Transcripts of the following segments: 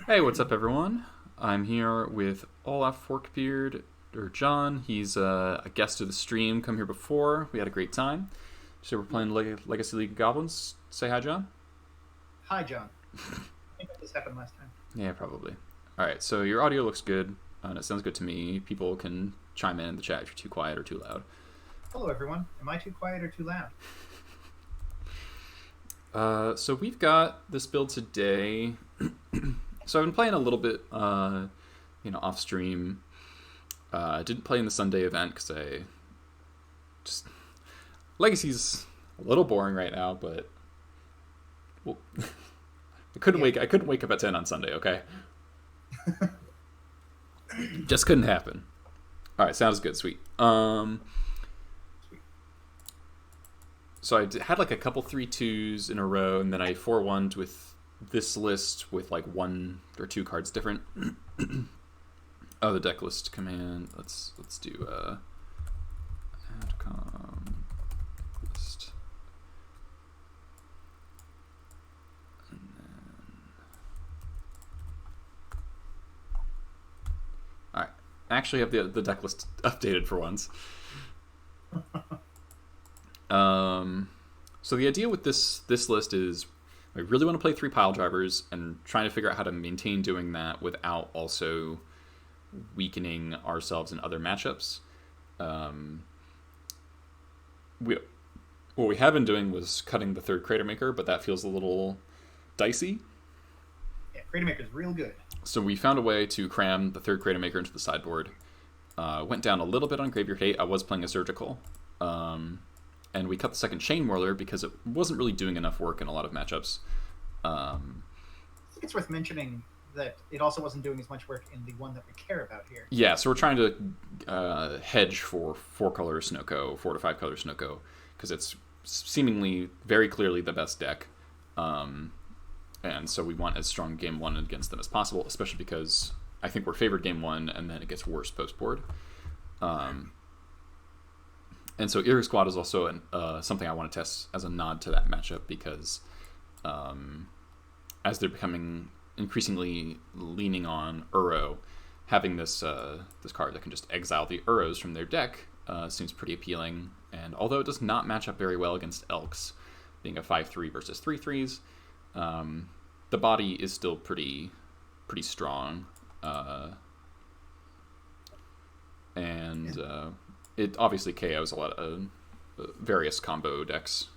Hey, what's up, everyone? I'm here with Olaf Forkbeard, or John. He's a guest of the stream, come here before. We had a great time. So we're playing Legacy League of Goblins. Say hi, John. Hi, John. I think this happened last time. Yeah, probably. All right, so your audio looks good, and it sounds good to me. People can chime in the chat if you're too quiet or too loud. Hello, everyone. Am I too quiet or too loud? So we've got this build today. So I've been playing a little bit, off stream. Didn't play in the Sunday event because I just Legacy's a little boring right now, but well, I couldn't wake up at 10 on Sunday. Okay, just couldn't happen. All right, sounds good, sweet. Sweet. So I had like a couple 3-2s in a row, and then I 4-1'd with this list with like one or two cards different. Oh, the deck list command. Let's do adcom list. And then, all right. I actually have the deck list updated for once. So the idea with this list is I really want to play 3 pile drivers and trying to figure out how to maintain doing that without also weakening ourselves in other matchups. What we have been doing was cutting the 3rd Crater Maker, but that feels a little dicey. Yeah, Creator Maker's real good. So we found a way to cram the 3rd Crater Maker into the sideboard. Went down a little bit on Graveyard Hate. I was playing a Surgical. And we cut the 2nd Chain Whirler because it wasn't really doing enough work in a lot of matchups. I think it's worth mentioning that it also wasn't doing as much work in the one that we care about here. Yeah, so we're trying to hedge for 4-color Snoko, 4 to 5-color Snoko, because it's seemingly very clearly the best deck. And so we want as strong game 1 against them as possible, especially because I think we're favored game 1 and then it gets worse post-board. And so Eerie Squad is also something I want to test as a nod to that matchup because as they're becoming increasingly leaning on Uro, having this card that can just exile the Uros from their deck seems pretty appealing. And although it does not match up very well against Elks, being a 5-3 versus 3-3s, the body is still pretty strong. It obviously KOs a lot of various combo decks.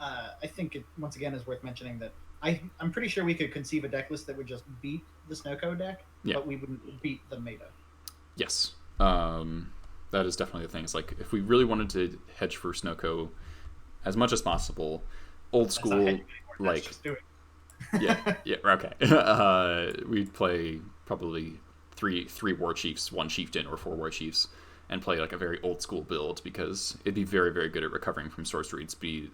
I think it once again is worth mentioning that I'm pretty sure we could conceive a deck list that would just beat the Snoko deck, Yeah. but we wouldn't beat the meta. Yes. That is definitely the thing. It's like if we really wanted to hedge for Snoko as much as possible, old That's not school, hedging anymore. like That's just do it. yeah, okay. We'd play probably three war chiefs, 1 chieftain, or 4 war chiefs, and play like a very old school build because it'd be very, very good at recovering from sorcery speed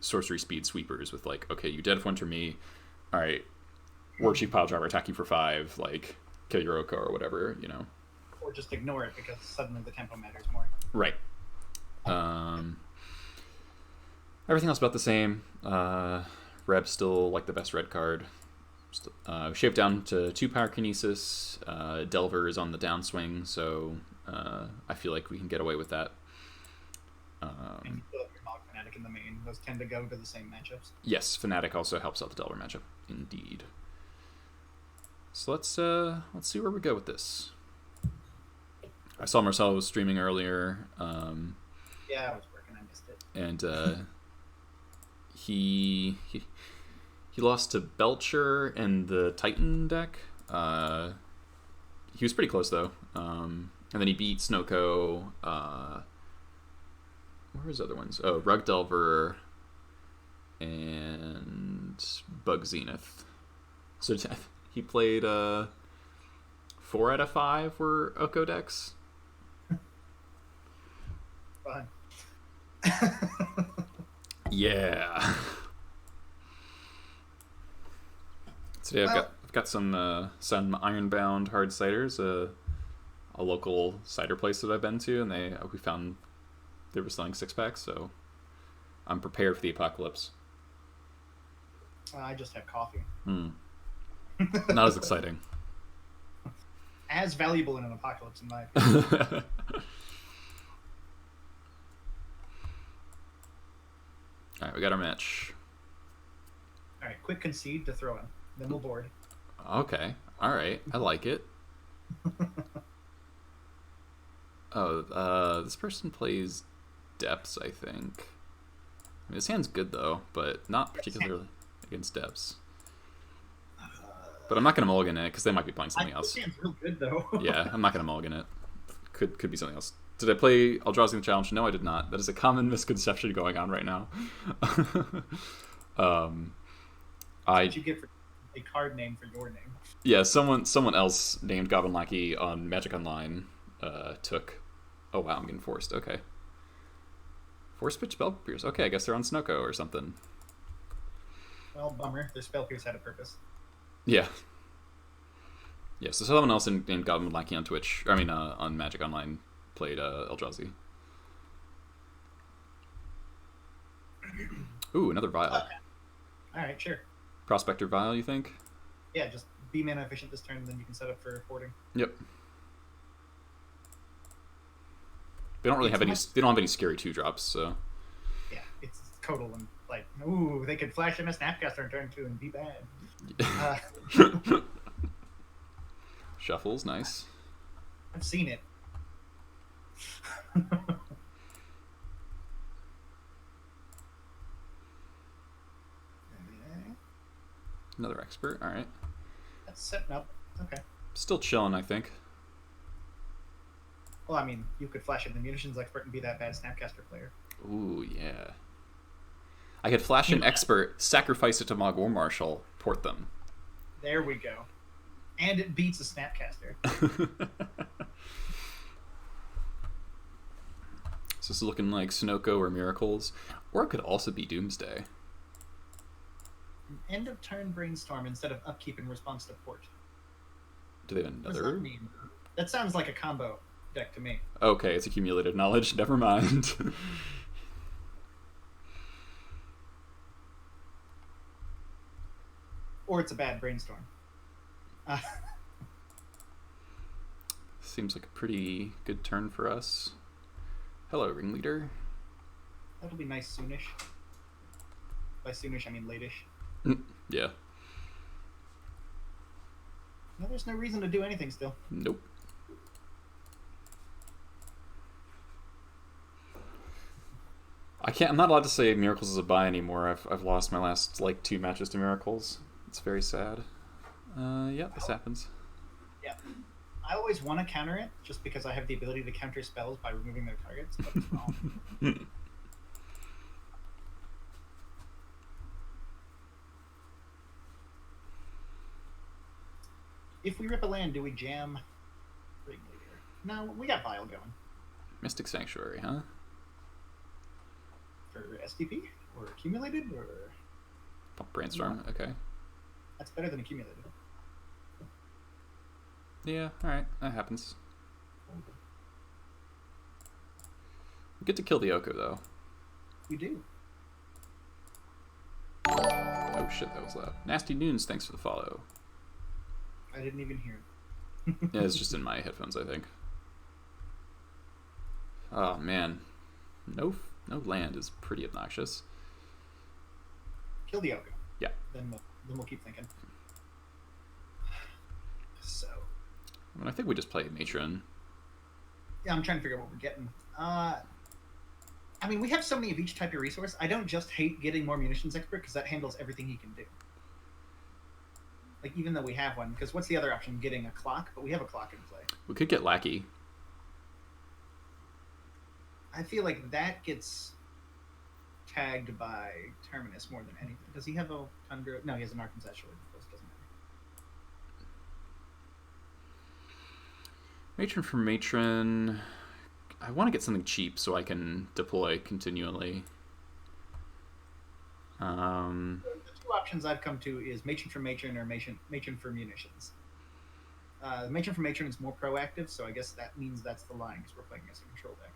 sweepers with like, okay, you dead winter me, all right, war chief pile driver attack you for 5, like kill your Oko or whatever, Or just ignore it because suddenly the tempo matters more. Right. Everything else about the same. Reb's still like the best red card. Shaved down to 2 Pyrokinesis. Delver is on the downswing, so I feel like we can get away with that. And you still have your Mog Fanatic in the main. Those tend to go to the same matchups. Yes, Fnatic also helps out the Delver matchup, indeed. So let's see where we go with this. I saw Marcelo was streaming earlier. Yeah, I was working. I missed it. And he lost to Belcher and the Titan deck. He was pretty close though. And then he beat Snoko. Where are his other ones? Oh, Rug Delver and Bug Zenith. So he played 4 out of 5 were Oko decks. Fun. Yeah. Today I've got some Ironbound hard ciders, a local cider place that I've been to, and we found they were selling 6-packs, so I'm prepared for the apocalypse. I just had coffee. Not as exciting. As valuable in an apocalypse, in my opinion. Alright, we got our match. Alright, quick concede to throw in. Then we'll board. Okay, alright, I like it. Oh, this person plays depths, I think. I mean, his hand's good, though, but not particularly against depths. But I'm not going to mulligan it, because they might be playing something else. His hand's real good, though. Yeah, I'm not going to mulligan it. Could be something else. Did I play Eldrazi in the challenge? No, I did not. That is a common misconception going on right now. What did you get for a card name for your name? Yeah, someone else named Goblin Lackey on Magic Online took... Oh wow, I'm getting forced. Okay. Force pitch spell pierce. Okay, I guess they're on Snoko or something. Well, bummer. Their spell pierce had a purpose. Yeah. Yeah, so someone else named Goblin Lackey on Twitch, on Magic Online played Eldrazi. Ooh, another Vial. Okay. Alright, sure. Prospector Vial, you think? Yeah, just be mana efficient this turn, and then you can set up for hoarding. Yep. They don't really have any. They don't have any scary 2-drops, so. Yeah, it's total and like, ooh, they could flash in a Snapcaster on turn 2 and be bad. Shuffles, nice. I've seen it. Another expert. All right. That's setting up. Okay. Still chilling, I think. Well, I mean, you could flash in the munitions expert and be that bad Snapcaster player. Ooh, yeah. I could flash an expert, sacrifice it to Mog War Marshal, port them. There we go. And it beats a Snapcaster. So this is looking like Snoko or Miracles. Or it could also be Doomsday. End of turn brainstorm instead of upkeep in response to port. Do they have What does another? that mean? That sounds like a combo deck to me. Okay, it's accumulated knowledge. Never mind. Or it's a bad brainstorm. Seems like a pretty good turn for us. Hello, Ringleader. That'll be nice soonish. By soonish, I mean late-ish. Yeah. No, there's no reason to do anything still. Nope. I'm not allowed to say Miracles is a buy anymore. I've lost my last, 2 matches to Miracles. It's very sad. Yeah, this happens. Yeah. I always want to counter it, just because I have the ability to counter spells by removing their targets, but it's wrong. If we rip a land, do we jam Ringleader? No, we got Vial going. Mystic Sanctuary, huh? For STP? Or Accumulated? Or... Brainstorm, okay. That's better than Accumulated. Yeah, alright, that happens. We get to kill the Oko, though. We do. Oh shit, that was loud. Nasty Noons, thanks for the follow. I didn't even hear it. Yeah, it's just in my headphones, I think. Oh, man. No land is pretty obnoxious. Kill the Oko. Yeah. Then we'll keep thinking. So... I think we just play Matron. Yeah, I'm trying to figure out what we're getting. I mean, we have so many of each type of resource. I don't just hate getting more munitions expert, because that handles everything he can do. Like, even though we have one, because what's the other option? Getting a clock? But we have a clock in play. We could get Lackey. I feel like that gets tagged by Terminus more than anything. Does he have a Tundra? No, he has an Arkansas Shore. Doesn't matter. Matron for Matron. I want to get something cheap so I can deploy continually. The two options I've come to is Matron for Matron or Matron for Munitions. Matron for Matron is more proactive, so I guess that means that's the line, because we're playing against a control deck.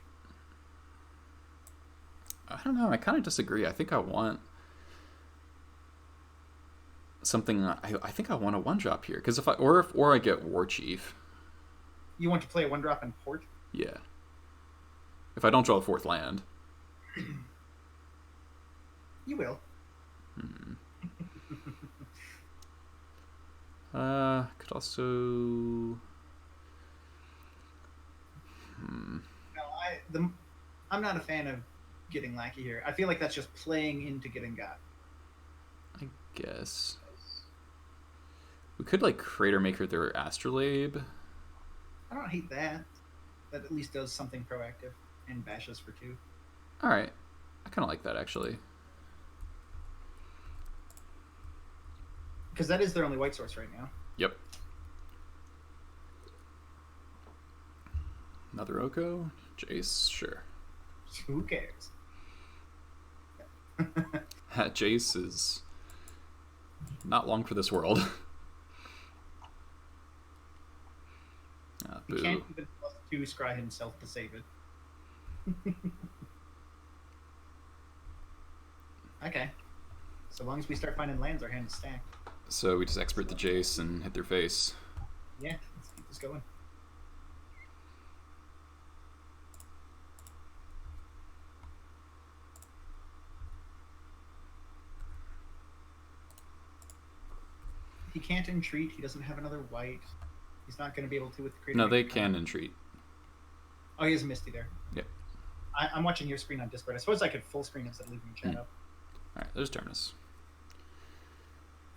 I don't know. I kind of disagree. I think I want something I think I want a 1-drop here because or I get War Chief. You want to play a 1-drop in port? Yeah. If I don't draw a 4th land. You will. Could also. No, I'm not a fan of getting Lackey here. I feel like that's just playing into getting got. I guess we could like Crater Maker their Astrolabe. I don't hate that. That at least does something proactive and bashes for 2. All right, I kind of like that actually. Because that is their only white source right now. Yep. Another Oko? Jace? Sure. Who cares? Jace is not long for this world. He can't even +2 scry himself to save it. Okay. So long as we start finding lands, our hand is stacked. So we just expert the Jace and hit their face. Yeah, let's keep this going. He can't entreat. He doesn't have another white. He's not going to be able to with the creature. No, they can entreat. Oh, he has a Misty there. Yep. I'm watching your screen on Discord. I suppose I could full screen instead of leaving the chat up. All right, there's Terminus.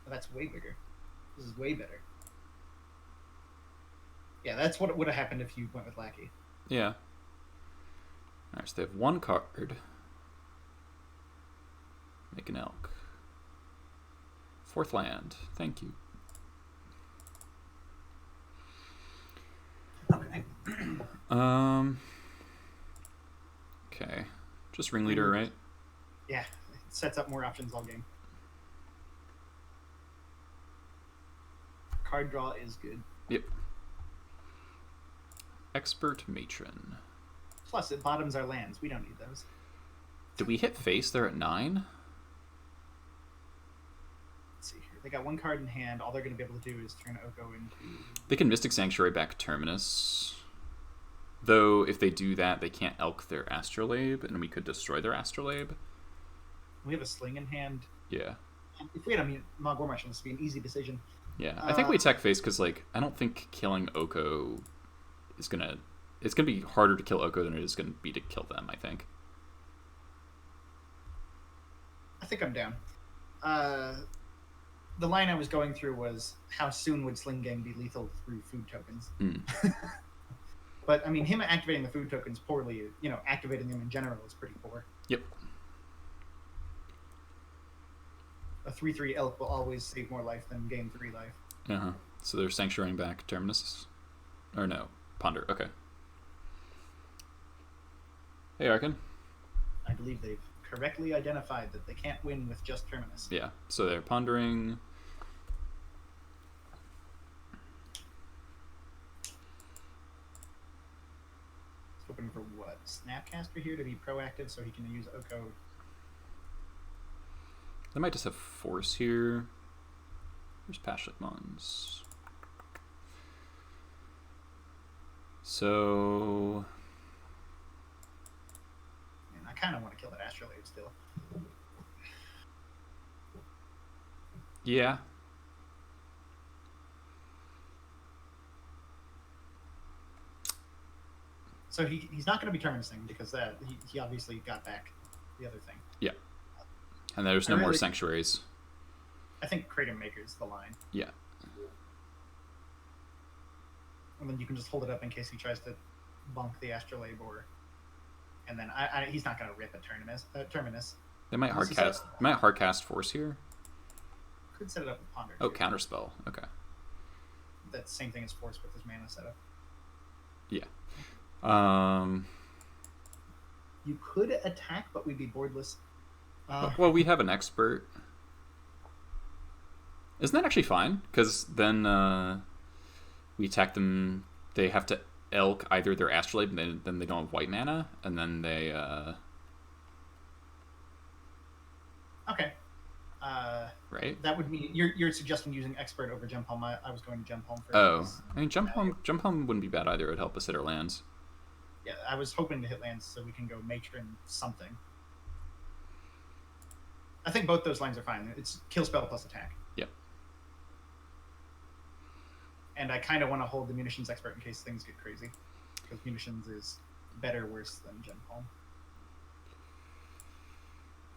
Oh, that's way bigger. This is way better. Yeah, that's what would have happened if you went with Lackey. Yeah. All right, so they have 1 card. Make an elk. 4th land. Thank you. Okay. Okay. Just Ringleader, right? Yeah, it sets up more options all game. Card draw is good. Yep. Expert Matron. Plus, it bottoms our lands. We don't need those. Did we hit face there at 9? Let's see here. They got 1 card in hand. All they're going to be able to do is turn Oko into... They can Mystic Sanctuary back Terminus. Though, if they do that, they can't elk their Astrolabe, and we could destroy their Astrolabe. We have a Sling in hand. Yeah. If we had a Mog War Marshal, this would be an easy decision. Yeah, I think we attack face because, like, I don't think killing Oko is gonna... It's gonna be harder to kill Oko than it is gonna be to kill them, I think. I think I'm down. The line I was going through was how soon would Sling Gang be lethal through food tokens? But, I mean, him activating the food tokens poorly, you know, activating them in general is pretty poor. Yep. A 3/3 elk will always save more life than gain 3 life. Uh-huh. So they're sanctuarying back Terminus? Or no, Ponder. Okay. Hey, Arkan. I believe they've correctly identified that they can't win with just Terminus. Yeah, so they're pondering. Hoping for what? Snapcaster here to be proactive so he can use Oko. They might just have Force here. There's Pashlik Mons. So... Man, I kind of want to kill that Astrolabe still. Yeah. So he's not going to be Terminusing because he obviously got back the other thing. Yeah. And there's no more sanctuaries. I think Crater Maker's the line. Yeah. And then you can just hold it up in case he tries to bonk the Astrolabe and then he's not going to rip a Terminus. They might hardcast Force here. Could set it up with Ponder. Oh, counterspell. Okay. That's the same thing as Force with his mana setup. Yeah. You could attack, but we'd be boardless. Well, we have an expert. Isn't that actually fine? Because then we attack them. They have to elk either their Astrolabe, and then they don't have white mana, and then they. Okay. right? That would mean you're suggesting using expert over jump home. I was going to jump home first. Oh, I mean, jump home wouldn't be bad either. It would help us hit our lands. Yeah, I was hoping to hit lands so we can go matron something. I think both those lines are fine. It's kill spell plus attack. Yep. And I kind of want to hold the munitions expert in case things get crazy, because munitions is better worse than Gen Palm.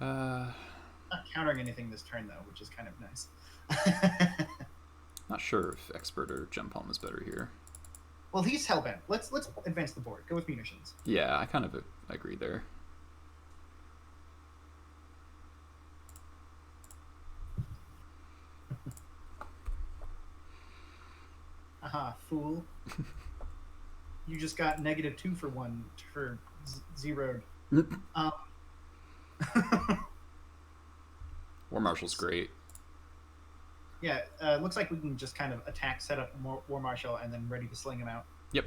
Not countering anything this turn though, which is kind of nice. Not sure if expert or Gem Palm is better here. Well, he's hellbent. Let's advance the board. Go with munitions. Yeah, I kind of agree there. Aha, fool. You just got -2 for 1 for zeroed. War Marshal's great. Yeah, looks like we can just kind of attack, set up War Marshal, and then ready to sling him out. Yep.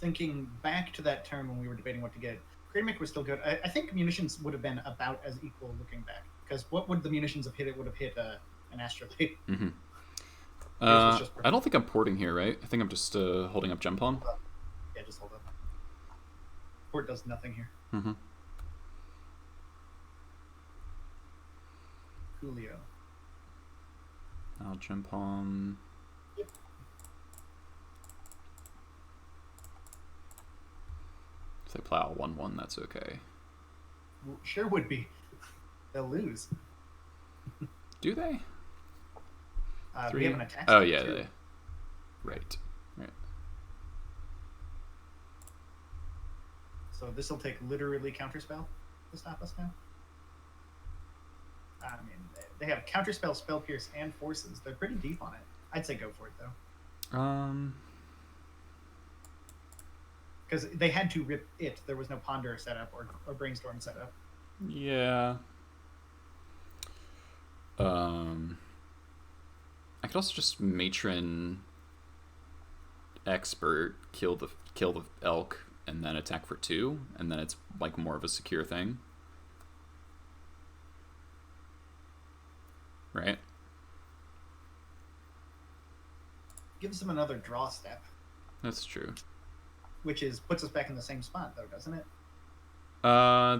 Thinking back to that turn when we were debating what to get, Great Mick was still good. I think munitions would have been about as equal looking back. Because what would the munitions have hit? It would have hit an Astrolabe. Mm-hmm. I don't think I'm porting here, right? I think I'm just holding up Gem Palm. Yeah, just hold up. Port does nothing here. Mm-hmm. Julio. I'll Gem Palm. Yep. If they plow 1/1, that's okay. Sure would be. They'll lose. Do they? 3? We have an attack. Oh yeah, they. Right. So this will take literally counterspell to stop us now. I mean, they have counterspell, spell pierce, and forces. They're pretty deep on it. I'd say go for it though. Because they had to rip it. There was no ponder setup or brainstorm setup. Yeah. I could also just matron expert, kill the elk, and then attack for 2, and then it's like more of a secure thing. Right? Gives them another draw step. That's true. Which puts us back in the same spot though, doesn't it?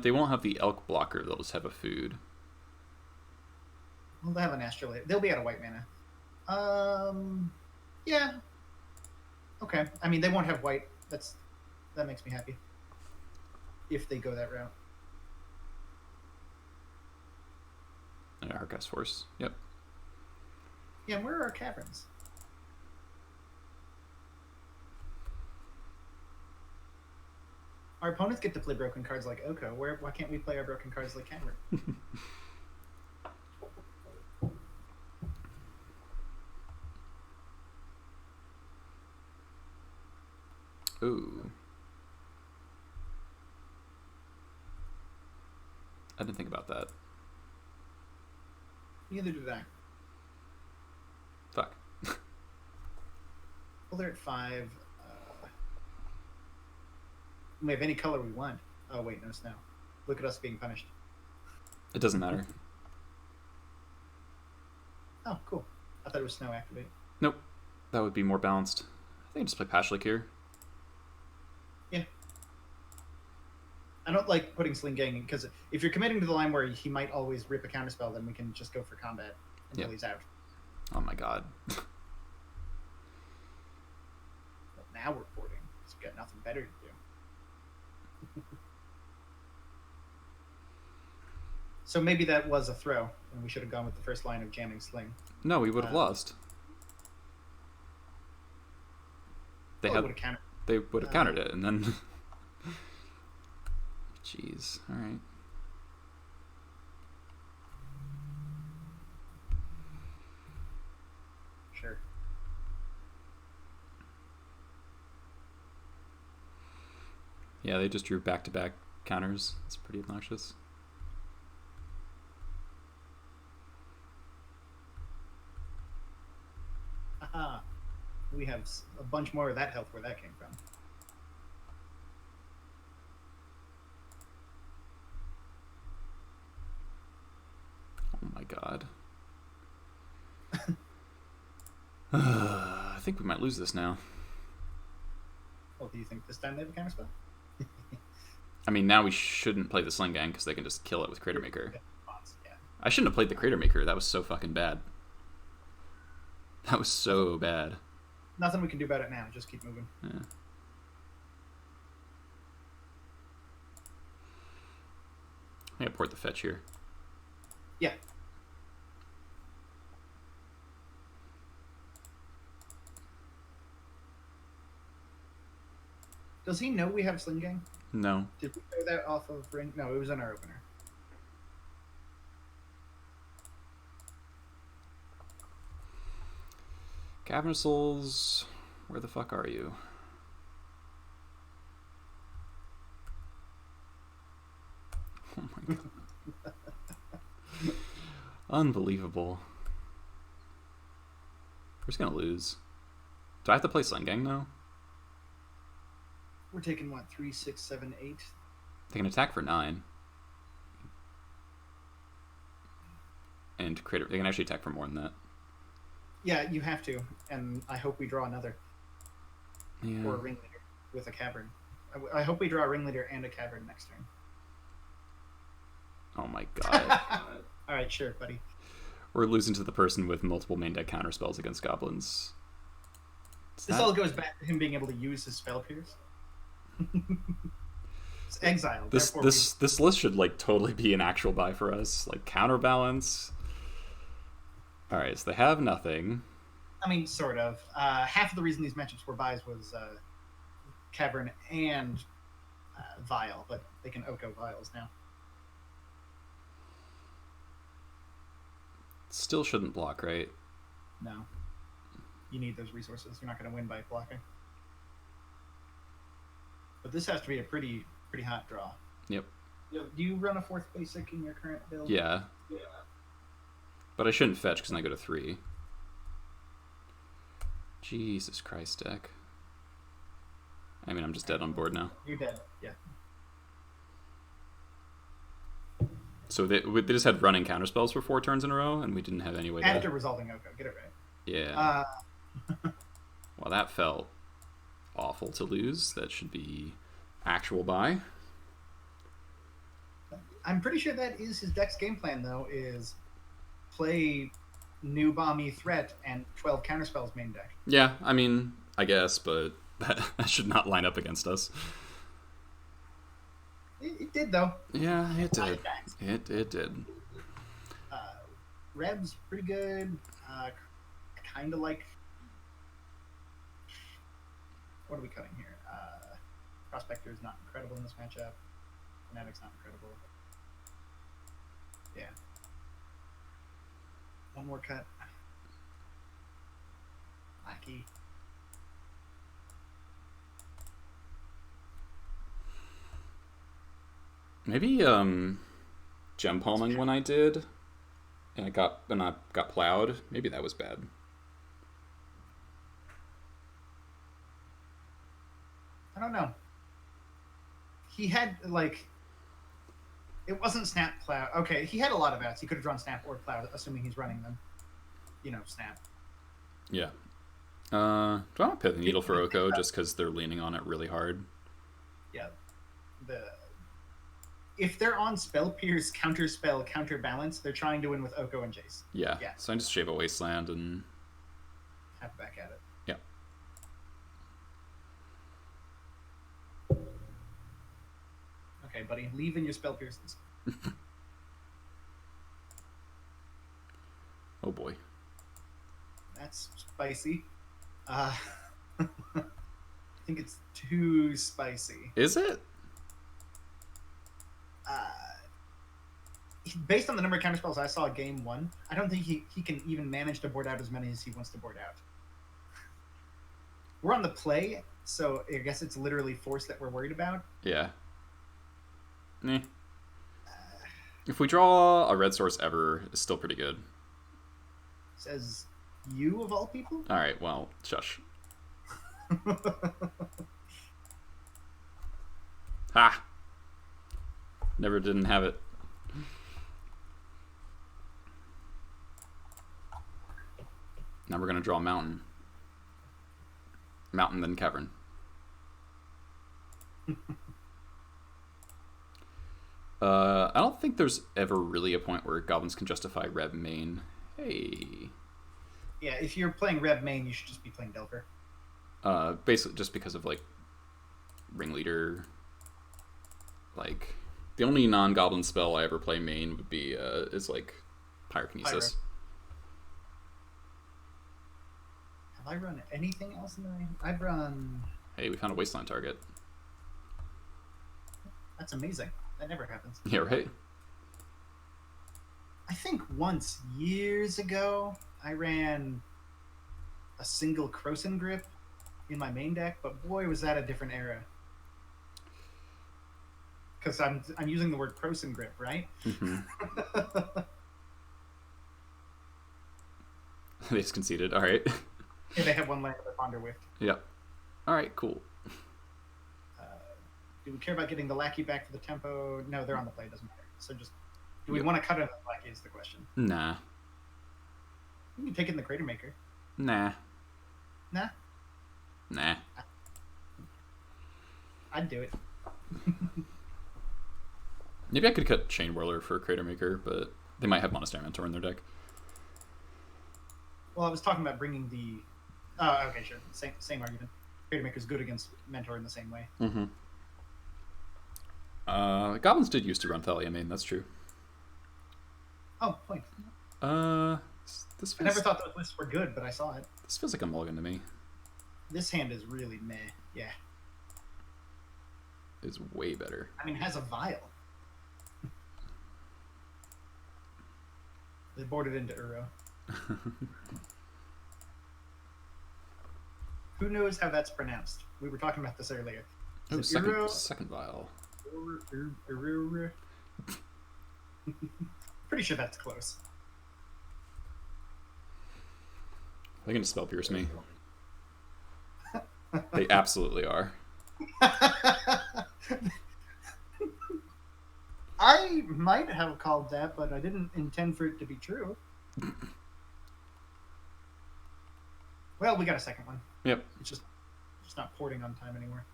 They won't have the elk blocker, they'll just have a food. Well, they have an Astrolabe. They'll be out of white mana. Yeah. Okay. I mean, they won't have white. That makes me happy. If they go that route. And Arcast Force. Yep. Yeah, and where are our caverns? Our opponents get to play broken cards like Oko. Why can't we play our broken cards like Cavern? Ooh. I didn't think about that. Neither did I. Fuck. Well, they're at 5. We have any color we want. Oh, wait, no snow. Look at us being punished. It doesn't matter. Oh, cool. I thought it was snow activate. Nope. That would be more balanced. I think I just play Pashlik here. Yeah. I don't like putting Sling Gang because if you're committing to the line where he might always rip a counterspell, then we can just go for combat until he's out. Oh my god. But now we're porting because we've got nothing better to do. So maybe that was a throw, and we should have gone with the first line of jamming Sling. No, we would have lost. They would have countered it, and then... Jeez, alright. Sure. Yeah, they just drew back-to-back counters. It's pretty obnoxious. Ah, we have a bunch more of that health where that came from. Oh my god. I think we might lose this now. Well, do you think this time they have a counterspell? I mean, now we shouldn't play the Sling Gang because they can just kill it with Crater Maker. Yeah. I shouldn't have played the Crater Maker. That was so fucking bad. That was so bad. Nothing we can do about it now. Just keep moving. Yeah. I gotta port the fetch here. Yeah. Does he know we have Sling Gang? No. Did we throw that off of ring? No, it was in our opener. Cavern Souls, where the fuck are you? Oh my god. Unbelievable. We're just gonna lose. Do I have to play Sling Gang now? We're taking what, 3, 6, 7, 8? They can attack for 9. And Crater, they can actually attack for more than that. Yeah, you have to, and I hope we draw another. Yeah. Or a Ringleader with a Cavern. I hope we draw a Ringleader and a Cavern next turn. Oh my god. Alright, sure, buddy. We're losing to the person with multiple main deck counterspells against goblins. This all goes back to him being able to use his Spell Pierce. It's exiled. This list should like totally be an actual buy for us. Like counterbalance. Alright, so they have nothing. I mean, sort of. Half of the reason these matchups were buys was Cavern and Vial, but they can Oko Vials now. Still shouldn't block, right? No. You need those resources. You're not going to win by blocking. But this has to be a pretty hot draw. Yep. Do you run a 4th basic in your current build? Yeah. But I shouldn't fetch because then I go to 3. Jesus Christ, deck. I mean, I'm just dead on board now. You're dead, yeah. So they just had running counterspells for 4 turns in a row, and we didn't have any way to... After resolving Oko, get it right. Yeah. Well, that felt awful to lose. That should be actual buy. I'm pretty sure that is his deck's game plan, though, is play new Bomby Threat and 12 counterspells main deck. Yeah, I mean, I guess, but that should not line up against us. It did, though. Yeah, it did. It did. Reb's pretty good. Kind of like... What are we cutting here? Prospector is not incredible in this matchup. Fanatic's not incredible. Yeah. One more cut. Lackey. Maybe gem palming when I did, and I got plowed. Maybe that was bad. I don't know. He had like, it wasn't snap plow. Okay, he had a lot of outs. He could have drawn snap or plow, assuming he's running them. You know, snap. Yeah. Do I want to pit the needle for Oko just because they're leaning on it really hard? Yeah. If they're on Spell Pierce, Counterspell, Counterbalance, they're trying to win with Oko and Jace. Yeah. So I just shave a Wasteland and... Have back at it. Yeah. Okay, buddy. Leave in your Spell Pierces. Oh boy. That's spicy. I think it's too spicy. Is it? Based on the number of counterspells I saw game 1, I don't think he can even manage to board out as many as he wants to board out. We're on the play, so I guess it's literally force that we're worried about. Yeah. If we draw a red source ever, it's still pretty good. Says You of all people? All right, well, shush. Ha! Never didn't have it. Now we're gonna draw a mountain. Mountain, then cavern. I don't think there's ever really a point where goblins can justify Reb main. Hey. Yeah, if you're playing Reb main, you should just be playing Delver. Basically, just because of like ringleader. Like the only non-goblin spell I ever play main would be is like pyrokinesis. Have I run anything else in the main? I've run. Hey, we found a wasteland target. That's amazing. That never happens. Yeah, right. I think once years ago I ran a single Croson grip in my main deck, but boy was that a different era. Because I'm using the word Croson grip, right? Mm-hmm. They just conceded. All right. Yeah, they have one land of the Ponder Whiff. Yep. All right, cool. Do we care about getting the lackey back for the tempo? No, they're on the play. It doesn't matter. So just, do we want to cut it on the lackey is the question. Nah. You can take it in the Crater Maker. Nah. Nah? Nah. I'd do it. Maybe I could cut Chain Whirler for Crater Maker, but they might have Monastery Mentor in their deck. Well, I was talking about bringing the... Oh, okay, sure. Same argument. Crater Maker's good against Mentor in the same way. Mm-hmm. Goblins did used to run Thalia main, that's true. Oh, point. This feels, I never thought those lists were good, but I saw it. This feels like a mulligan to me. This hand is really meh. Yeah. It's way better. I mean, it has a vial. They boarded into Uro. Who knows how that's pronounced? We were talking about this earlier. Oh, second vial. Pretty sure that's close. They're gonna spell pierce me. They absolutely are. I might have called that, but I didn't intend for it to be true. Well, we got a second one. Yep. It's just not porting on time anymore.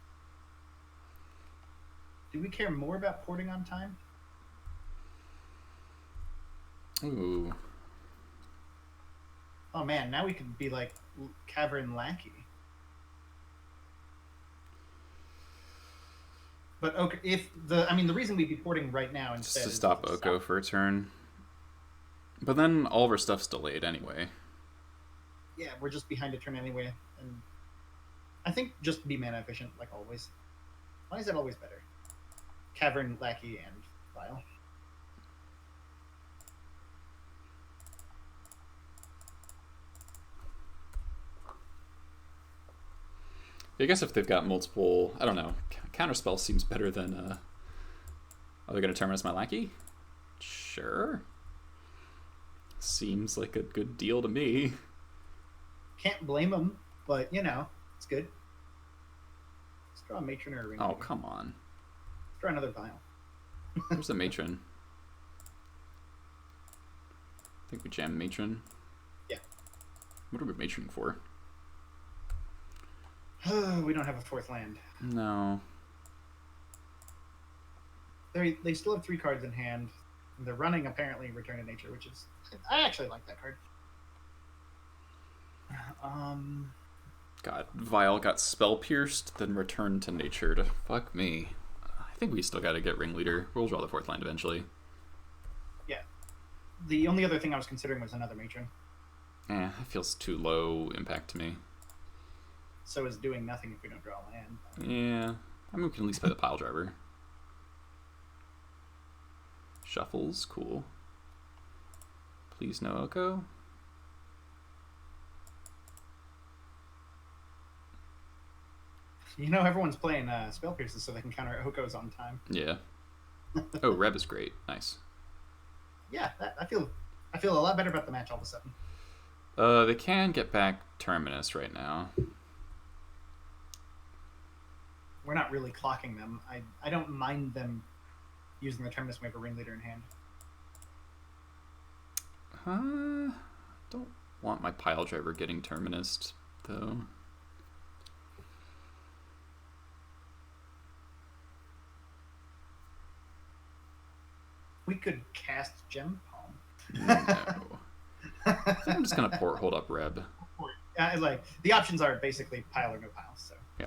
Do we care more about porting on time? Ooh. Oh man, now we could be like Cavern Lackey. But okay, the reason we'd be porting right now instead Just to stop Oko for a turn. But then all of our stuff's delayed anyway. Yeah, we're just behind a turn anyway, and I think just be mana efficient like always. Why is that always better? Cavern, Lackey, and Vial. I guess if they've got multiple, I don't know, counterspell seems better than, are they going to terminus my lackey? Sure. Seems like a good deal to me. Can't blame them, but you know, it's good. Let's draw a matron or a ring. Oh, come on. Let's draw another Vial. Where's the matron? I think we jammed matron. Yeah. What are we matroning for? We don't have a fourth land. No. They still have 3 cards in hand. And they're running apparently Return to Nature, which is I actually like that card. God, Vial got spell pierced, then returned to nature to fuck me. I think we still got to get Ringleader. We'll draw the 4th land eventually. Yeah. The only other thing I was considering was another matron. That feels too low impact to me. So is doing nothing if we don't draw a land. Yeah. I mean, we can at least play the pile driver. Shuffles, cool. Please no Oko. You know, everyone's playing Spell Pierces so they can counter Okos on time. Yeah. Oh, Reb is great. Nice. Yeah, I feel a lot better about the match all of a sudden. They can get back Terminus right now. We're not really clocking them. I don't mind them using the Terminus when we have a ringleader in hand. Don't want my pile driver getting Terminus, though. We could cast Gem Palm. No. I think I'm just gonna hold up Reb. Like the options are basically pile or no pile. So yeah.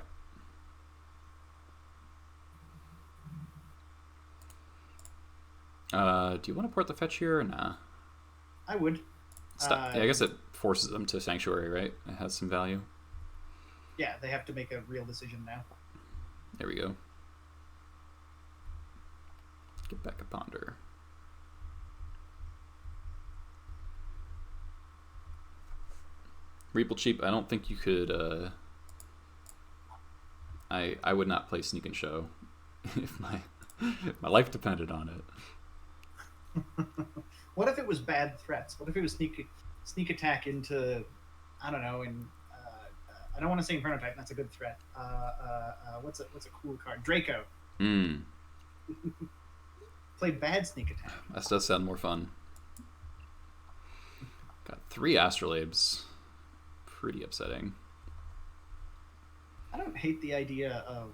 Do you want to port the fetch here or nah? I would. Yeah, I guess it forces them to Sanctuary, right? It has some value. Yeah, they have to make a real decision now. There we go. Get back a Ponder. Reaple cheap. I don't think you could. I would not play Sneak and Show if my life depended on it. What if it was bad threats? What if it was sneak attack into, I don't know, and I don't want to say Inferno type. That's a good threat. What's a cool card? Draco. Played bad sneak attack. That does sound more fun. Got 3 Astrolabes. Pretty upsetting. I don't hate the idea of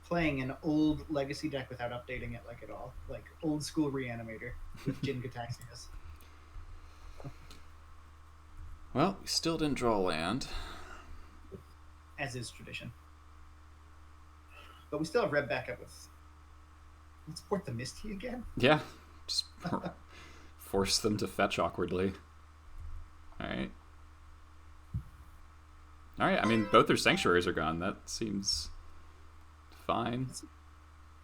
playing an old legacy deck without updating it like at all. Like old school Reanimator with Jin Gataxias. Well, we still didn't draw land. As is tradition. But we still have Red back up with... Let's port the Misty again? Yeah. Just force them to fetch awkwardly. Alright. Alright, I mean, both their Sanctuaries are gone. That seems fine.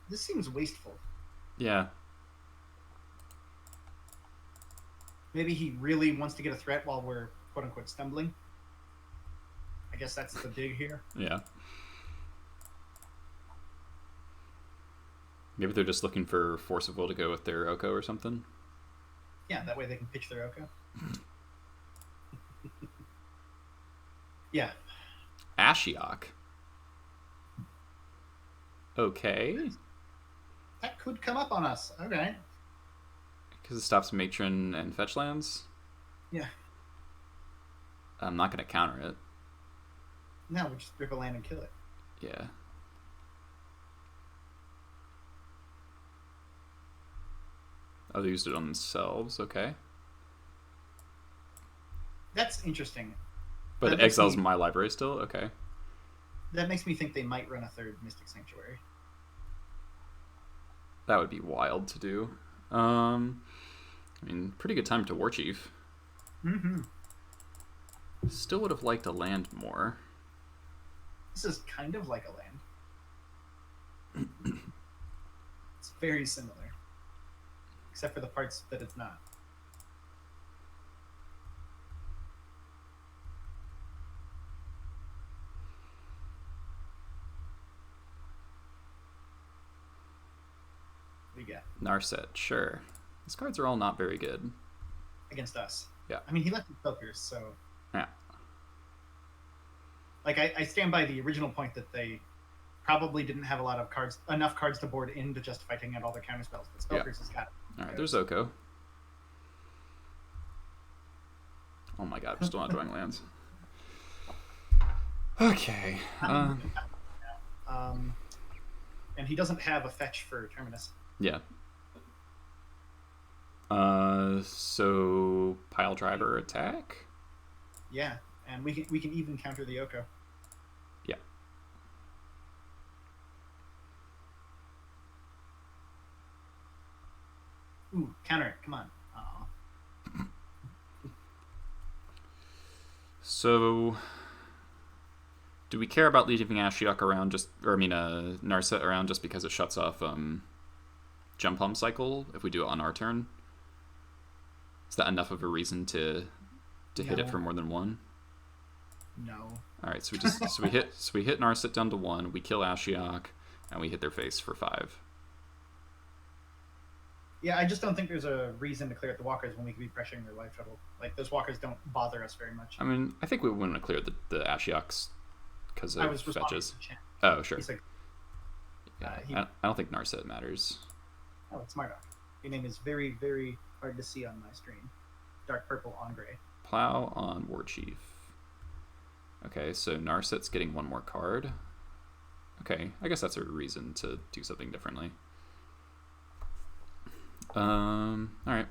This seems wasteful. Yeah. Maybe he really wants to get a threat while we're quote-unquote stumbling. I guess that's the dig here. Yeah. Maybe they're just looking for Force of Will to go with their Oko or something. Yeah, that way they can pitch their Oko. Yeah. Ashiok. Okay. That could come up on us. Okay. Because it stops Matron and fetch lands? Yeah. I'm not going to counter it. No, we just rip a land and kill it. Yeah. Oh, they used it on themselves. Okay. That's interesting. But it exiles my library still? Okay. That makes me think they might run a third Mystic Sanctuary. That would be wild to do. I mean, pretty good time to War Chief. Mm-hmm. Still would have liked a land more. This is kind of like a land. It's very similar. Except for the parts that it's not. We get Narset, sure. These cards are all not very good. against us. Yeah. I mean, he left his Belchers, so... Yeah. Like, I stand by the original point that they probably didn't have a lot of cards, enough cards to board in to justify taking out all their counter spells, but Spellcurse has got it. Alright, there's Oko. Oh my god, we're still not drawing lands. Okay. And he doesn't have a fetch for Terminus. Yeah. So pile driver attack? Yeah, and we can even counter the Oko. Yeah. Ooh, counter it. Come on. Aw. So do we care about leaving Ashiok around Narset around just because it shuts off Jump Hum cycle if we do it on our turn? Is that enough of a reason to hit it for more than one? No. All right, so we hit Narset down to 1, we kill Ashiok, and we hit their face for 5. Yeah, I just don't think there's a reason to clear out the walkers when we could be pressuring their life total. Like, those walkers don't bother us very much. I mean, I think we want to clear the Ashioks because I of was responding fetches. to Chan. Oh, sure. He's like, Yeah, I don't think Narset matters. oh, it's Marduk. Your name is very, very hard to see on my screen. Dark purple on gray. Plow on War Chief. Okay, so Narset's getting one more card. Okay, I guess that's a reason to do something differently. Alright.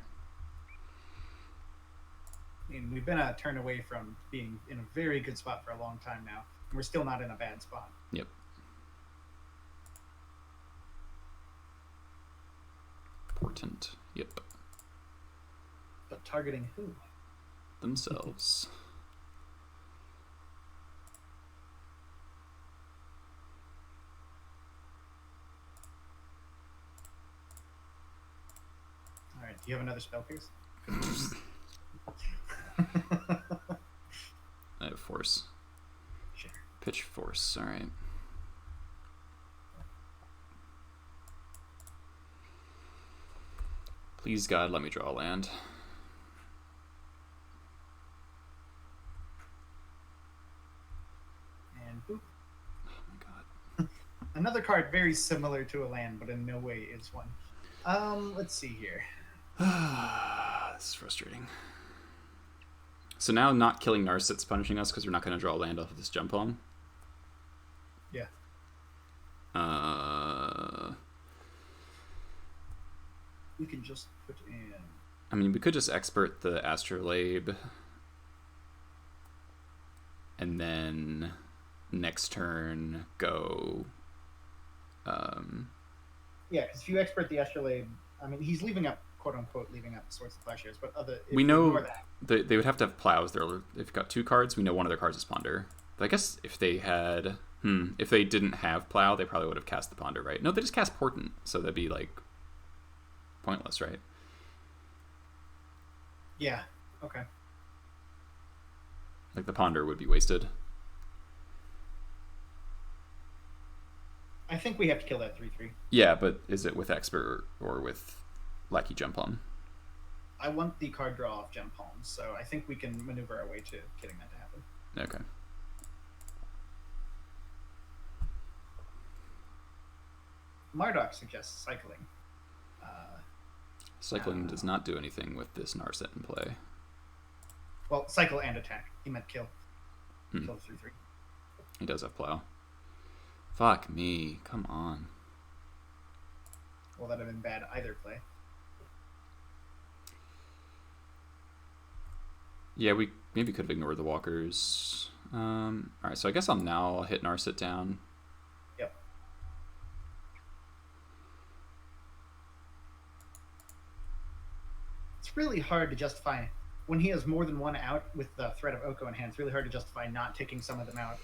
I mean, we've been a turn away from being in a very good spot for a long time now. And we're still not in a bad spot. Yep. Portent. Yep. But targeting who? Themselves. Alright, do you have another spell pierce? I have Force. Sure. Pitch Force, alright. Please, God, let me draw a land. And boop. Oh my god. Another card very similar to a land, but in no way is one. Let's see here. This is frustrating. So now not killing Narset's punishing us because we're not going to draw a land off of this jump on. Yeah. We can just put in... I mean, we could just expert the Astrolabe. And then next turn go... Yeah, because if you expert the Astrolabe, I mean, he's leaving up, quote-unquote, leaving up Swords and Plowshares, but we know they would have to have plows. They've got two cards. We know one of their cards is Ponder. But I guess if they had... if they didn't have plow, they probably would have cast the Ponder, right? No, they just cast Portent, so that'd be, like, pointless, right? Yeah, okay. Like, the Ponder would be wasted. I think we have to kill that 3/3. Yeah, but is it with Expert or with Lackey Jump On? I want the card draw off Gem Palms, so I think we can maneuver our way to getting that to happen. Okay. Marduk suggests cycling. Cycling does not do anything with this Narset in play. Well, cycle and attack. He meant kill. Kill 3/3. He does have plow. Fuck me. Come on. Well, that'd have been bad either play. Yeah, we maybe could have ignored the walkers. Alright, so I guess I'll hit Narset down. Yep. It's really hard to justify when he has more than one out with the threat of Oko in hand. It's really hard to justify not taking some of them out.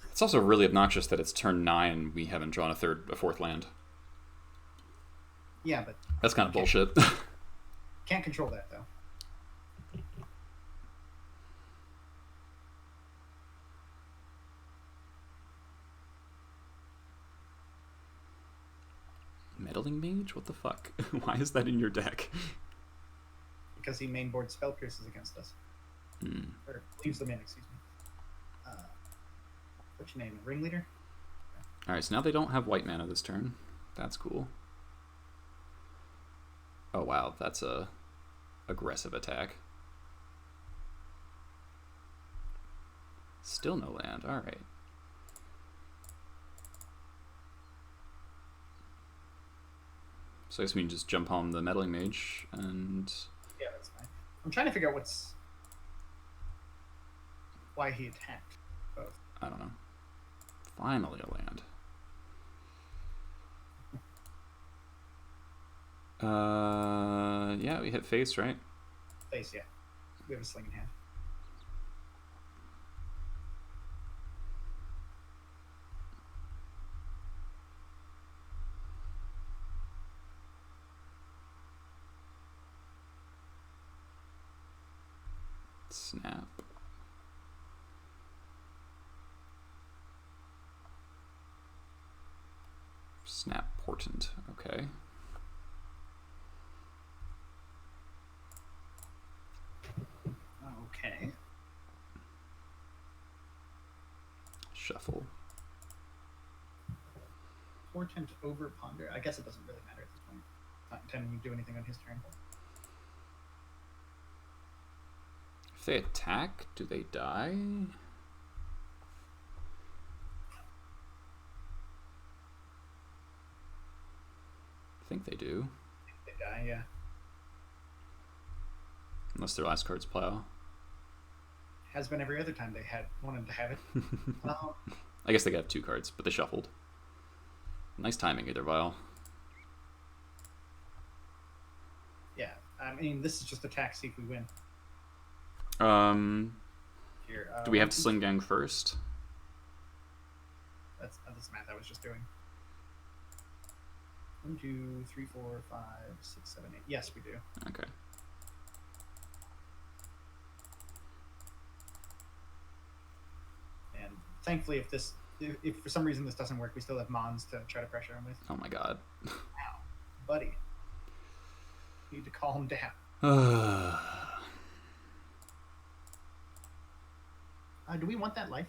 It's also really obnoxious that it's turn 9 and we haven't drawn a fourth land. Yeah, but that's kind of bullshit. Can't control that though. Meddling Mage? What the fuck? Why is that in your deck? Because he mainboard spell pierces against us. Or leaves them in, excuse me. What's your name? Ringleader? Alright, so now they don't have white mana this turn. That's cool. Oh wow, that's a aggressive attack. Still no land, alright. So I guess we can just jump on the Meddling Mage and... Yeah, that's fine. I'm trying to figure out why he attacked both. I don't know. Finally a land. Yeah, we hit face, right? Face, yeah. We have a sling in hand. Snap. Snap Portent, okay. Shuffle. Portent over Ponder. I guess it doesn't really matter at this point. Not intending to do anything on his turn. If they attack, do they die? I think they do. They die, yeah. Unless their last card's Plow. Has been every other time they had wanted to have it. I guess they got 2 cards, but they shuffled. Nice timing, either Vial. Yeah, I mean, this is just attack, see if we win. Here, Do we have to Sling Gang first? That's math I was just doing. 1, 2, 3, 4, 5, 6, 7, 8. Yes, we do. Okay. And thankfully, if for some reason this doesn't work, we still have Mons to try to pressure him with. Oh my god. Ow, buddy. You need to calm down. Do we want that life?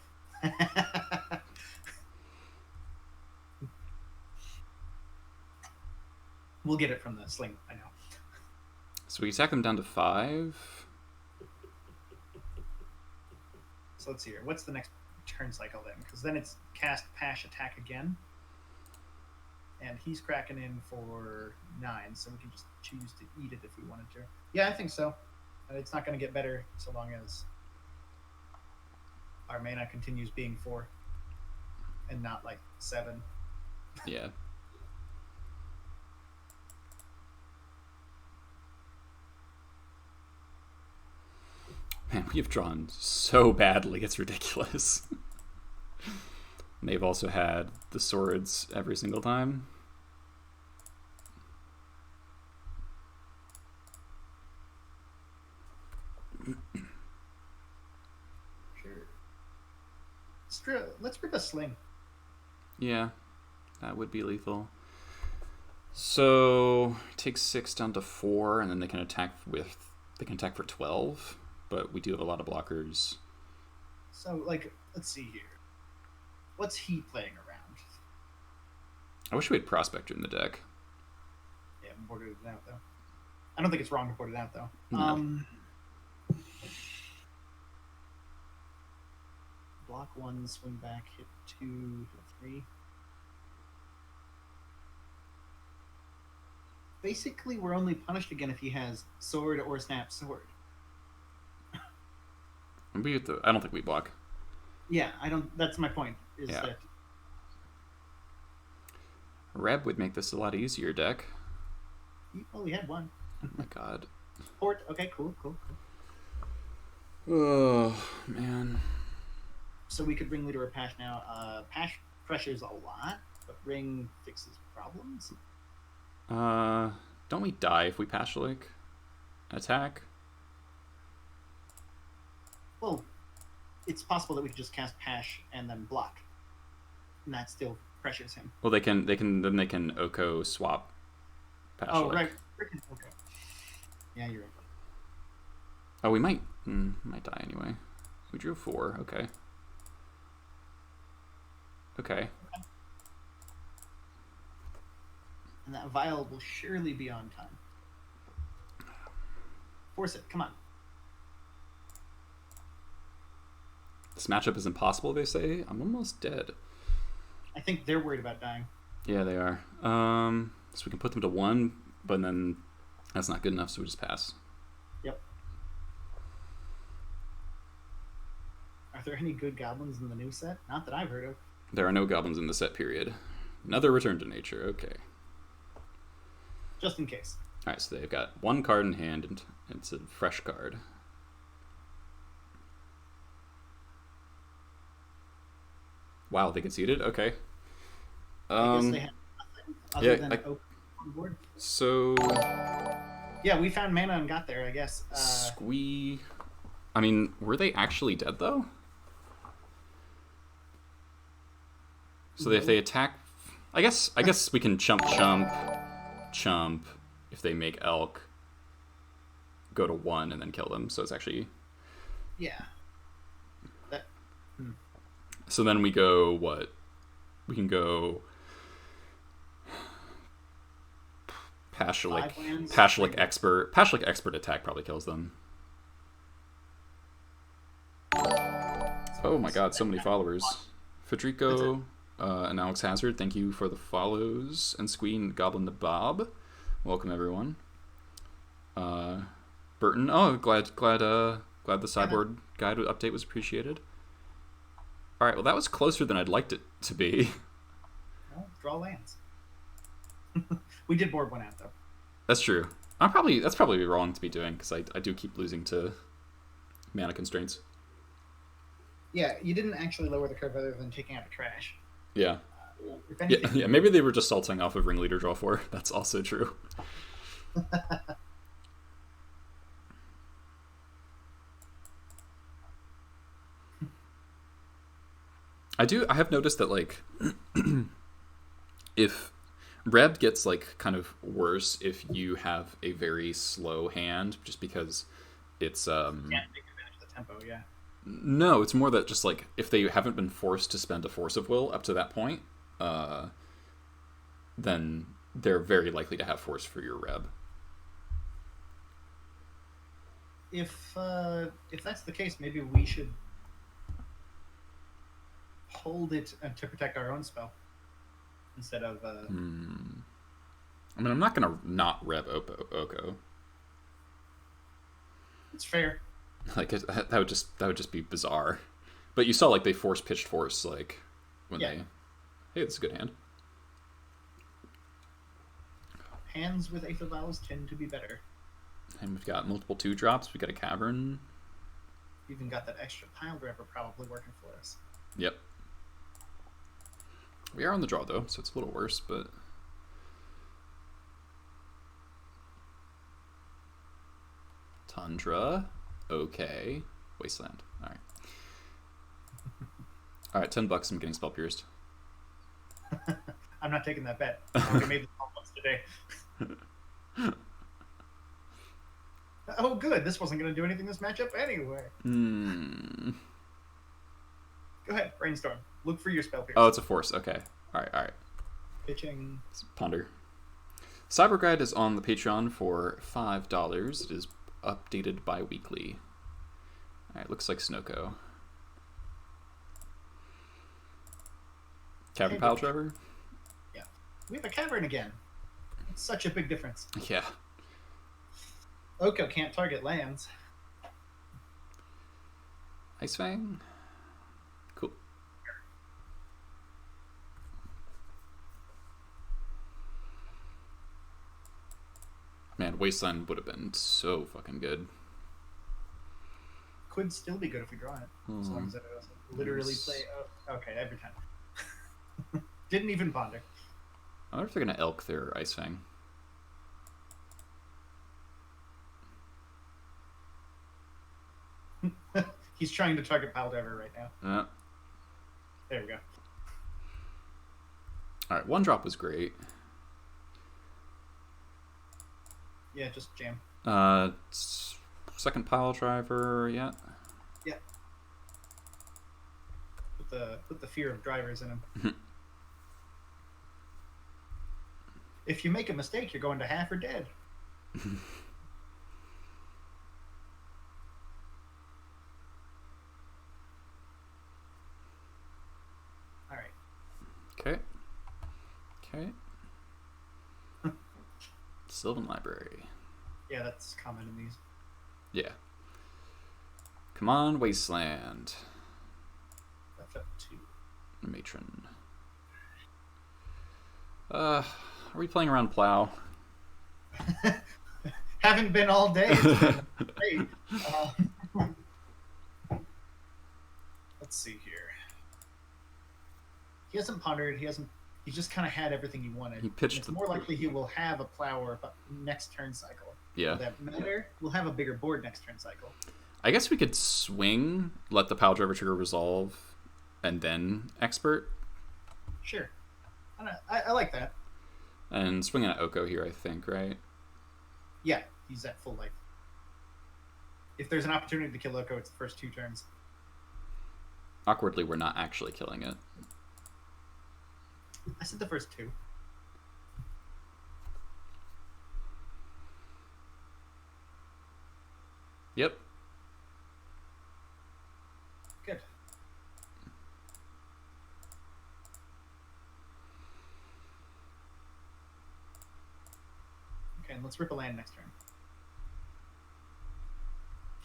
We'll get it from the sling, I know. So we attack them down to 5. So let's see here. What's the next turn cycle then? Because then it's cast, pash, attack again. And he's cracking in for 9, so we can just choose to eat it if we wanted to. Yeah, I think so. It's not going to get better so long as our mana continues being 4 and not like 7. Yeah. Man, we have drawn so badly, it's ridiculous. And they've also had the swords every single time. Sure. Let's rip a sling. Yeah, that would be lethal. So take 6 down to 4, and then they can attack for 12. But we do have a lot of blockers. So, like, let's see here. What's he playing around? I wish we had Prospector in the deck. Yeah, boarded it out, though. I don't think it's wrong to board it out, though. No. Block 1, swing back, hit 2, hit 3. Basically, we're only punished again if he has sword or snap sword. I don't think we block. Yeah, I don't. That's my point. That Reb would make this a lot easier deck. Well, we had one. Oh my god. Port. Okay, cool. Oh man. So we could Ring Leader or Pash now. Pash pressures a lot, but Ring fixes problems. Don't we die if we Pash like attack? Well, it's possible that we could just cast Pash and then block, and that still pressures him. Well, they can Oko swap Pash. Oh, right. Freaking okay. Yeah, you're right. Oh, we might die anyway. We drew 4. Okay. And that vial will surely be on time. Force it. Come on. This matchup is impossible, they say. I'm almost dead. I think they're worried about dying. Yeah, they are. So we can put them to 1, but then that's not good enough, so we just pass. Yep. Are there any good goblins in the new set? Not that I've heard of. There are no goblins in the set, period. Another Return to Nature, okay. Just in case. Alright, so they've got 1 card in hand, and it's a fresh card. Wow, they conceded? Okay. I guess they had nothing other than open on board. So... Yeah, we found mana and got there, I guess. I mean, were they actually dead, though? So if they attack... I guess we can chump. If they make elk, go to 1 and then kill them. So it's actually... Yeah. So then we go what? We can go Five lands. Pashlik expert attack probably kills them. Oh my god, so many followers. Federico and Alex Hazard, thank you for the follows. And Squeen Goblin the Bob. Welcome everyone. Burton, glad the sideboard guide update was appreciated. Alright, well that was closer than I'd liked it to be. Well, draw lands. We did board one out though. That's true. That's probably wrong to be doing, because I do keep losing to mana constraints. Yeah, you didn't actually lower the curve other than taking out the trash. Yeah. If anything, Yeah, maybe they were just salting off of Ringleader Draw 4. That's also true. I have noticed that, like, if Reb gets, like, kind of worse if you have a very slow hand, just because it's, can't take advantage of the tempo, yeah. No, it's more that just, like, if they haven't been forced to spend a Force of Will up to that point, then they're very likely to have Force for your Reb. If that's the case, maybe we should hold it to protect our own spell instead of. I mean, I'm not gonna not Reb Oko. It's fair. Like that would just be bizarre. But you saw, like, they pitched force, like, when they. Hey, that's a good hand. Hands with Aether Vials tend to be better. And we've got multiple 2-drops. We got a Cavern. We even got that extra Pile Driver probably working for us. Yep. We are on the draw though, so it's a little worse, but. Tundra. Okay. Wasteland. Alright. Alright, $10 I'm getting Spell Pierced. I'm not taking that bet. I made the call once today. Oh, good. This wasn't going to do anything this matchup anyway. Go ahead, brainstorm. Look for your Spell Pierce. Oh, it's a force. Okay. Alright. Pitching. Ponder. Cyber Guide is on the Patreon for $5. It is updated bi-weekly. Alright, looks like Snoko. Cavern Pile Driver? Yeah. We have a Cavern again. It's such a big difference. Yeah. Oko can't target lands. Ice Fang? Cool. Man, Wasteland would have been so fucking good. Could still be good if we draw it. As long as it doesn't literally play. Oh, okay, every time. Didn't even ponder. I wonder if they're going to elk their Ice Fang. He's trying to target Pile Driver right now. Yeah. There we go. Alright, 1-drop was great. Yeah, just jam. Second Pile Driver, yeah. Yeah. Put the fear of drivers in him. If you make a mistake, you're going to half or dead. All right. Okay. Sylvan Library. Yeah, that's common in these. Yeah. Come on, Wasteland. That's up 2. Matron. Are we playing around Plow? Haven't been all day. It's been great. Let's see here. He hasn't pondered. He just kind of had everything he wanted. He pitched. It's more likely he will have a Plower next turn cycle. Yeah. Will that matter? We'll have a bigger board next turn cycle. I guess we could swing, let the Pile Driver trigger resolve, and then expert. Sure. I like that. And swing at Oko here, I think, right? Yeah, he's at full life. If there's an opportunity to kill Oko, it's the first 2 turns. Awkwardly, we're not actually killing it. I said the first two. Yep. Good. Okay, and let's rip a land next turn.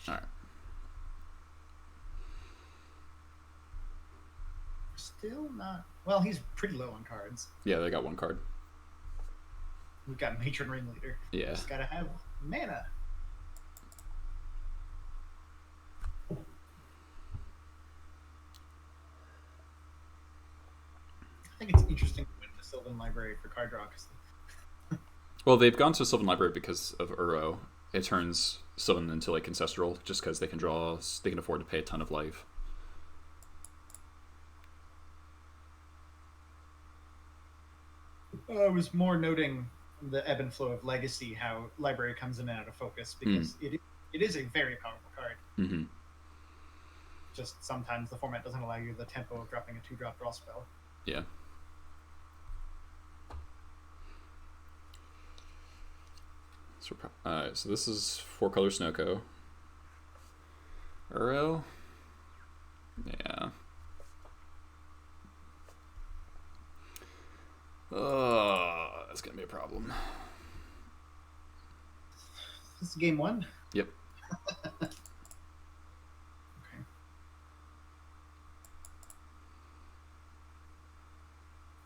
All right. Still not... Well, he's pretty low on cards. Yeah, they got one card. We've got Matron Ringleader. Yeah. Just gotta have mana. I think it's interesting to win the Sylvan Library for card draw. Well, they've gone to Sylvan Library because of Uro. It turns Sylvan into like Ancestral just because they can draw. They can afford to pay a ton of life. I was more noting the ebb and flow of Legacy, how Library comes in and out of focus, because it is a very powerful card. Mm-hmm. Just sometimes the format doesn't allow you the tempo of dropping a 2-drop draw spell. Yeah. So this is 4-color Snoko. Uro. Yeah. Oh, that's gonna be a problem. This is game 1? Yep. Okay.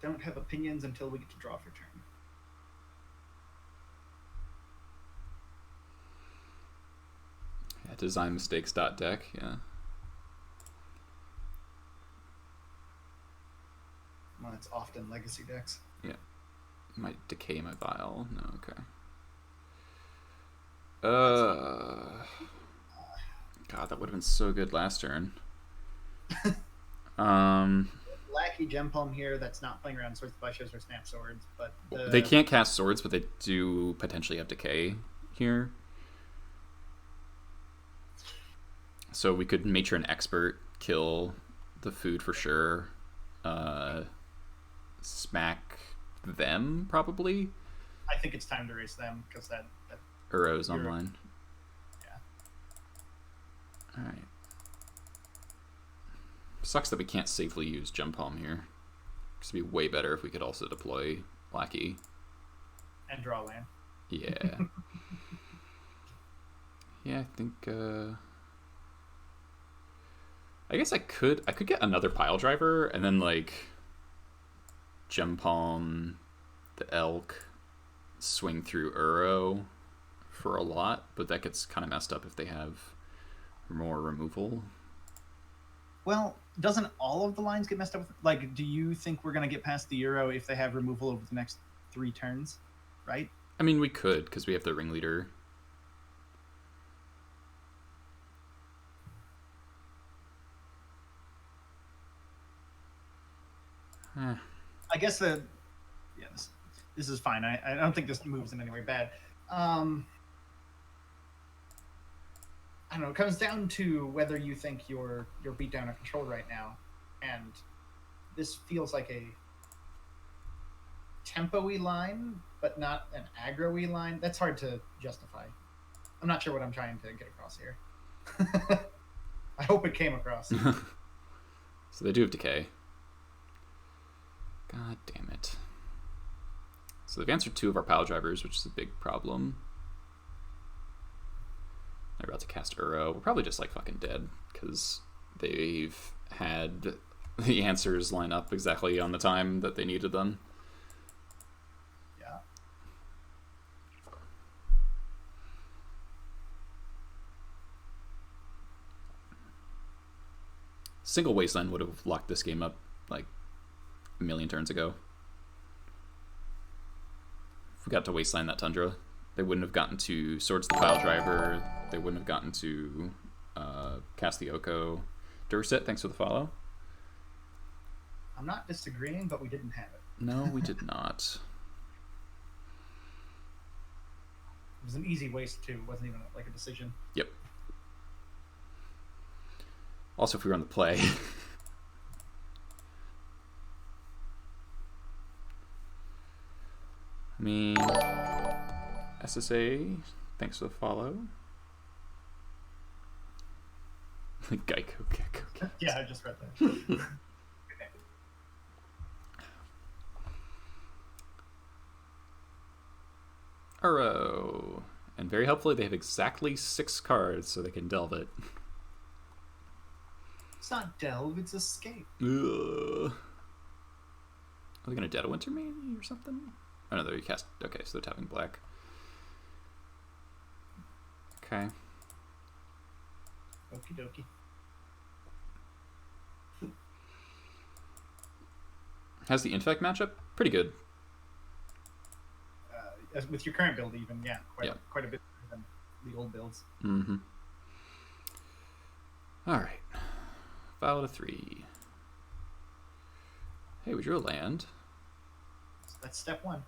Don't have opinions until we get to draw for turn. Yeah, design mistakes deck. Yeah. Well, it's often Legacy decks. Yeah. Might decay my vial. No, okay. God, that would have been so good last turn. Lackey Gem Palm here that's not playing around Swords, Flashes, or Snap Swords, but they can't cast swords, but they do potentially have decay here. So we could Matron Expert, kill the food for sure. Smack them, probably. I think it's time to race them, because that Uro's online. Yeah. Alright. Sucks that we can't safely use Gem Palm here. It'd be way better if we could also deploy Lackey. And draw land. Yeah. Yeah, I think I guess I could get another pile driver and then like Gem Palm the Elk, swing through Uro for a lot, but that gets kind of messed up if they have more removal. Well, doesn't all of the lines get messed up with, like, do you think we're going to get past the Uro if they have removal over the next 3 turns, right? I mean, we could, because we have the Ringleader. I guess this is fine. I don't think this moves in any way bad. I don't know. It comes down to whether you think you're beat down or controlled right now, and this feels like a tempo-y line, but not an aggro-y line. That's hard to justify. I'm not sure what I'm trying to get across here. I hope it came across. So they do have decay. God damn it. So they've answered 2 of our pile drivers, which is a big problem. They're about to cast Uro. We're probably just like fucking dead, because they've had the answers line up exactly on the time that they needed them. Yeah. Single Wasteland would have locked this game up like a million turns ago. If we got to Wasteland that Tundra, they wouldn't have gotten to Swords the Pile Driver. They wouldn't have gotten to cast the Oko. Durset, thanks for the follow. I'm not disagreeing, but we didn't have it. No, we did not. It was an easy waste, too. It wasn't even like a decision. Yep. Also, if we were on the play, SSA, thanks for the follow. Geico Gecko. Yeah, I just read that. Okay. Uro. And very helpfully, they have exactly 6 cards, so they can delve it. It's not delve, it's escape. Ugh. Are they going to Dead of Winter maybe or something? Oh no, they cast. Okay, so they're tapping black. Okay. Okie dokie. How's the Infect matchup? Pretty good. As with your current build, even, yeah, quite a bit better than the old builds. Mm-hmm. All right. File to 3. Hey, we drew a land. So that's step 1.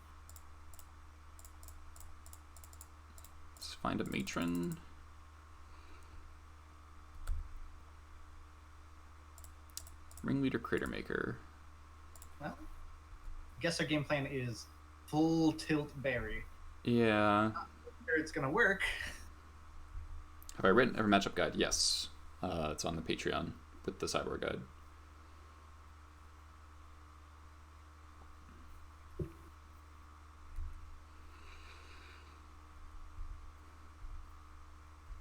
Let's find a matron. Ringleader Crater Maker. Well, I guess our game plan is full tilt berry. Yeah. Not sure it's gonna work. Have I written every matchup guide? Yes. It's on the Patreon with the Cyborg guide.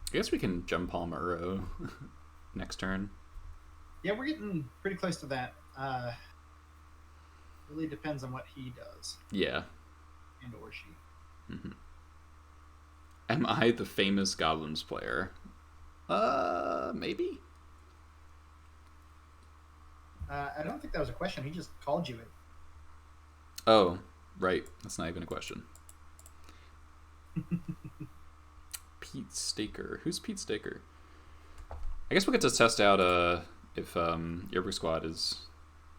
I guess we can jump Palm Uro next turn. Yeah, we're getting pretty close to that. Really depends on what he does. Yeah. And or she. Mm-hmm. Am I the famous Goblins player? Maybe? I don't think that was a question. He just called you it. Oh, right. That's not even a question. Pete Staker. Who's Pete Staker? I guess we'll get to test out if Yearbook Squad is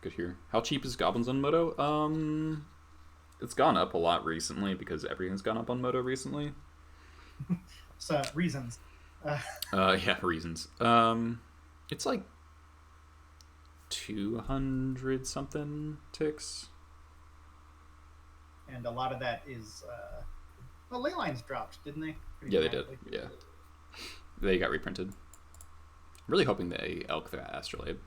good here. How cheap is Goblins on Moto? It's gone up a lot recently because everything's gone up on Moto recently. So, reasons. Yeah, reasons. It's like 200 something ticks. And a lot of that is well, ley lines dropped, didn't they? Yeah, they did. Yeah, they got reprinted. I'm really hoping they elk their Astrolabe.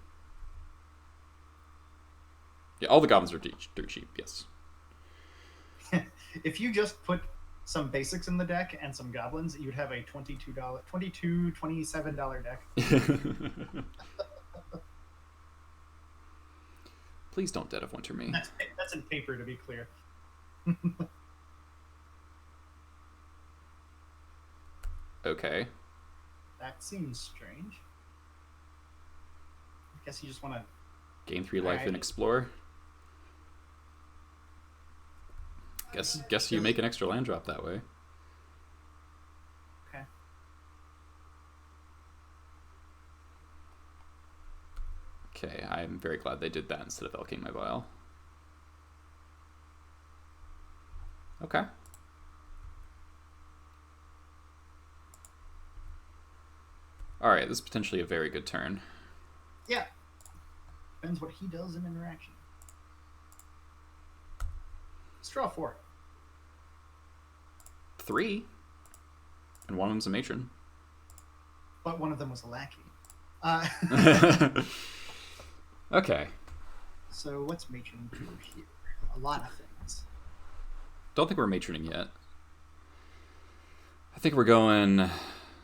Yeah, all the goblins are dirt cheap. Yes. If you just put some basics in the deck and some goblins, you'd have a $27 deck. Please don't Dead of Winter me. That's in paper, to be clear. Okay. That seems strange. I guess you just want to gain 3 life and explore. Guess you make an extra land drop that way. Okay. Okay, I'm very glad they did that instead of elking my vial. Okay. Alright, this is potentially a very good turn. Yeah. Depends what he does in interaction. Let's draw 4. 3? And one of them's a matron. But one of them was a lackey. Okay. So what's matron do here? A lot of things. Don't think we're matroning yet. I think we're going...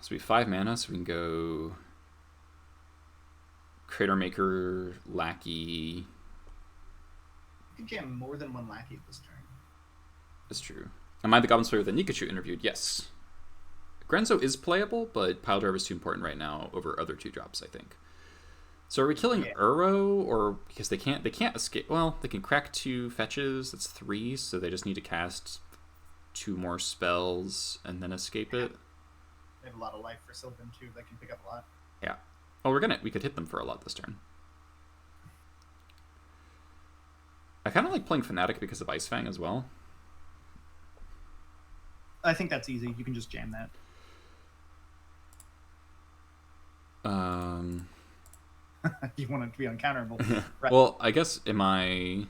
So we have 5 mana, so we can go... Crater Maker, Lackey... You can jam more than one lackey this turn. That's true. Am I the Goblins player that Nikachu interviewed? Yes. Grenzo is playable, but Pile Driver is too important right now over other 2-drops, I think. So are we killing Uro, or because they can't escape? Well, they can crack 2 fetches. That's 3, so they just need to cast 2 more spells and then escape it. They have a lot of life for Sylvan too. They can pick up a lot. Yeah. Oh, we could hit them for a lot this turn. I kind of like playing Fnatic because of Ice Fang as well. I think that's easy. You can just jam that. You want it to be uncounterable. Right. Well, I guess am I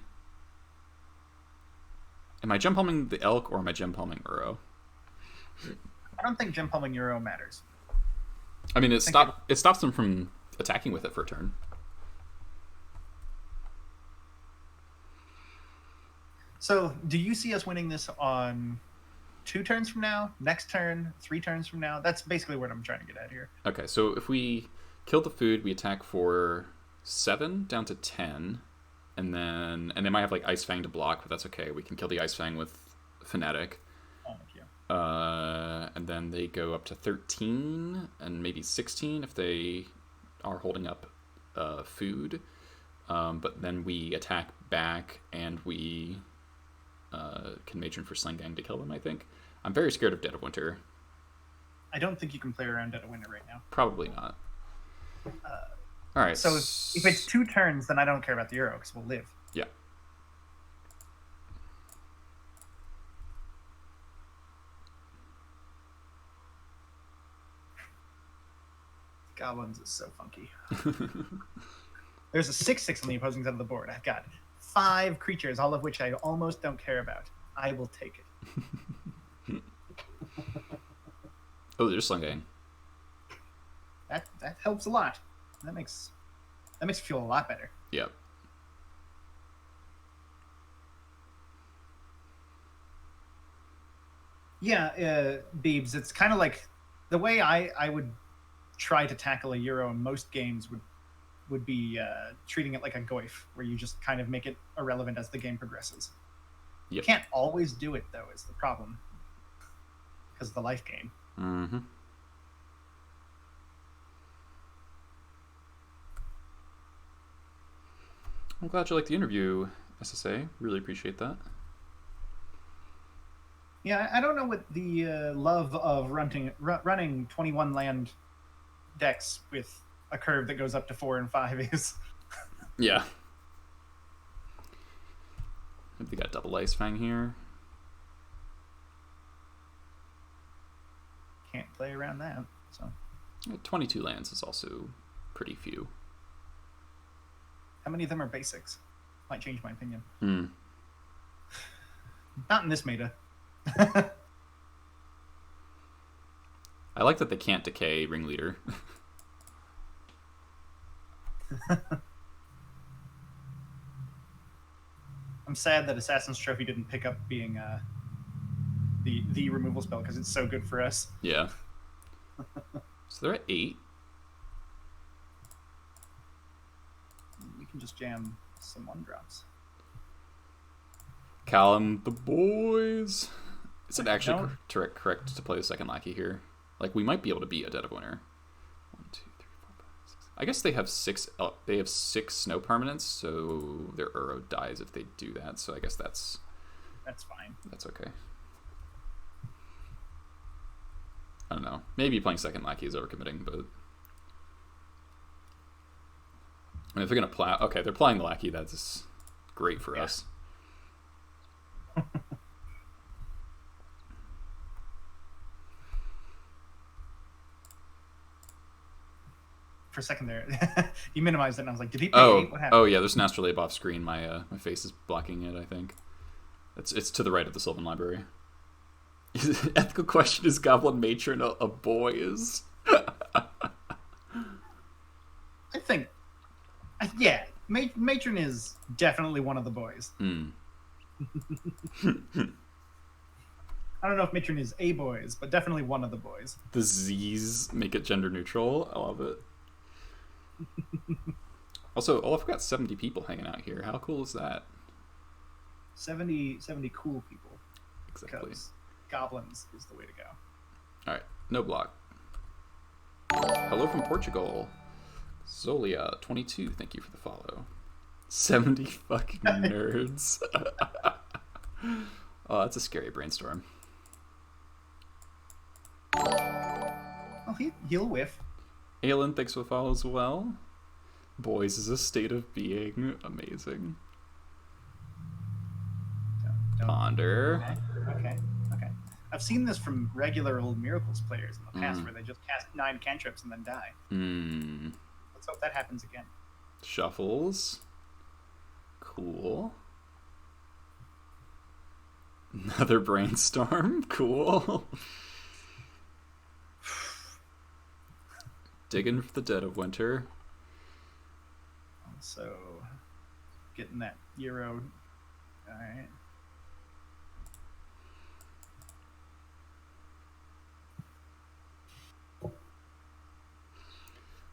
jump palming the elk or am I jump palming Uro? I don't think gem pummeling Euro matters. I mean, it stops them from attacking with it for a turn. So, do you see us winning this on 2 turns from now, next turn, 3 turns from now? That's basically what I'm trying to get at here. Okay, so if we kill the food, we attack for 7 down to 10, and they might have like Ice Fang to block, but that's okay. We can kill the Ice Fang with Fanatic. Oh, thank you. And then they go up to 13 and maybe 16 if they are holding up food. But then we attack back and we can matron for Sling Gang to kill them, I think. I'm very scared of Dead of Winter. I don't think you can play around Dead of Winter right now. Probably not. All right. So if it's 2 turns, then I don't care about the Euro because we'll live. Yeah. Goblins is so funky. There's a 6/6 on the opposing side of the board. I've got 5 creatures, all of which I almost don't care about. I will take it. Oh, there's Sling Gang. That helps a lot. That makes me feel a lot better. Yep. Yeah, Beebs, it's kind of like the way I would try to tackle a Euro in most games would be treating it like a Goif, where you just kind of make it irrelevant as the game progresses. Yep. You can't always do it, though, is the problem. Because of the life gain. Mm-hmm. I'm glad you liked the interview, SSA. Really appreciate that. Yeah, I don't know what the love of running 21 land decks with a curve that goes up to 4 and 5 is. Yeah. They got double Ice Fang here. Can't play around that. So 22 lands is also pretty few. how many of them are basics? Might change my opinion. Hmm. Not in this meta. I like that they can't decay Ringleader. I'm sad that Assassin's Trophy didn't pick up being the removal spell because it's so good for us. Yeah. So they're at 8. We can just jam some 1-drops. Callum, the boys. Is it actually correct to play the second lackey here? Like, we might be able to beat a Dead of Winter. 1, 2, 3, 4, 5, 6. I guess they have 6. They have 6 snow permanents, so their Uro dies if they do that. So I guess that's fine. That's okay. I don't know. Maybe playing second lackey is overcommitting, but I mean, if they're gonna play, okay, they're playing the lackey. That's great for us. For a second there, you minimized it, and I was like, "Did he pay 8? What happened?" Oh yeah, there's an Astrolabe off screen. My face is blocking it. I think it's to the right of the Sylvan Library. Ethical question: is Goblin Matron a boys? I think, yeah, Matron is definitely one of the boys. Mm. I don't know if Matron is a boys, but definitely one of the boys. The Z's make it gender neutral. I love it. Also, Olaf got 70 people hanging out here. How cool is that? 70 cool people. Exactly. Because Goblins is the way to go. All right, no block. Hello from Portugal. Zolia 22, thank you for the follow. 70 fucking nerds. Oh, that's a scary brainstorm. Oh, he'll whiff. Aelin, thanks for the follow as well. Boys is a state of being. Amazing. Don't. Ponder. Okay. I've seen this from regular old Miracles players in the past where they just cast 9 cantrips and then die. Let's hope that happens again. Shuffles. Cool. Another brainstorm. Cool. Digging for the dead of winter. So, getting that Euro. All right.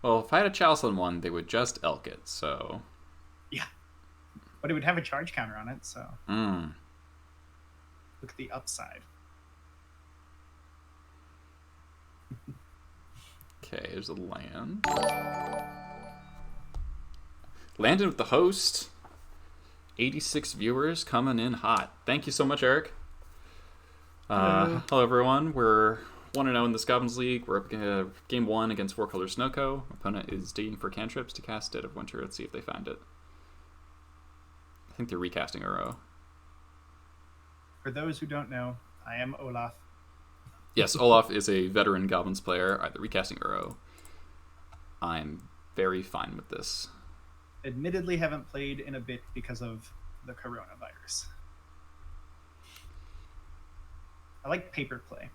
Well, if I had a Chalice on one, they would just elk it, so... Yeah. But it would have a charge counter on it, so... Mm. Look at the upside. Okay, here's a land. Landed with the host. 86 viewers coming in hot. Thank you so much, Eric. Hello, everyone. We're 1-0 in this Goblins League. We're up game 1 against 4-color Snoko. Opponent is digging for cantrips to cast Dead of Winter. Let's see if they find it. I think they're recasting Uro. For those who don't know, I am Olaf. Yes, Olaf is a veteran Goblins player, either recasting Uro. I'm very fine with this. Admittedly, haven't played in a bit because of the coronavirus. I like paper play.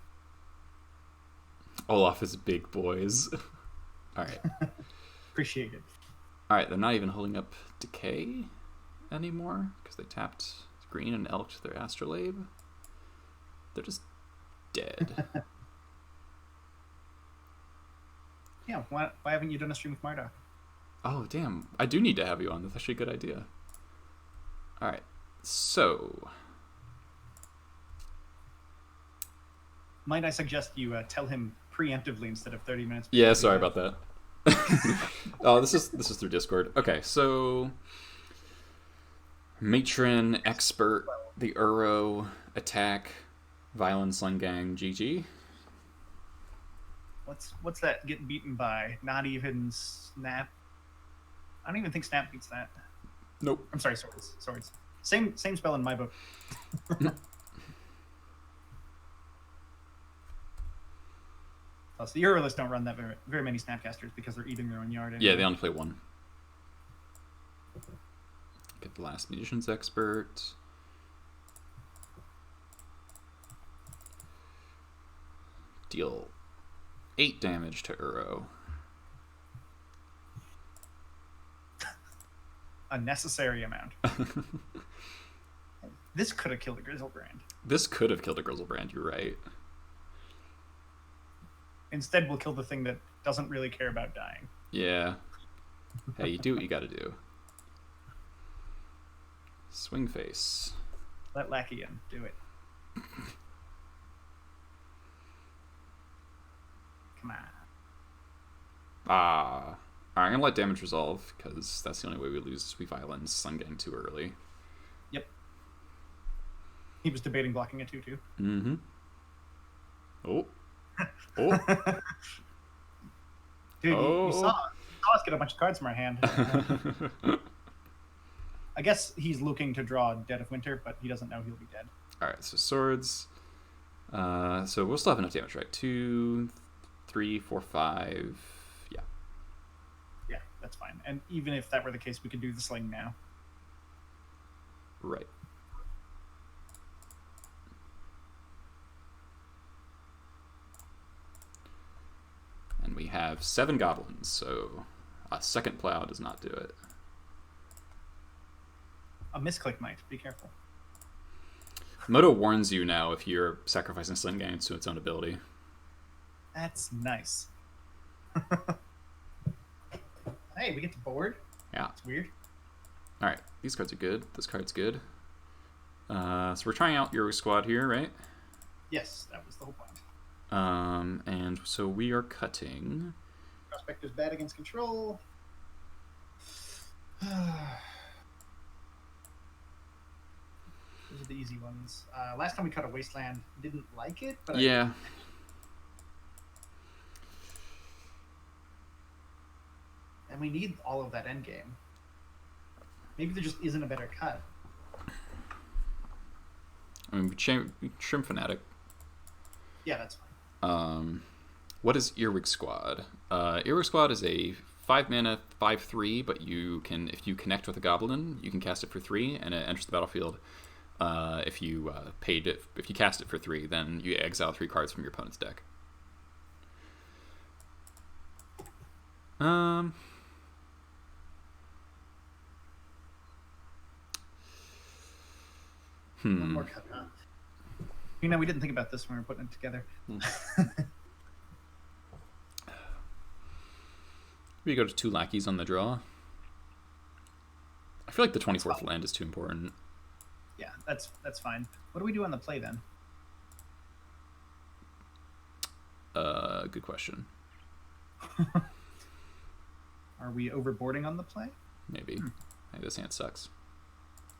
Olaf is big boys. Alright. Appreciate it. Alright, they're not even holding up Decay anymore because they tapped green and elked their Astrolabe. They're just dead. Yeah, why haven't you done a stream with Marduk? Oh, damn. I do need to have you on. That's actually a good idea. Alright, so... Might I suggest you tell him preemptively instead of 30 minutes? Yeah, sorry about that. Oh, this is through Discord. Okay, so... Matron, Expert, the Uro, Attack, Violent Sling Gang, GG. What's that getting beaten by? Not even Snap? I don't even think Snap beats that. Nope. I'm sorry, Swords. Same spell in my book. Plus, the Eurolists don't run that very many Snapcasters because they're eating their own yard. Anyway. Yeah, they only play one. Get the last Magician's Expert. Deal 8 damage to Uro. Unnecessary amount. This could have killed a Grizzlebrand. This could have killed a Grizzlebrand, you're right. Instead, we'll kill the thing that doesn't really care about dying. Yeah. Hey, you do what you gotta do. Swing face. Let Lackey in. Do it. Come on. Ah. Alright, I'm gonna let damage resolve, because that's the only way we lose. We violence Sun Gang too early. Yep. He was debating blocking a 2-2. Mm-hmm. Oh. Oh. Dude, you saw us get a bunch of cards from our hand. I guess he's looking to draw Dead of Winter, but he doesn't know he'll be dead. Alright, so swords. So we'll still have enough damage, right? 2, 3, 4, 5. Yeah. Yeah, that's fine. And even if that were the case, we could do the sling now. Right. And we have 7 goblins, so a second plow does not do it. A misclick might. Be careful. Moto warns you now if you're sacrificing Sling Gang to its own ability. That's nice. Hey, we get to board? Yeah. It's weird. Alright, these cards are good. This card's good. So we're trying out your squad here, right? Yes, that was the whole point. And so we are cutting... Prospector's bad against control. Those are the easy ones. Last time we cut a Wasteland, didn't like it, but yeah. And we need all of that endgame. Maybe there just isn't a better cut. I mean, we trim Fanatic. Yeah, that's fine. What is Earwig Squad? Earwig Squad is a 5-mana 5/3, but you can, if you connect with a goblin, you can cast it for 3, and it enters the battlefield. If you if you cast it for 3, then you exile 3 cards from your opponent's deck. Um. One more cut. You know, we didn't think about this when we were putting it together. We go to 2 lackeys on the draw. I feel like the 24th land is too important. Yeah, that's fine. What do we do on the play then? Good question. Are we overboarding on the play? Maybe. Maybe this hand sucks.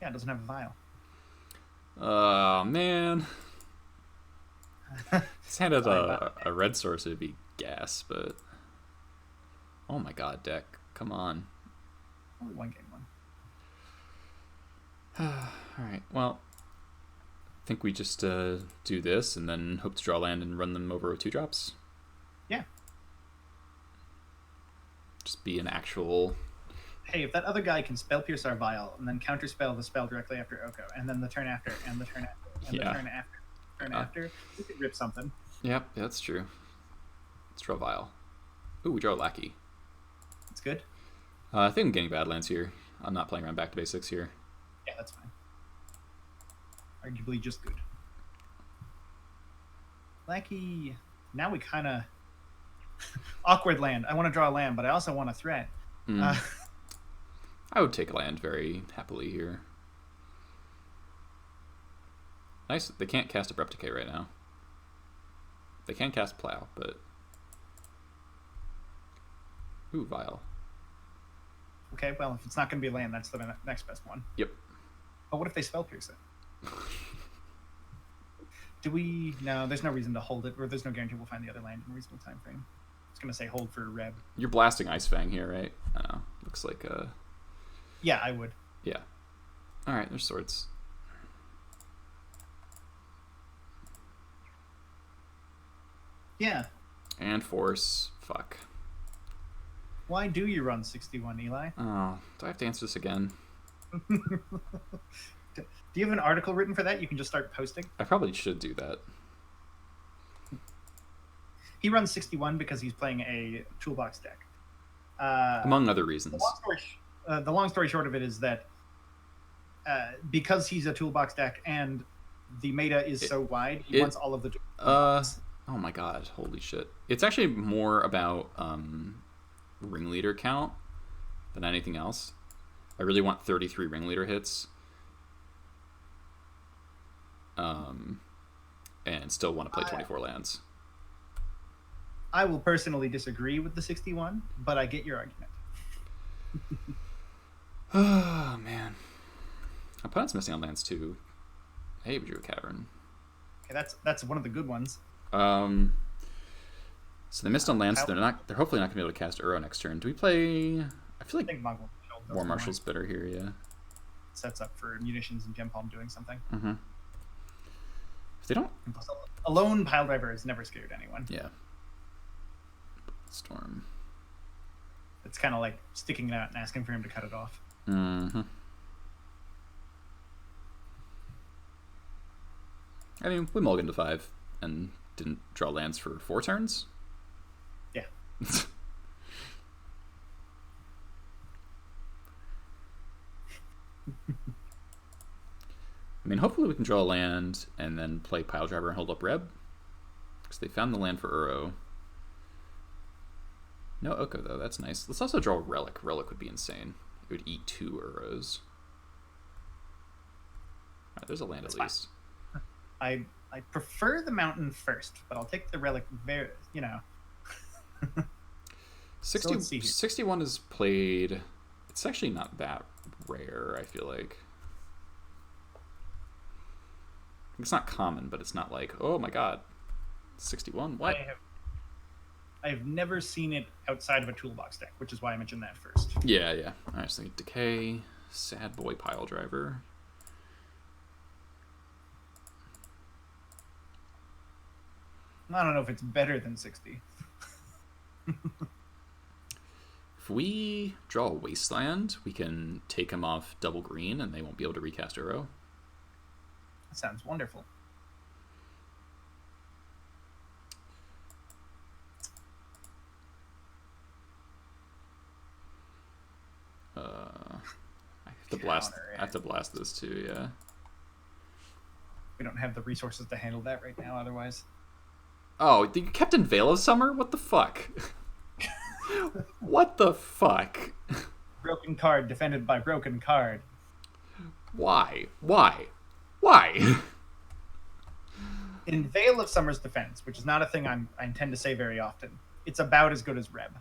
Yeah, it doesn't have a vial. Oh, man. This hand had a red source, it'd be gas, but... Oh my god, deck. Come on. Only one game one. Alright, well... I think we just do this and then hope to draw land and run them over 2-drops. Yeah. Just be an actual... Hey, if that other guy can spell pierce our vial and then counterspell the spell directly after Oko, and then the turn after, and the turn after, and the turn after, we could rip something. Yep, that's true. Let's draw a vial. Ooh, we draw a lackey. That's good. I think I'm getting Badlands here. I'm not playing around back to basics here. Yeah, that's fine. Arguably just good. Lackey. Now we kind of... Awkward land. I want to draw a land, but I also want a threat. I would take a land very happily here. Nice. They can't cast Abrupt Decay right now. They can cast Plow, but... Ooh, Vial. Okay, well, if it's not going to be a land, that's the next best one. Yep. But what if they spell pierce it? Do we... No, there's no reason to hold it, or there's no guarantee we'll find the other land in a reasonable time frame. I was going to say hold for Reb. You're blasting Ice Fang here, right? I don't know. Looks like Yeah, I would. Yeah. Alright, there's swords. Yeah. And force. Fuck. Why do you run 61, Eli? Oh, do I have to answer this again? Do you have an article written for that? You can just start posting? I probably should do that. He runs 61 because he's playing a toolbox deck. Among other reasons. The long story short of it is that because he's a toolbox deck and the meta is so wide, he wants all of the toolbox. Oh my god, holy shit. It's actually more about ringleader count than anything else. I really want 33 ringleader hits. And still want to play 24 lands. I will personally disagree with the 61, but I get your argument. Oh, man. Opponent's missing on lands, too. Hey, we drew a cavern. Okay, that's one of the good ones. So they missed on lands, so they're hopefully not going to be able to cast Uro next turn. Do we play... I feel like War Marshal's better here, yeah. Sets up for munitions and Gem Palm doing something. Mm-hmm. If they don't... A lone pile driver has never scared anyone. Yeah. Storm. It's kind of like sticking it out and asking for him to cut it off. Mm-hmm. I mean, we mulliganed to 5 and didn't draw lands for 4 turns. Yeah. I mean, hopefully we can draw a land and then play Pile Driver and hold up Reb. Because they found the land for Uro. No Oko, though. That's nice. Let's also draw a Relic. Relic would be insane. It would eat 2 Uros. Alright, there's a land. That's at least. I prefer the mountain first, but I'll take the Relic very, 61 is played... It's actually not that rare, I feel like. It's not common, but it's not like, oh my god, 61? What? I have never seen it outside of a toolbox deck, which is why I mentioned that first. Yeah. Alright, so Decay, Sad Boy Pile Driver. I don't know if it's better than 60. If we draw a Wasteland, we can take them off double green and they won't be able to recast Uro. That sounds wonderful. counter I have it. to blast those two, yeah. We don't have the resources to handle that right now, otherwise. Oh, you kept in Veil of Summer? What the fuck? What the fuck? Broken card defended by broken card. Why? Why? Why? In Veil of Summer's defense, which is not a thing I intend to say very often, it's about as good as Reb.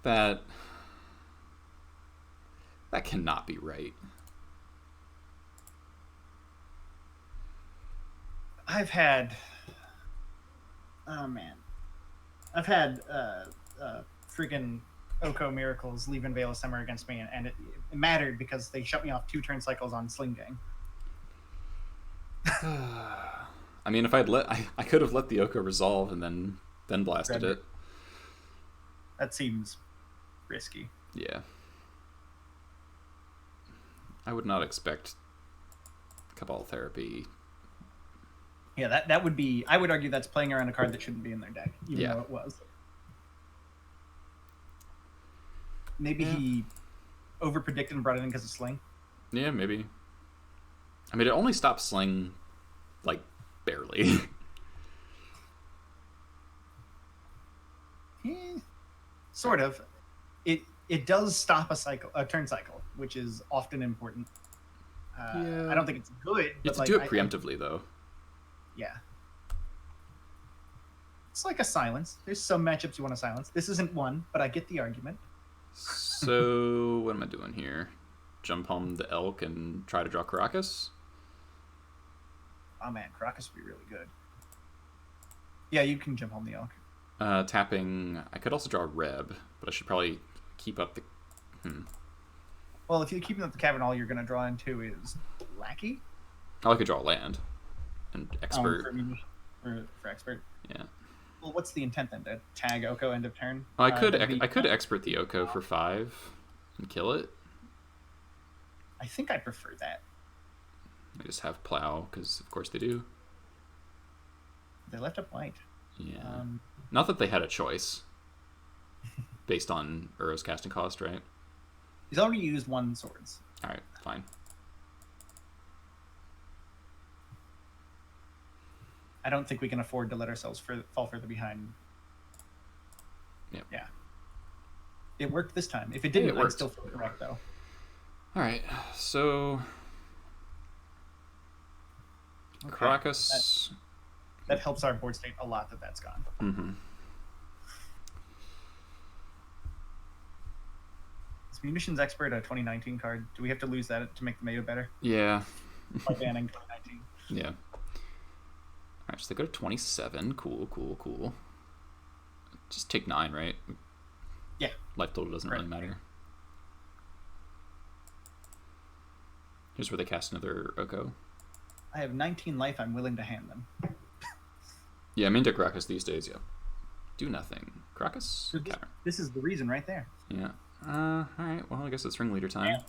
That cannot be right. I've had freaking Oko miracles leaving Veil of Summer against me, and it mattered because they shut me off 2 turn cycles on Sling Gang. I mean, if I could have let the Oko resolve and then blasted Reb. it. That seems risky. Yeah. I would not expect Cabal Therapy. Yeah, that would be. I would argue that's playing around a card that shouldn't be in their deck, even though it was. Maybe he overpredicted and brought it in because of Sling. Yeah, maybe. I mean, it only stopped Sling, like, barely. Sort of. It does stop a turn cycle, which is often important. Yeah. I don't think it's good. You have to do it preemptively, though. Yeah. It's like a silence. There's some matchups you want to silence. This isn't one, but I get the argument. So, what am I doing here? Jump home the Elk and try to draw Caracas? Oh man, Caracas would be really good. Yeah, you can jump home the Elk. Tapping... I could also draw Reb, but I should probably keep up the... Well, if you're keeping up the cavern, all you're going to draw into is Lackey. Oh, I could draw Land. And Expert. For Expert. Yeah. Well, what's the intent then? To tag Oko end of turn? I could Expert the Oko for 5 and kill it. I think I prefer that. I just have Plow, because of course they do. They left up white. Yeah. Not that they had a choice. Based on Uro's casting cost, right? He's already used 1 swords. Alright, fine. I don't think we can afford to let ourselves fall further behind. Yep. Yeah. It worked this time. If it didn't, it I'd worked. still feel correct, though. Alright, so... Okay. Caracas... That helps our board state a lot that that's gone. Mm-hmm. Is Munitions Expert a 2019 card? Do we have to lose that to make the meta better? Yeah. By banning 2019. Yeah. Alright, so they go to 27. Cool. Just take 9, right? Yeah. Life total doesn't really matter. Here's where they cast another Oko. I have 19 life I'm willing to hand them. Yeah, I'm into Caracas these days, yeah. Do nothing. Caracas? Counter. This is the reason right there. Yeah. Alright, well, I guess it's Ringleader time. Yeah.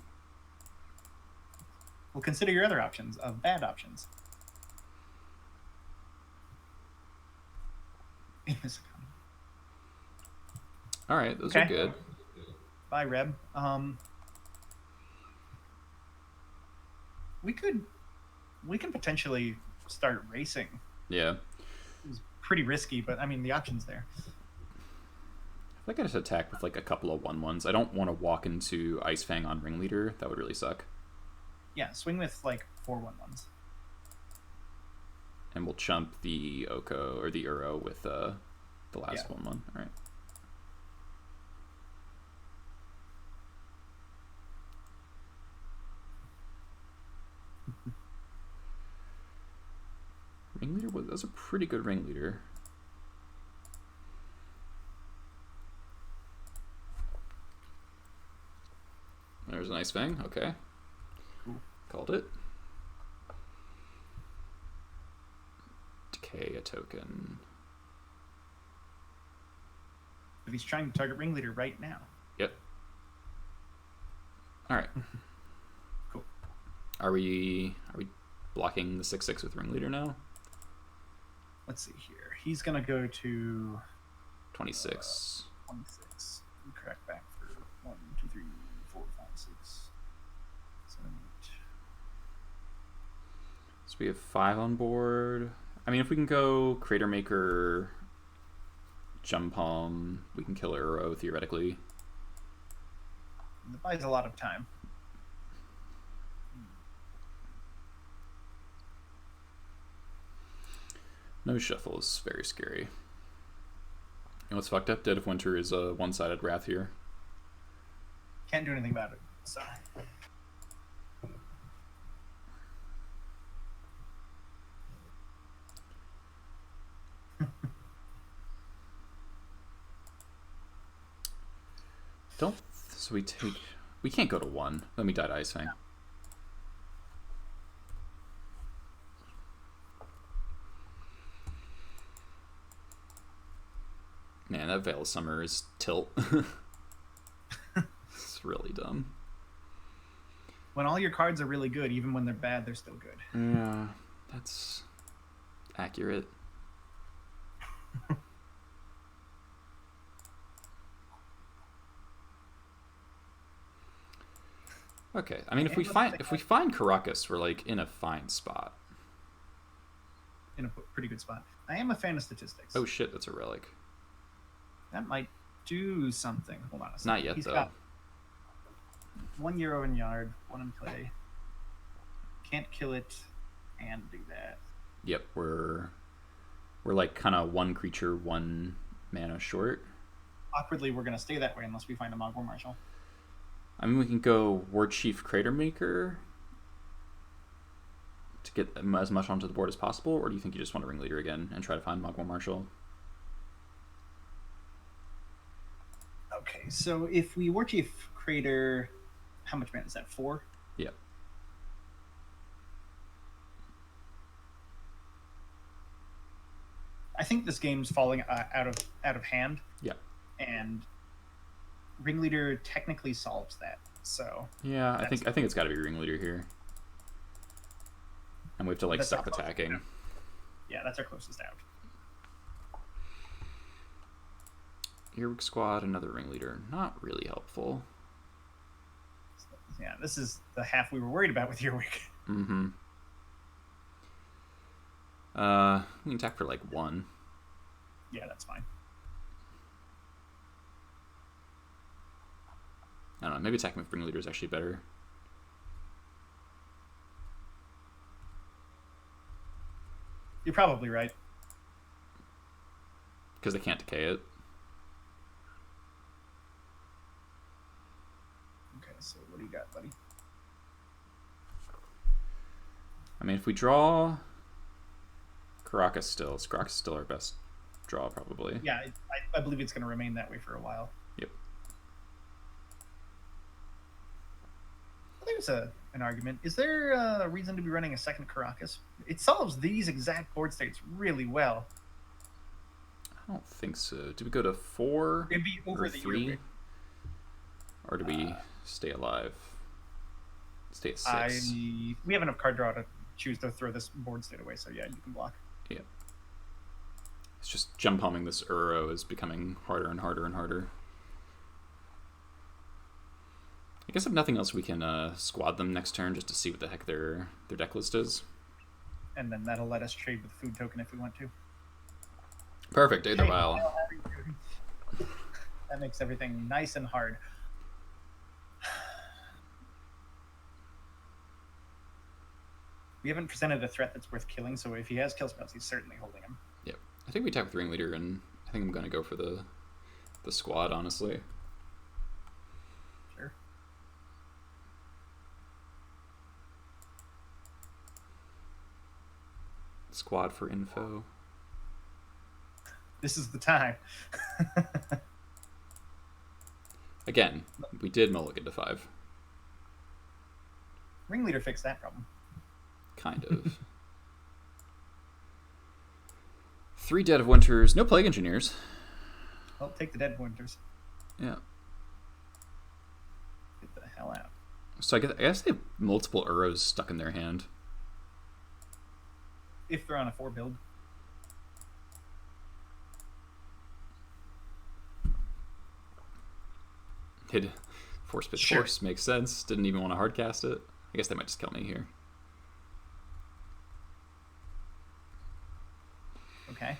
Well, consider your other options of bad options. Alright, those are good. Bye, Reb. We can potentially start racing. Yeah. It's pretty risky, but I mean the option's there. I think I just attack with like a couple of 1/1s. I don't want to walk into Ice Fang on Ringleader. That would really suck. Yeah, swing with like 4 1/1s. And we'll chump the Oko or the Uro with the last 1/1. All right. Ringleader was a pretty good Ringleader. There's an Ice Fang. Okay. Cool. Called it. Decay a token. But he's trying to target Ringleader right now. Yep. All right. Cool. Are we blocking the 6/6 with Ringleader now? let's see here. He's gonna go to 26. 26. We crack back for 1, 2, 3, 4, 5, 6, 7, 8. So we have 5 on board. I mean, if we can go Crater Maker, Jump Palm, we can kill Uro theoretically. It buys a lot of time. No Shuffle is very scary. And what's fucked up? Dead of Winter is a one-sided Wrath here. Can't do anything about it. So. So we can't go to 1. Let me die to Ice Fang. Man, that Veil of Summer is tilt. It's really dumb. When all your cards are really good, even when they're bad, they're still good. Yeah, that's accurate. Okay, I mean, if we find Caracas, we're like in a fine spot. In a pretty good spot. I am a fan of statistics. Oh shit, that's a relic. That might do something. Hold on a second. Not yet, He's though. got €1 in yard, 1 in play. Can't kill it and do that. Yep, we're like kind of 1 creature, 1 mana short. Awkwardly, we're gonna stay that way unless we find a Mogwai Marshal. I mean, we can go War Chief Crater Maker to get as much onto the board as possible, or do you think you just want to Ringleader again and try to find Mogwai Marshal? Okay, so if we War Chief Crater, how much mana is that? 4? Yep. I think this game's falling out of hand. Yeah. And Ringleader technically solves that. So yeah, I think it's got to be Ringleader here, and we have to like stop attacking. Yeah, that's our closest out. Earwig Squad, another Ringleader, not really helpful. Yeah, this is the half we were worried about with Earwig. Mm-hmm. We can attack for like 1. Yeah, that's fine. I don't know, maybe attacking with Ringleader is actually better. You're probably right. Because they can't decay it. Okay, so what do you got, buddy? I mean, if we draw Caracas still, is Caracas still our best draw, probably? Yeah, I believe it's going to remain that way for a while. Yep. There's an argument. Is there a reason to be running a second Caracas? It solves these exact board states really well. I don't think so. Do we go to 4 It'd be over or the 3? Earwig. Or do we stay alive? Stay at 6. We have enough card draw to choose to throw this board state away, so yeah, you can block. Yeah. It's just jump palming this Uro is becoming harder and harder and harder. I guess if nothing else, we can squad them next turn just to see what the heck their deck list is. And then that'll let us trade with food token if we want to. Perfect, Aether Vial. That makes everything nice and hard. We haven't presented a threat that's worth killing, so if he has kill spells, he's certainly holding him. Yep. I think we attack with Ringleader, and I think I'm going to go for the squad, honestly. Sure. Squad for info. This is the time. Again, we did mulligan to 5. Ringleader fixed that problem. Kind of. 3 Dead of Winters, no Plague Engineers. Well, take the Dead Winters. Yeah. Get the hell out. So I guess they have multiple Uros stuck in their hand. If they're on a 4 build. Hit Force Pitch Sure. Force makes sense. Didn't even want to hard cast it. I guess they might just kill me here. Okay.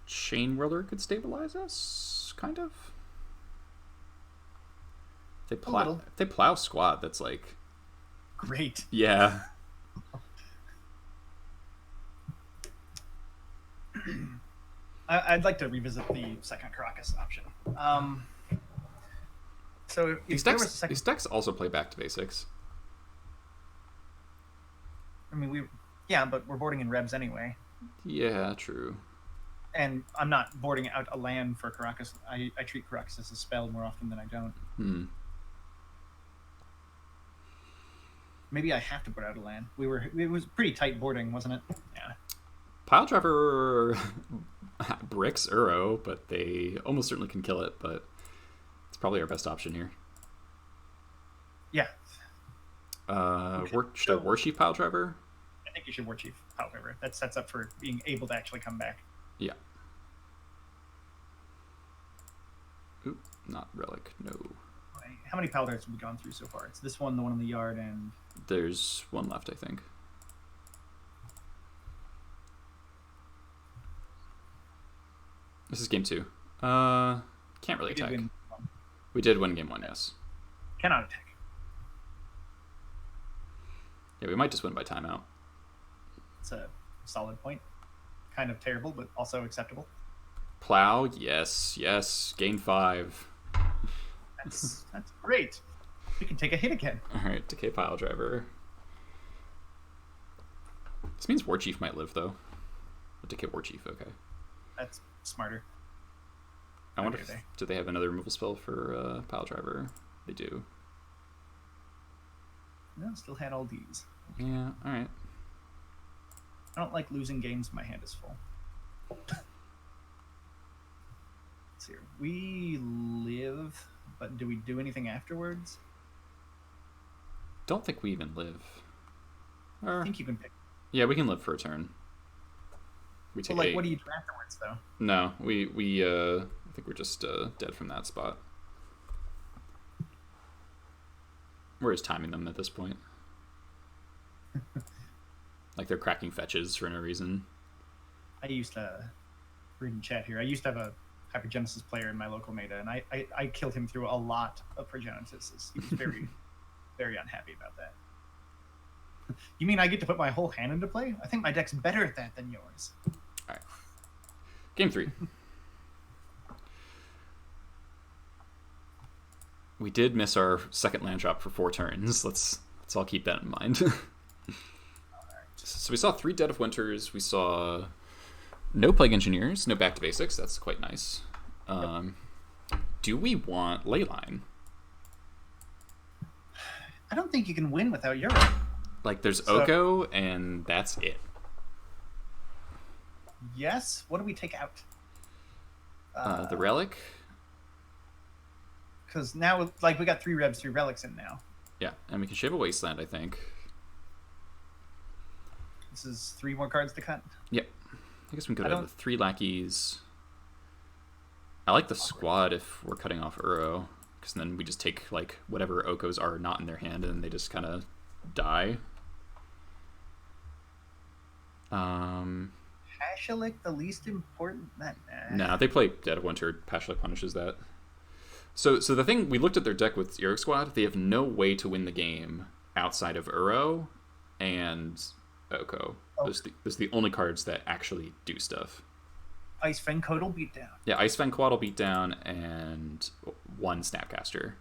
Chain Whirler could stabilize us, kind of. If they plow squad, that's like Great. yeah. I'd like to revisit the second Caracas option. So These decks also play back to basics. I mean, but we're boarding in Rebs anyway. Yeah, true. And I'm not boarding out a land for Caracas. I treat Caracas as a spell more often than I don't. Maybe I have to put out a land. It was pretty tight boarding, wasn't it? Yeah. Pile Driver bricks Uro, but they almost certainly can kill it, but it's probably our best option here. Yeah. Should I Warchief Pile Driver? I think you should Warchief Pile Driver. That sets up for being able to actually come back. Yeah. Oop, not Relic, no. How many Pile Drivers have we gone through so far? It's this one, the one in the yard, and... There's one left, I think. This is game 2. Can't really attack. We did win game 1, yes. Cannot attack. Yeah, we might just win by timeout. It's a solid point. Kind of terrible, but also acceptable. Plow, yes. Gain 5. That's great. We can take a hit again. Alright, Decay Pile Driver. This means Warchief might live, though. Decay Warchief, okay. That's smarter. I wonder do they have another removal spell for Pile Driver? They do. No, still had all these. Yeah, alright. I don't like losing games. My hand is full. Let's see here. We live, but do we do anything afterwards? Don't think we even live. I think you can pick. Yeah, we can live for a turn. We take what do you do afterwards, though? No, we I think we're just dead from that spot. We're just timing them at this point. Like they're cracking fetches for no reason. I used to read in chat here. I used to have a Hypergenesis player in my local meta, and I killed him through a lot of Progenesis. He was very, very unhappy about that. You mean I get to put my whole hand into play? I think my deck's better at that than yours. All right. Game 3. We did miss our second land drop for 4 turns. Let's all keep that in mind. So we saw 3 Dead of Winters. We saw no Plague Engineers, no Back to Basics. That's quite nice. Do we want Leyline? I don't think you can win without Euro. Like, there's Oko, and that's it. Yes. What do we take out? The Relic. Because now, like, we got 3 Rebs, 3 Relics in now. Yeah, and we can shave a Wasteland, I think. This is 3 more cards to cut. Yep. I guess we could have the 3 lackeys. I like the squad if we're cutting off Uro, because then we just take like whatever Okos are not in their hand, and they just kind of die. Pashalik, the least important. Nah, they play Dead of Winter. Pashalik punishes that. So the thing, we looked at their deck with Zerg Squad. They have no way to win the game outside of Uro and Oko. Those are the only cards that actually do stuff. Ice Fang Code will beat down. Yeah, Ice Fang Quad will beat down, and 1 Snapcaster.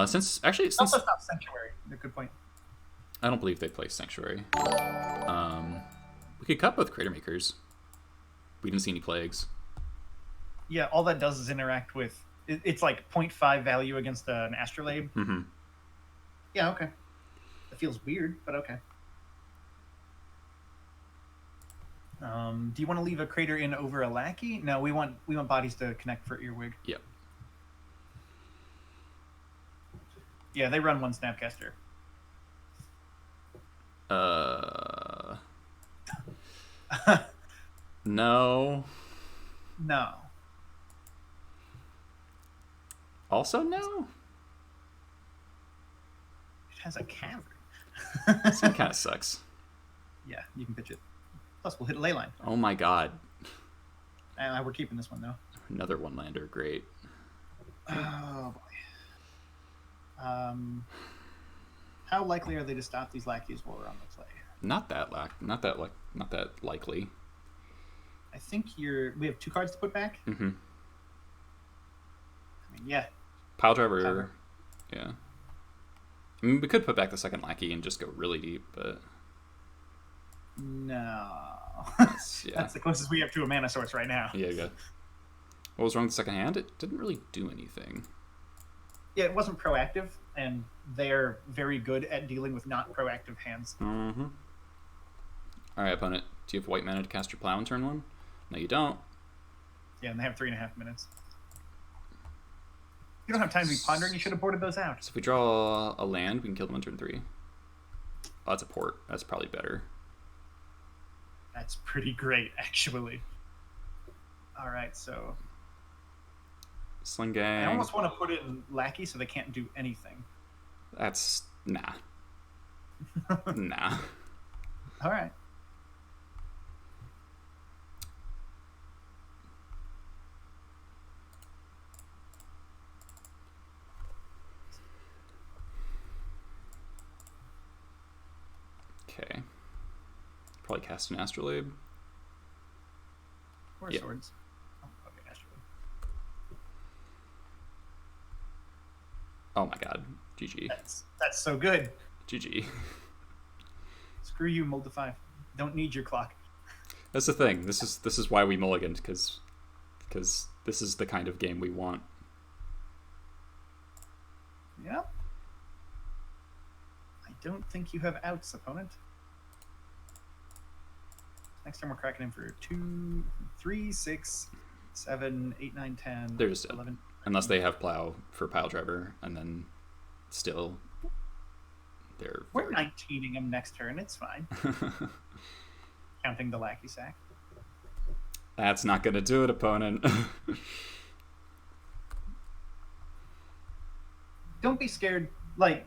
Since Also stop Sanctuary. Good point. I don't believe they play Sanctuary. We could cut both Crater Makers. We didn't see any plagues. Yeah, all that does is interact with... It's like 0.5 value against an Astrolabe. Mm-hmm. Yeah, okay. It feels weird, but okay. Do you want to leave a Crater in over a Lackey? No, we want bodies to connect for Earwig. Yep. Yeah, they run one Snapcaster. No. No. Also no? It has a cavern. This one kind of sucks. Yeah, you can pitch it. Plus, we'll hit a ley line. Oh my god. We're keeping this one, though. Another one-lander, great. Oh, boy. How likely are they to stop these lackeys while we're on the play? Not that likely. I think we have 2 cards to put back. Mm-hmm. I mean, yeah. Pile driver. Yeah. I mean, we could put back the second lackey and just go really deep, but no. That's the closest we have to a mana source right now. Yeah, good. What was wrong with the second hand? It didn't really do anything. Yeah, it wasn't proactive, and they're very good at dealing with not proactive hands. Mm-hmm. Alright, opponent. Do you have white mana to cast your plow in turn 1? No, you don't. Yeah, and they have 3.5 minutes. You don't have time to be pondering. You should have boarded those out. So if we draw a land, we can kill them on turn 3. Oh, that's a port. That's probably better. That's pretty great, actually. All right, so Sling Gang. I almost want to put it in lackey so they can't do anything. That's nah. Nah. All right. Okay. Probably cast an Astrolabe. Or Yeah. swords. Oh, okay, Astrolabe. Oh my god. GG. That's so good. GG. Screw you, Mold to 5. Don't need your clock. That's the thing. This is why we mulliganed, because this is the kind of game we want. Yeah. I don't think you have outs, opponent. Next time we're cracking in for 2, 3, 6, 7, 8, 9, 10. They're just 11. Unless they have plow for pile driver, and then still they're We're 19ing them next turn. It's fine. Counting the lackey sack. That's not gonna do it, opponent. Don't be scared. Like,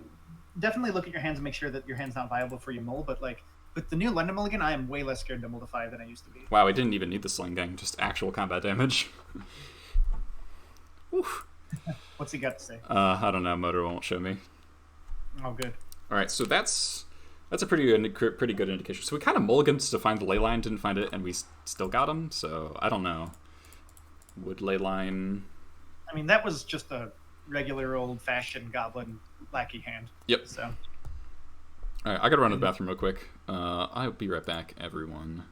definitely look at your hands and make sure that your hand's not viable for your mull. But like, with the new London Mulligan, I am way less scared to mull to 5 than I used to be. Wow, I didn't even need the Sling Gang, just actual combat damage. Oof. What's he got to say? I don't know. Motor won't show me. Oh, good. All right, so that's a pretty good indication. So we kind of mulliganed to find the ley line, didn't find it, and we still got him. So I don't know. Would ley line? I mean, that was just a regular old-fashioned goblin lackey hand. Yep. So. All right, I gotta run to the bathroom real quick. I'll be right back, everyone.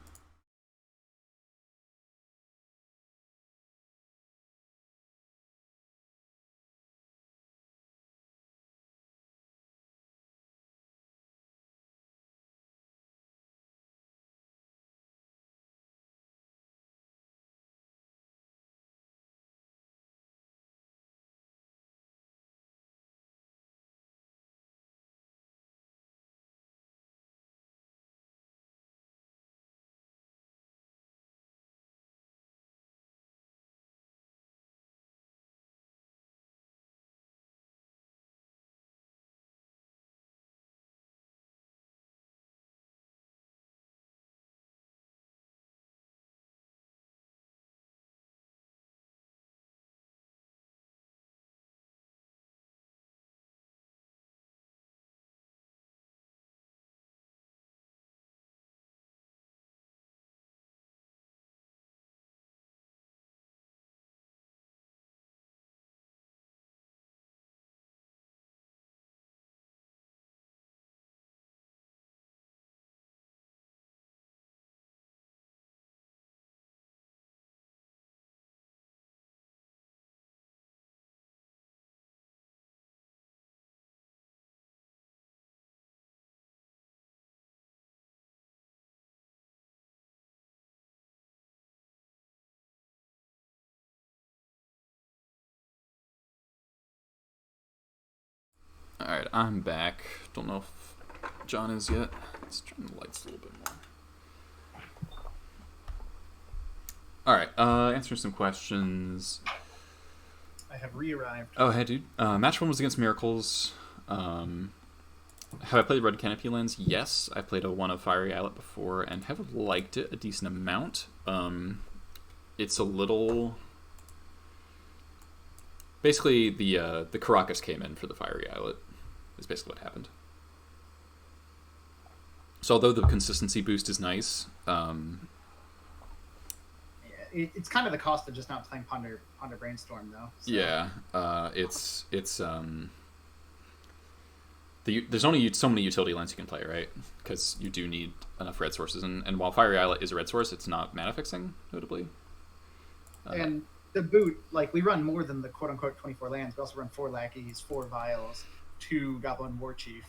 Alright, I'm back. Don't know if John is yet. Let's turn the lights a little bit more. Alright, answering some questions. I have re-arrived. Oh, hey, dude. Match 1 was against Miracles. Have I played Red Canopy Lens? Yes. I played a 1 of Fiery Islet before and have liked it a decent amount. It's a little... Basically, the Caracas came in for the Fiery Islet. Is basically what happened. So although the consistency boost is nice, it's kind of the cost of just not playing Ponder Brainstorm, though. So. Yeah, there's only so many utility lands you can play, right? Because you do need enough red sources, and while Fiery Islet is a red source, it's not mana fixing, notably. And the boot, like, we run more than the quote-unquote 24 lands. We also run 4 Lackeys, 4 Vials, 2 Goblin War Chief.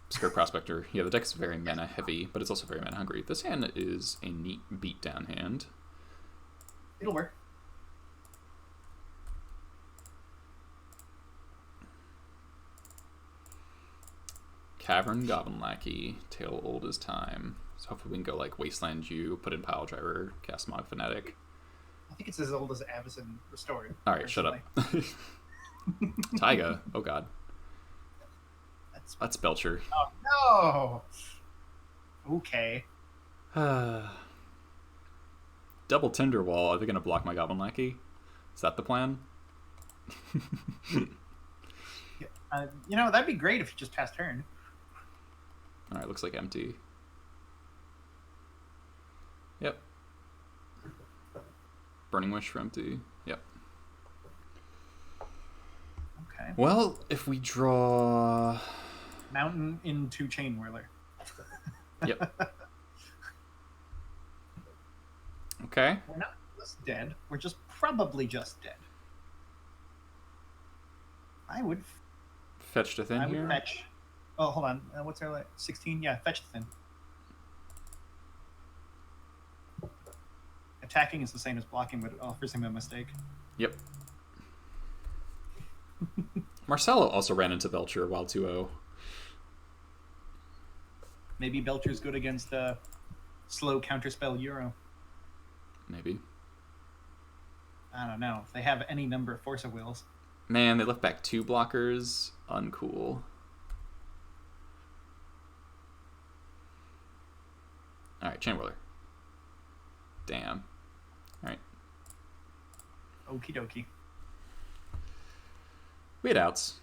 Skirt Prospector. Yeah, the deck's very mana heavy, but it's also very mana hungry. This hand is a neat beatdown hand. It'll work. Cavern Goblin Lackey, Tail Old as Time. So hopefully we can go like Wasteland U, put in Pile Driver, cast Smog Fanatic. I think it's as old as Avacyn Restored. Alright, shut up. Taiga. Oh god. That's Belcher. Oh no! Okay. Double Tinderwall. Are they going to block my Goblin Lackey? Is that the plan? You know, that'd be great if you just passed turn. Alright, looks like empty. Yep. Burning Wish for empty. Yep. Okay. Well, if we draw... Mountain into Chain Whirler. Yep. Okay. We're not just dead. We're just probably just dead. I would... Fetch to Thin I would here? fetch... Oh, hold on. What's our... Like, 16? Yeah, fetch to Thin. Attacking is the same as blocking, but it offers him a mistake. Yep. Marcelo also ran into Belcher while 2-0. Maybe Belcher's good against slow counterspell Euro. Maybe. I don't know. If they have any number of Force of Wills. Man, they left back 2 blockers. Uncool. Alright, Chain Whirler. Damn. Alright. Okie dokie. We had outs.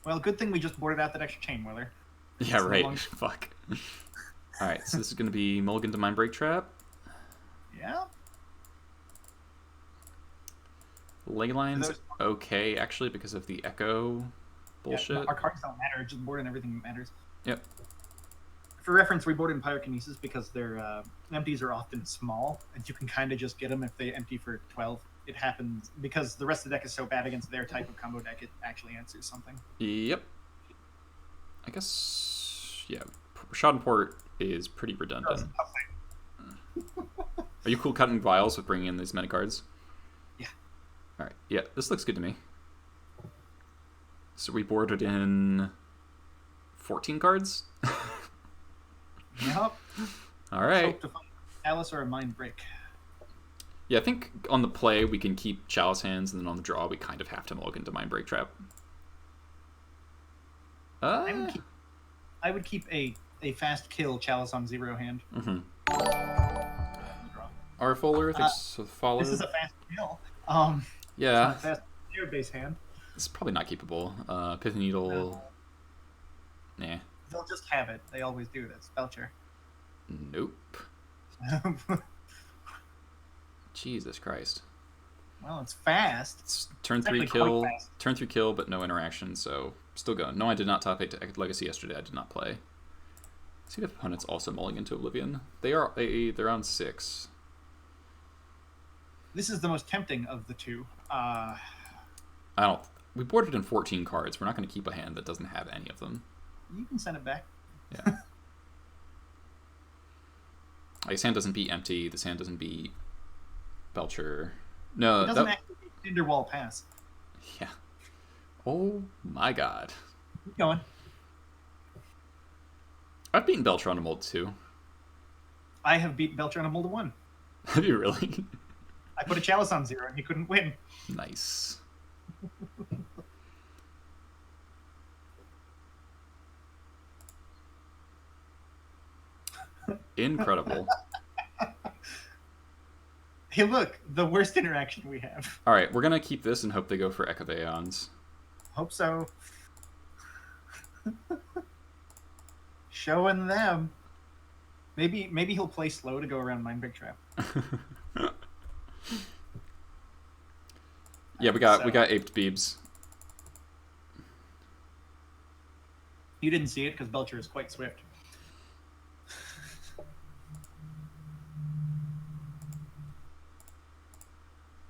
Well, good thing we just boarded out that extra Chain Whirler. Yeah, right. Fuck. Alright, so this is going to be Mulligan to Mind Break Trap. Yeah. Leyline's okay, actually, because of the Echo bullshit. Yeah, our cards don't matter. Just board in everything that matters. Yep. For reference, we board in Pyrokinesis because their empties are often small, and you can kind of just get them if they empty for 12. It happens because the rest of the deck is so bad against their type of combo deck, it actually answers something. Yep. I guess, yeah. Schadenport is pretty redundant. Are you cool cutting vials with bringing in these meta cards? Yeah. Alright, yeah, this looks good to me. So we boarded in 14 cards? Yep. Alright. Hope to find Alice or a Mind Break. Yeah, I think on the play we can keep Chalice hands, and then on the draw we kind of have to mulligan to Mind Break Trap. I would keep a fast kill Chalice on 0 hand. Mm-hmm. Our Fuller, thanks for the follow. This is a fast kill. Yeah. It's not fast zero base hand. It's probably not keepable. Pith Needle. No. Nah. They'll just have it. They always do. That's Belcher. Nope. Jesus Christ. Well, it's fast. It's turn 3 kill, but no interaction, so still going. No, I did not top 8 Legacy yesterday. I did not play. Let's see if opponents also mulligan to Oblivion. They're on 6. This is the most tempting of the two. We boarded in 14 cards. We're not going to keep a hand that doesn't have any of them. You can send it back. Yeah. This hand doesn't beat Empty. This hand doesn't beat Belcher. No, it doesn't actually beat Tinderwall Pass. Yeah. Oh my god. Keep going. I've beaten Belcher on a mold too. I have beat Belcher on a mold of 1. Have you really? I put a Chalice on 0 and he couldn't win. Nice. Incredible. Hey, look, the worst interaction we have. All right, we're gonna keep this and hope they go for Echo of Aeons. Hope so. Showing them. Maybe he'll play slow to go around Mindbreak Trap. Yeah, we got Aped Beebs. You didn't see it because Belcher is quite swift.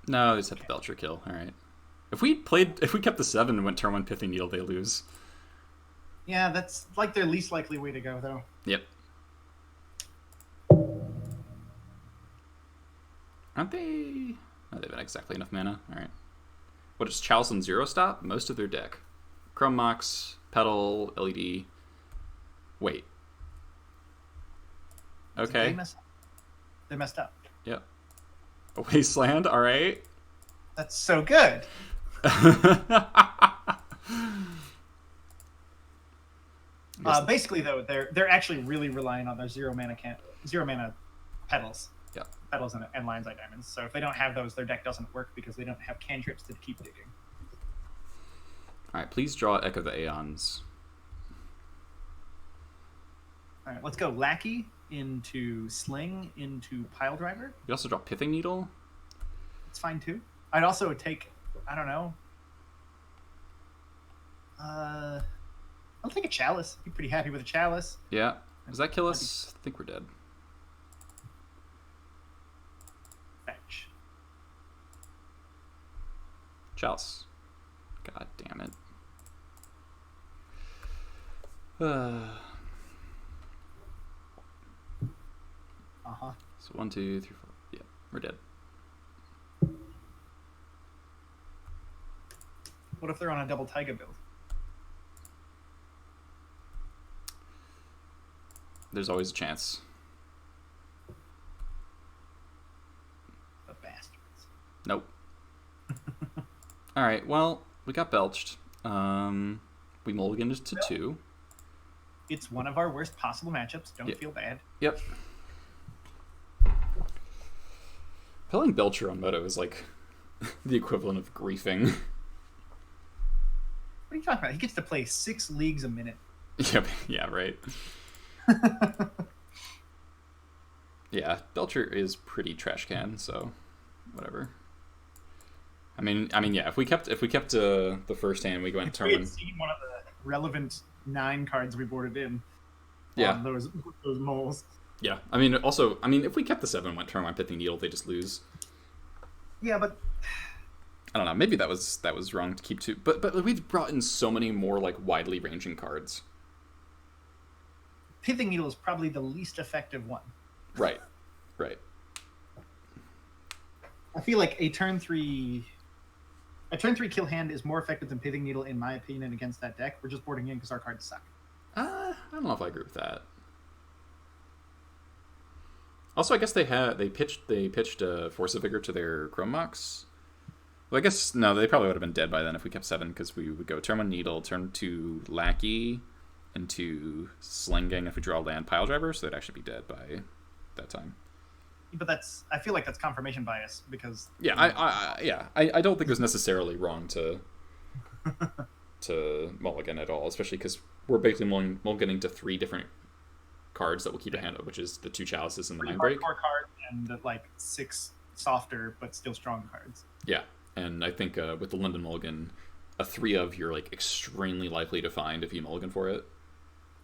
No, they just have the Belcher kill. All right. If we kept the 7 and went turn 1 Pithing Needle, they lose. Yeah, that's like their least likely way to go, though. Yep. Aren't they? Oh, they've got exactly enough mana. All right. What is Chalice and 0 stop? Most of their deck. Chrome Mox, Petal, LED. Wait. Okay. They messed up. Yep. A Wasteland. All right. That's so good. Basically, though, they're actually really relying on their zero mana petals. Yeah. Petals and Lion's Eye Diamonds. So if they don't have those, their deck doesn't work because they don't have cantrips to keep digging. All right, please draw Echo of the Aeons. All right, let's go Lackey into Sling into Pile Driver. You also draw Pithing Needle. It's fine too. I'd also take, I don't know. I'll take a Chalice. Be pretty happy with a Chalice. Yeah. Does that kill us? I think we're dead. Fetch. Chalice. God damn it. So 1, 2, 3, 4. Yeah, we're dead. What if they're on a double Taiga build? There's always a chance. The bastards. Nope. All right. Well, we got belched. We mulliganed to 2. It's one of our worst possible matchups. Don't feel bad. Yep. Playing Belcher on Moto is like the equivalent of griefing. What are you talking about? He gets to play 6 leagues a minute. Yep. Yeah. Right. Yeah. Belcher is pretty trash can. So, whatever. I mean, yeah. If we kept the first hand, we went turn. We had seen one of the relevant 9 cards we boarded in. Yeah. Those moles. Yeah. I mean, also, if we kept the 7, went turn 1 Pithing Needle, they just lose. Yeah, but I don't know. Maybe that was wrong to keep 2. But we've brought in so many more like widely ranging cards. Pithing Needle is probably the least effective one. Right. Right. I feel like a turn 3 kill hand is more effective than Pithing Needle, in my opinion, against that deck. We're just boarding in because our cards suck. I don't know if I agree with that. Also, I guess they pitched Force of Vigor to their Chrome Mox. Well, I guess no, they probably would have been dead by then if we kept 7, because we would go turn 1 Needle, turn 2 Lackey, into Sling Gang if we draw land Pile Driver, so they'd actually be dead by that time. But I feel like that's confirmation bias because I don't think it was necessarily wrong to mulligan at all, especially because we're basically mulliganing to 3 different cards that will keep a hand up, which is the 2 Chalices and the Mindbreak. 4 cards and the 6 softer but still strong cards. Yeah, and I think with the Linden mulligan, a 3 of you're like extremely likely to find if you mulligan for it.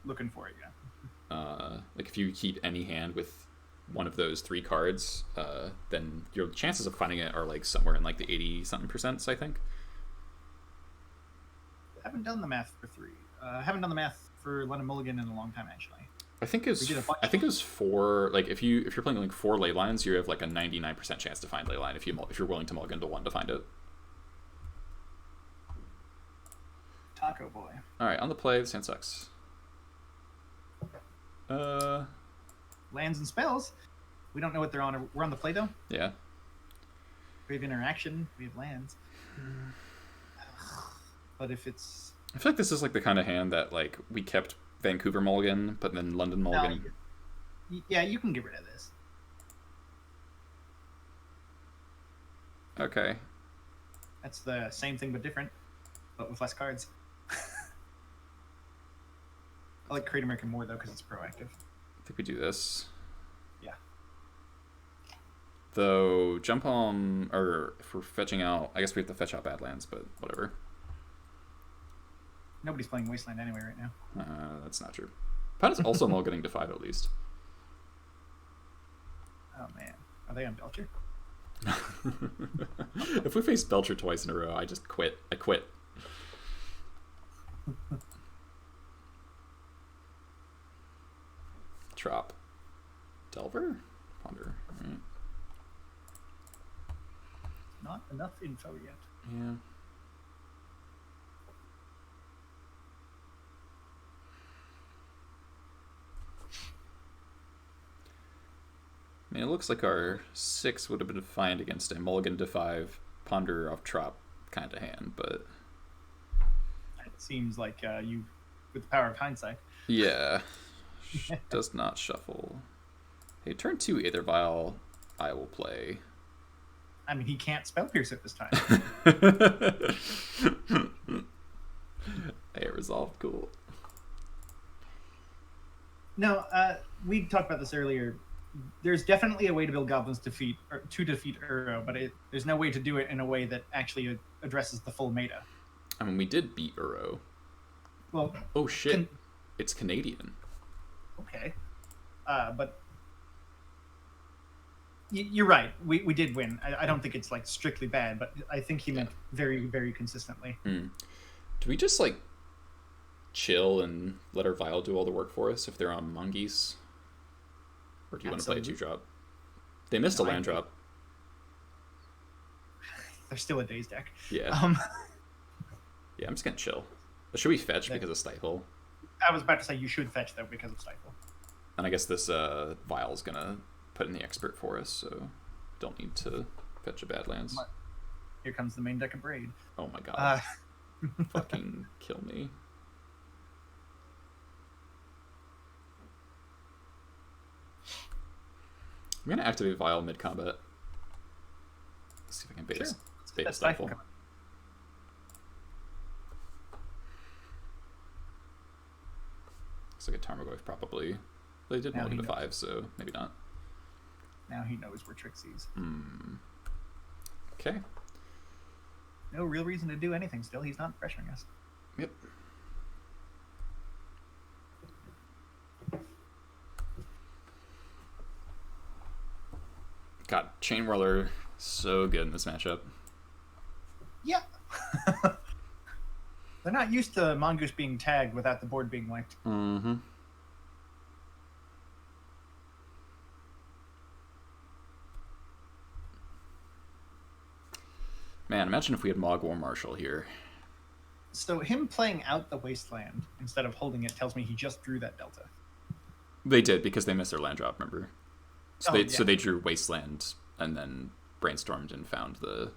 Looking for it, yeah. Like if you keep any hand with one of those 3 cards, then your chances of finding it are like somewhere in like the 80-something%, I think. I haven't done the math for 3. I haven't done the math for Lennon Mulligan in a long time, actually. I think it was 4. Like if you're playing like 4 ley lines, you have like a 99% chance to find ley line if you're willing to mulligan to 1 to find it. Taco Boy. All right, on the play. This hand sucks. Lands and spells. We don't know what they're on. We're on the play though. Yeah. We have interaction. We have lands. But if it's, I feel like this is like the kind of hand that like we kept Vancouver Mulligan, but then London Mulligan. Yeah, you can get rid of this. Okay. That's the same thing but different, but with less cards. I like Create American more though because it's proactive. I think we do this. Yeah. Though jump on, or if we're fetching out, I guess we have to fetch out Badlands, but whatever. Nobody's playing Wasteland anyway right now. That's not true. Opponent's also mulliganing to 5 at least. Oh man, are they on Belcher? If we face Belcher twice in a row, I just quit. I quit. Trop. Delver? Ponder. Right. Not enough info yet. Yeah. I mean, it looks like our 6 would have been defined against a mulligan to 5 ponder off Trop kind of hand, but It seems like you, with the power of hindsight. yeah, does not shuffle. Hey, turn 2 Aether Vial, I will play. I mean, he can't spell pierce it this time. Hey, resolved, cool. No, we talked about this earlier. There's definitely a way to build goblins to defeat Uro, but there's no way to do it in a way that actually addresses the full meta. I mean, we did beat Uro. Well, oh shit, it's Canadian. Okay, but you're right. We did win. I don't think it's like strictly bad, but I think he meant very, very consistently. Do we just like chill and let our Vial do all the work for us if they're on Mongoose? Or do you want to play a 2-drop? They missed a land drop. They're still a Daze deck. Yeah. Yeah, I'm just going to chill. But should we fetch because of Stifle? I was about to say you should fetch, though, because of Stifle. And I guess this Vial is going to put in the expert for us, so don't need to fetch a Badlands. Here comes the main deck of Braid. Oh my god. Fucking kill me. I'm gonna activate Vial mid-combat. Let's see if I can beta Stifle. Looks like a Tarmogoyf probably. They did mulligan to 5, so maybe not. Now he knows we're Trixies. Okay. No real reason to do anything still. He's not pressuring us. Yep. God, Chain Whirler, so good in this matchup. Yeah. They're not used to Mongoose being tagged without the board being wiped. Mm-hmm. Man, imagine if we had Mogwar Marshal here. So him playing out the Wasteland instead of holding it tells me he just drew that Delta. They did, because they missed their land drop, remember? So so they drew Wasteland and then brainstormed and found the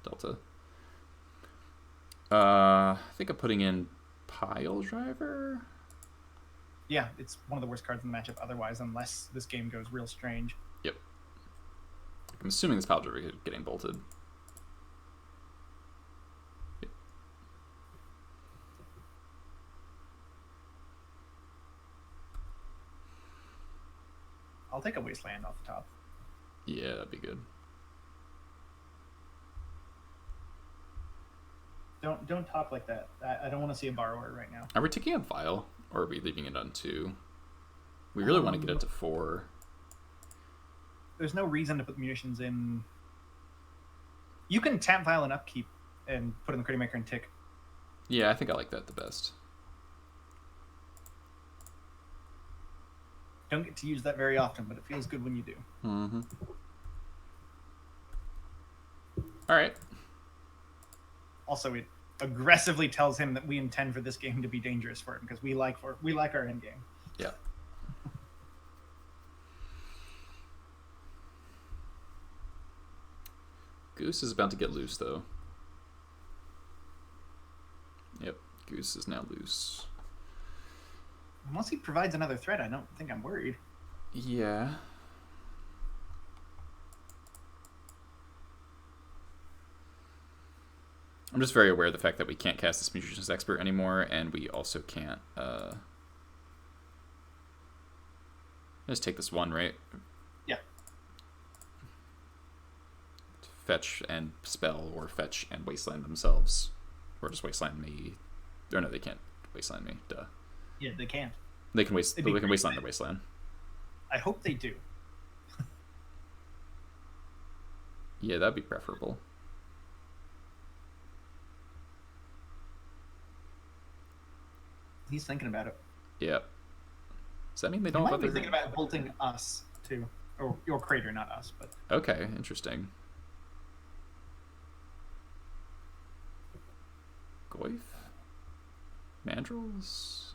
Delta. I think I'm putting in Pile Driver. Yeah, it's one of the worst cards in the matchup otherwise, unless this game goes real strange. Yep. I'm assuming this Pile Driver is getting bolted. Yep. I'll take a Wasteland off the top. Yeah, that'd be good. Don't talk like that. I don't want to see a borrower right now. Are we taking a Vial, or are we leaving it on 2? We really want to get it to 4. There's no reason to put munitions in. You can tap Vial and upkeep and put in the Critter Maker and tick. Yeah, I think I like that the best. Don't get to use that very often, but it feels good when you do. Mm-hmm. All right. Also, aggressively tells him that we intend for this game to be dangerous for him because we like our end game. Yeah. Goose is about to get loose, though. Yep, Goose is now loose. Unless he provides another threat, I don't think I'm worried. Yeah. I'm just very aware of the fact that we can't cast this Magician's Expert anymore, and we also can't, just take this one, right? Yeah. Fetch and spell, or fetch and wasteland themselves. Or just wasteland me. Or no, they can't wasteland me. Duh. Yeah, they can't. They can wasteland their wasteland. I hope they do. Yeah, that'd be preferable. He's thinking about it. Yeah. Does that mean they don't He have might be other... thinking about bolting us too, or your crater, not us, but Okay, interesting. Goyf? Mandrills?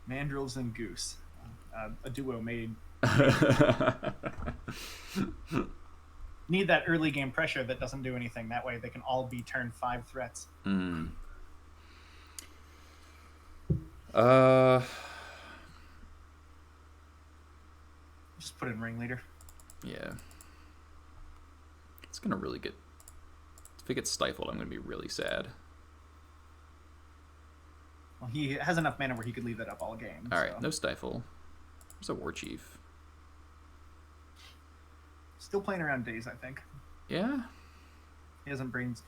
Mandrills and Goose, a duo made. Need that early game pressure that doesn't do anything. That way they can all be turn 5 threats. Just put in Ringleader. Yeah. It's gonna really get... If it gets stifled, I'm gonna be really sad. Well, he has enough mana where he could leave that up all game. Alright, so. No stifle. There's a War Chief. Still playing around days, I think. Yeah? He hasn't brains...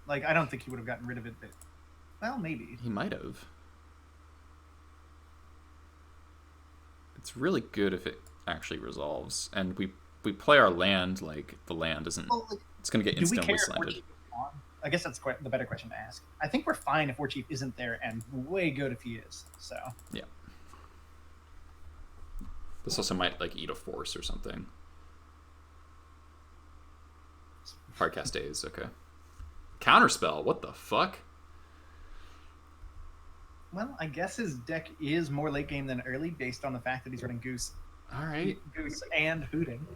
Like, I don't think he would have gotten rid of it, but... Well, maybe. He might have. It's really good if it actually resolves. And we play our land like the land isn't... Well, like, it's going to get instant wastelanded. I guess that's the better question to ask. I think we're fine if War Chief isn't there, and way good if he is, so... Yeah. This also might, like, eat a force or something. Hardcast days, okay. Counterspell, what the fuck? Well, I guess his deck is more late game than early, based on the fact that he's running Goose. Alright. Goose and Hooting.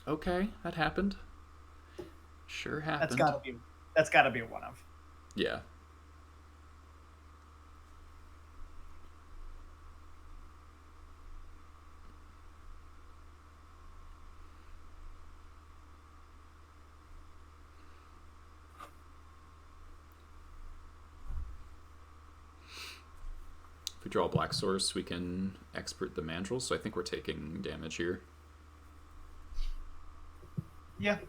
Okay, that happened. Sure happened. That's gotta be a one-of. Yeah. If we draw a black source, we can expert the mandrels, so I think we're taking damage here. Yeah.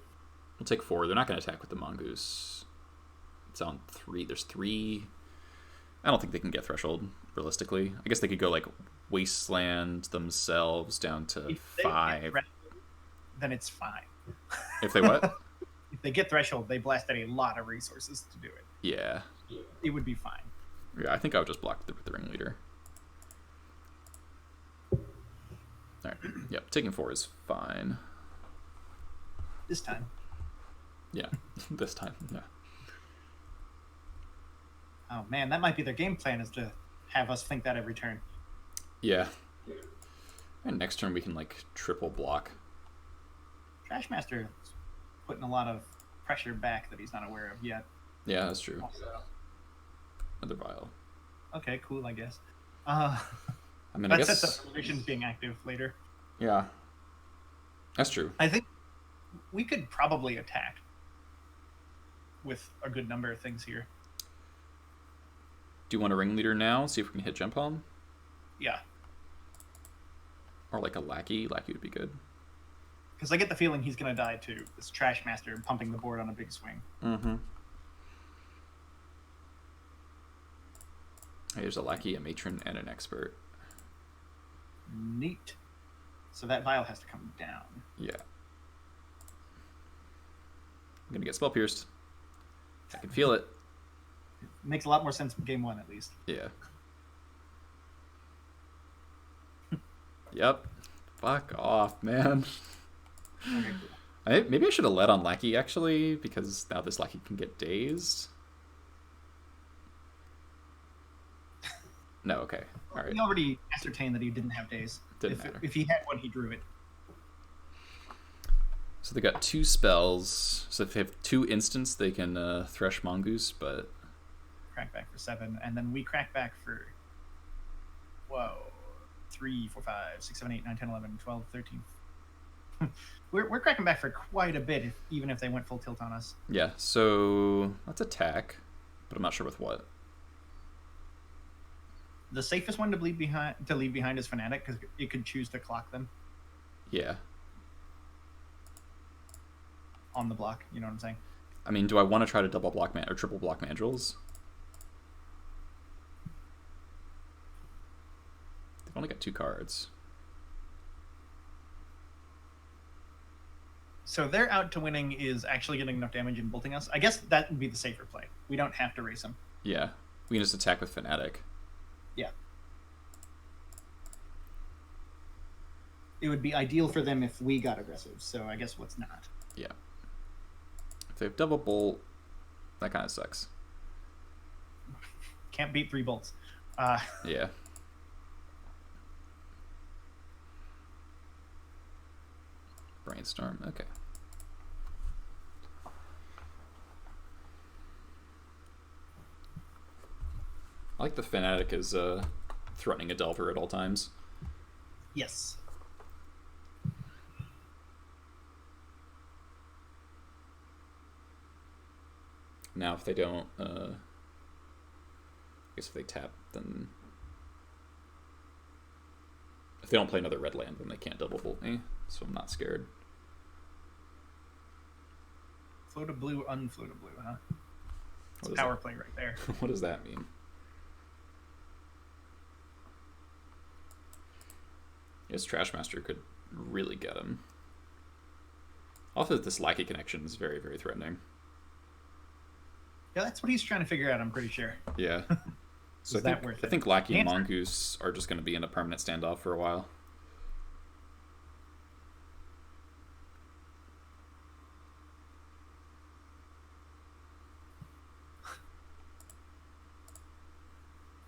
We'll take 4. They're not going to attack with the Mongoose. It's on 3. There's 3. I don't think they can get Threshold, realistically. I guess they could go, like, Wasteland themselves down to if 5. Then it's fine. If they what? If they get Threshold, they blasted a lot of resources to do it. Yeah. It would be fine. Yeah, I think I would just block with the Ringleader. Alright. Yep, taking 4 is fine. This time. Yeah, this time, yeah. Oh man, that might be their game plan, is to have us think that every turn. Yeah. And next turn we can, like, triple block. Trashmaster is putting a lot of pressure back that he's not aware of yet. Yeah, that's true. Also. Another vial. Okay, cool, I guess. I mean, I that guess... sets up Provisions being active later. Yeah. That's true. I think we could probably attack with a good number of things here. Do you want a Ringleader now? See if we can hit Jump Home? Yeah. Or like a Lackey. Lackey would be good. Because I get the feeling he's going to die too. This Trashmaster pumping the board on a big swing. Mm-hmm. There's a Lackey, a Matron, and an Expert. Neat. So that vial has to come down. Yeah. I'm going to get Spell Pierced. I can feel it. It makes a lot more sense in game 1, at least. Yeah. Yep. Fuck off, man. Okay, cool. Maybe I should have led on Lackey, actually, because now this Lackey can get dazed. No, okay. All right. We already ascertained that he didn't have days. Didn't matter. If he had one, he drew it. So they got 2 spells. So if they have 2 instants, they can Thresh Mongoose, but... Crack back for 7, and then we crack back for... Whoa. 3, 4, 5, 6, 7, 8, 9, 10, 11, 12, 13... we're cracking back for quite a bit, even if they went full tilt on us. Yeah, so let's attack, but I'm not sure with what. The safest one to leave behind is Fnatic, because it could choose to clock them. Yeah. On the block, you know what I'm saying? I mean, do I want to try to double block or triple block Mandrills? They've only got 2 cards. So their out to winning is actually getting enough damage and bolting us. I guess that would be the safer play. We don't have to race them. Yeah, we can just attack with Fnatic. Yeah. It would be ideal for them if we got aggressive, so I guess what's not. Yeah. If they have double bolt, that kind of sucks. Can't beat 3 bolts. Yeah. Brainstorm, okay. I like the Fnatic is threatening a Delver at all times. Yes. Now if they don't, I guess if they tap, then... If they don't play another red land, then they can't double bolt me, so I'm not scared. Float a blue, unfloat a blue, huh? It's What is power that? play right there. What does that mean? Yes, Trashmaster could really get him. Also, this Lackey connection is very, very threatening. Yeah, that's what he's trying to figure out, I'm pretty sure. Yeah. So Is that worth it? I think Lackey and Answer. Mongoose are just going to be in a permanent standoff for a while.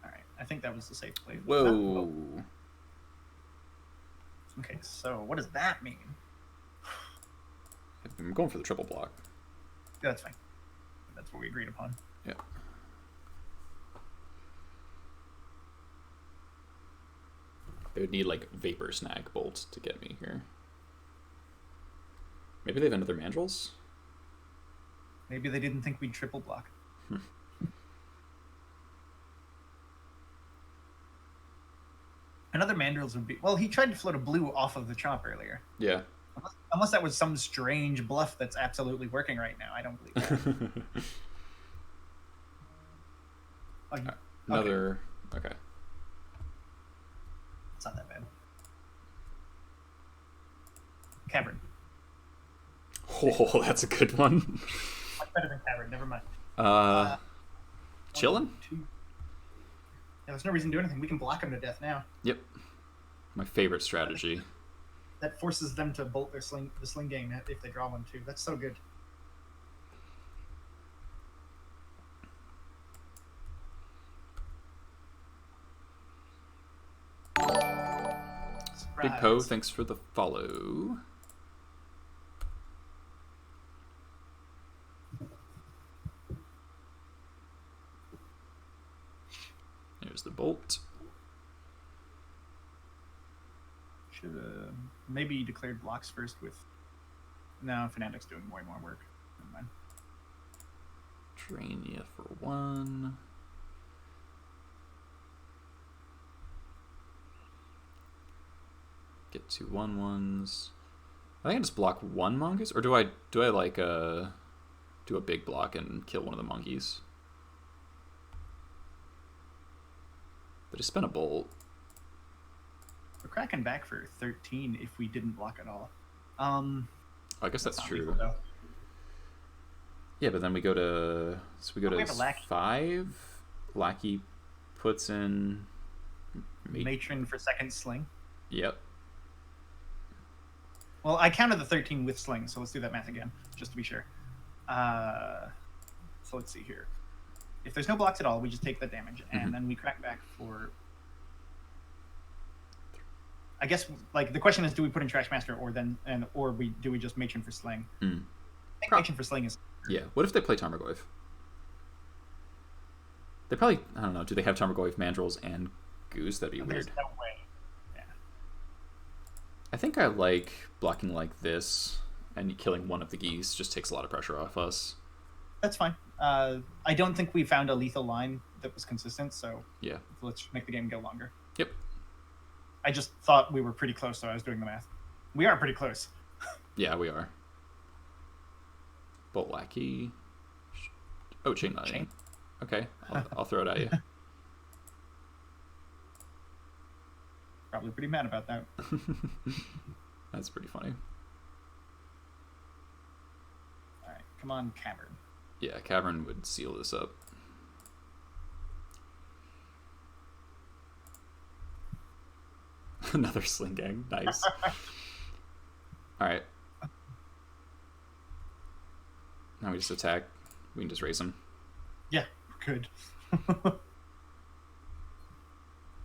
Alright, I think that was the safe play. Whoa. Okay, so what does that mean? I'm going for the triple block. Yeah, that's fine. That's what we agreed upon. Yeah. They would need, like, Vapor Snag Bolt to get me here. Maybe they have another Mandrills? Maybe they didn't think we'd triple block. Another Mandrills would be... Well, he tried to float a blue off of the chop earlier. Yeah. Unless that was some strange bluff that's absolutely working right now. I don't believe that. Oh, Another... Okay. It's not that bad. Cavern. Oh, that's a good one. Much better than Cavern. Never mind. Chillin'? 1, 2. Yeah, there's no reason to do anything. We can block him to death now. Yep. My favorite strategy. That forces them to bolt their the sling game if they draw one too. That's so good. Big Surprise. Poe, thanks for the follow. Here's the bolt. Should have maybe declared blocks first with... No, Fnatic's doing way more work. Never mind. Drain you for 1. Get 2 1/1s. I think I just block 1 Mongoose, or do I like do a big block and kill one of the monkeys? But just spin a bolt. We're cracking back for 13 if we didn't block at all. I guess that's not true. lethal, though. Yeah, but then we go to we have a Lackey. 5. Lackey puts in Matron for second sling. Yep. Well, I counted the 13 with sling, so let's do that math again, just to be sure. So let's see here. If there's no blocks at all, we just take the damage, and then we crack back for... I guess, like, the question is, do we put in Trash Master, or do we just matron for sling? I think matron for sling is... Yeah. What if they play Tarmogoyf? They probably, I don't know, do they have Tarmogoyf, Mandrills, and Goose? That'd be weird. There's no way. Yeah. I think I like blocking like this, and killing one of the geese just takes a lot of pressure off us. That's fine. I don't think we found a lethal line that was consistent, so yeah, let's make the game go longer. Yep. I just thought we were pretty close, so I was doing the math. We are pretty close. Yeah, we are. Bolt Lackey. Oh, Chain Lightning. Okay, I'll throw it at you. Probably pretty mad about that. That's pretty funny. Alright, come on, Cavern. Yeah, Cavern would seal this up. Another Sling Gang. Nice. Alright. Now we just attack. We can just raise him. Yeah, good.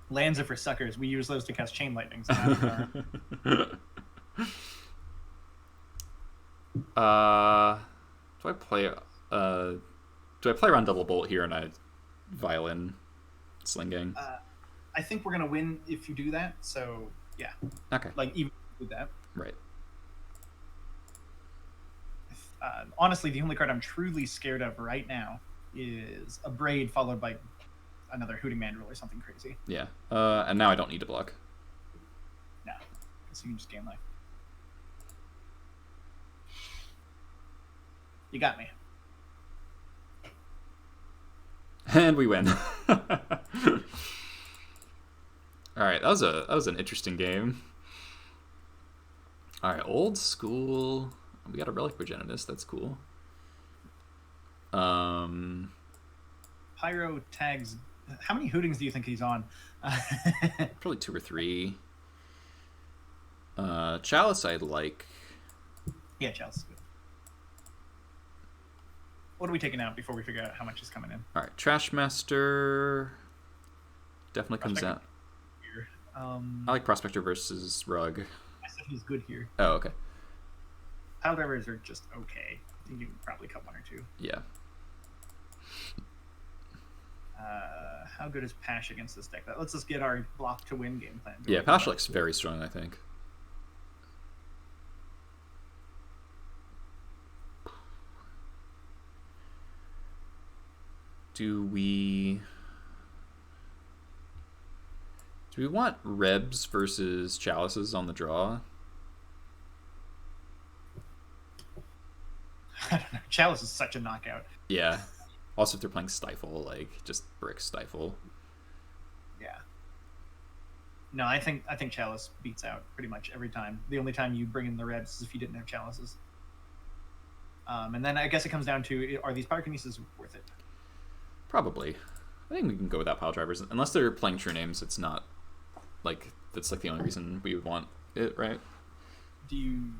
Lands are for suckers. We use those to cast Chain Lightnings. Do I play around Double Bolt here and I Violin Sling Gang? I think we're gonna win if you do that. So yeah. Okay. Like even with that. Right. Honestly, the only card I'm truly scared of right now is a Braid followed by another Hooting Mandrill or something crazy. Yeah. And now I don't need to block. No. So you can just gain life. You got me. And we win. Alright, that was an interesting game. Alright, old school. We got a Relic Progenitus, that's cool. Pyro tags. How many Hootings do you think he's on? Probably 2 or 3. Chalice I like. Yeah, Chalice is good. What are we taking out before we figure out how much is coming in? Alright, Trash Master definitely comes out. Here. I like Prospector versus Rug. I said he's good here. Oh, okay. Pile drivers are just okay. I think you can probably cut 1 or 2. Yeah. How good is Pash against this deck? Let's just get our block to win game plan. Yeah, Pash looks very strong, I think. Do we want Rebs versus Chalices on the draw? I don't know. Chalice is such a knockout. Yeah. Also, if they're playing Stifle, like just brick Stifle. Yeah. No, I think Chalice beats out pretty much every time. The only time you bring in the Rebs is if you didn't have Chalices. And then I guess it comes down to, are these Arcanists worth it? Probably. I think we can go without pile drivers. Unless they're playing true names, it's not like that's like the only reason we would want it, right? Do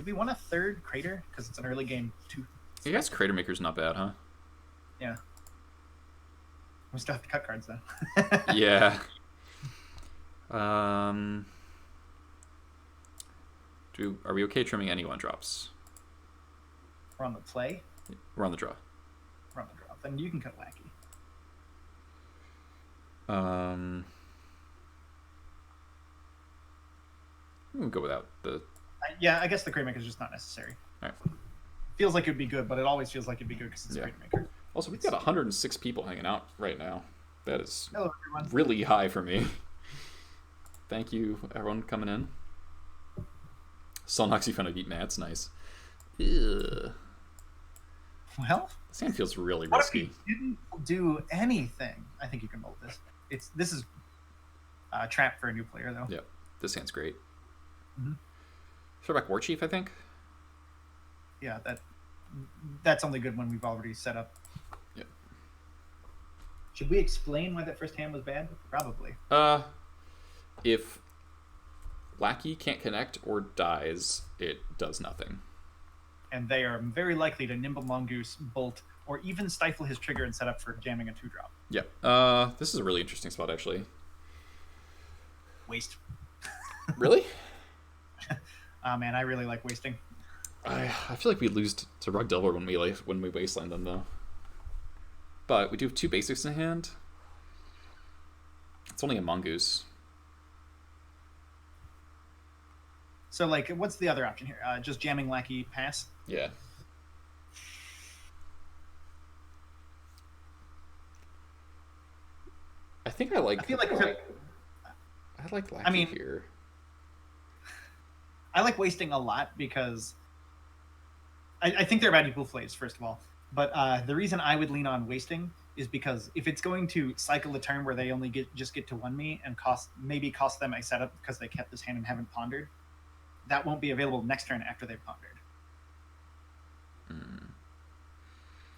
we want a third Crater? Because it's an early game too. I guess Crater Maker's not bad, huh? Yeah. We still have to cut cards though. Yeah. Are we okay trimming any 1-drops? We're on the play. We're on the draw. We're on the draw. Then you can cut Wacky. We'll go without the. Yeah, I guess the Crate Maker is just not necessary. All right. Feels like it'd be good, but it always feels like it'd be good because it's a Crate Maker. Also, we've got 106 people hanging out right now. That is Hello, everyone. really high for me. Thank you, everyone coming in. Solnoxy found a beat Nats, nice. Ew. Well, this hand feels really what risky. if we didn't do anything? I think you can mold this. This is a trap for a new player though. Yeah, this hand's great. Mm-hmm. Throw back War Chief, I think. Yeah, that's only good when we've already set up. Yeah. Should we explain why that first hand was bad? Probably. If Lackey can't connect or dies, it does nothing. And they are very likely to Nimble Mongoose, Bolt, or even stifle his trigger and set up for jamming a 2-drop. Yeah. This is a really interesting spot, actually. Waste. Really? Man, I really like wasting. I feel like we lose to Rug Delver when we wasteland them, though. But we do have 2 basics in hand. It's only a Mongoose. So, like, what's the other option here? Just jamming Lackey, pass? Yeah. I feel like Lackey here. I like wasting a lot because I think they're about equal plays, first of all. But the reason I would lean on wasting is because if it's going to cycle a turn where they only get to 1 me and cost them a setup because they kept this hand and haven't pondered, that won't be available next turn after they've pondered.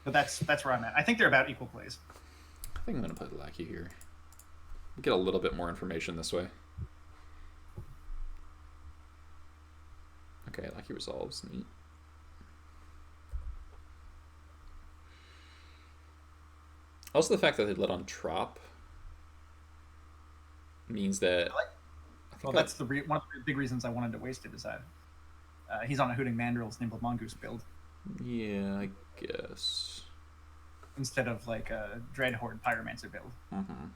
But that's where I'm at. I think they're about equal plays. I think I'm going to play the Lackey here. We get a little bit more information this way. Okay, Lackey resolves. Neat. Also, the fact that they let on Trop means that... that's one of the big reasons I wanted to waste it, is that he's on a Hooting Mandrill's Nimble Mongoose build. Yeah, I guess. Instead of like a Dreadhorde Pyromancer build. Mm-hmm.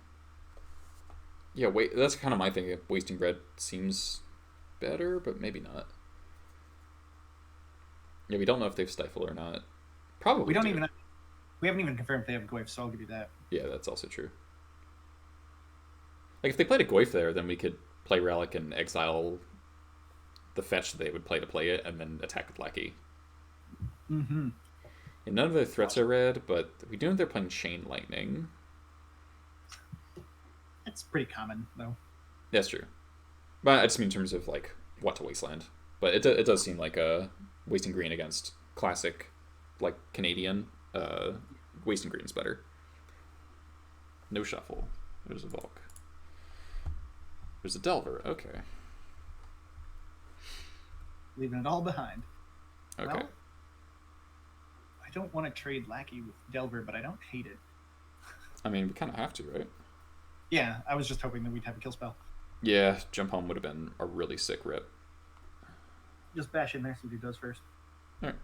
Yeah, that's kind of my thing. Wasting red seems better, but maybe not. Yeah, we don't know if they've stifled or not. Probably. We haven't even confirmed if they have Goyf, so I'll give you that. Yeah, that's also true. Like, if they played a Goyf there, then we could play Relic and exile the fetch that they would play to play it, and then attack with Lackey. Mm-hmm. And none of their threats are red, but we do know they're playing Chain Lightning. It's pretty common, though. That's true. But I just mean in terms of, like, what to wasteland. But it does seem like wasting green against classic, like, Canadian. Wasting green is better. No shuffle. There's a Volk. There's a Delver. Okay. Leaving it all behind. Okay. Well, I don't want to trade Lackey with Delver, but I don't hate it. I mean, we kind of have to, right? Yeah, I was just hoping that we'd have a kill spell. Yeah, jump home would have been a really sick rip. Just bash in there, see what he does first. All right.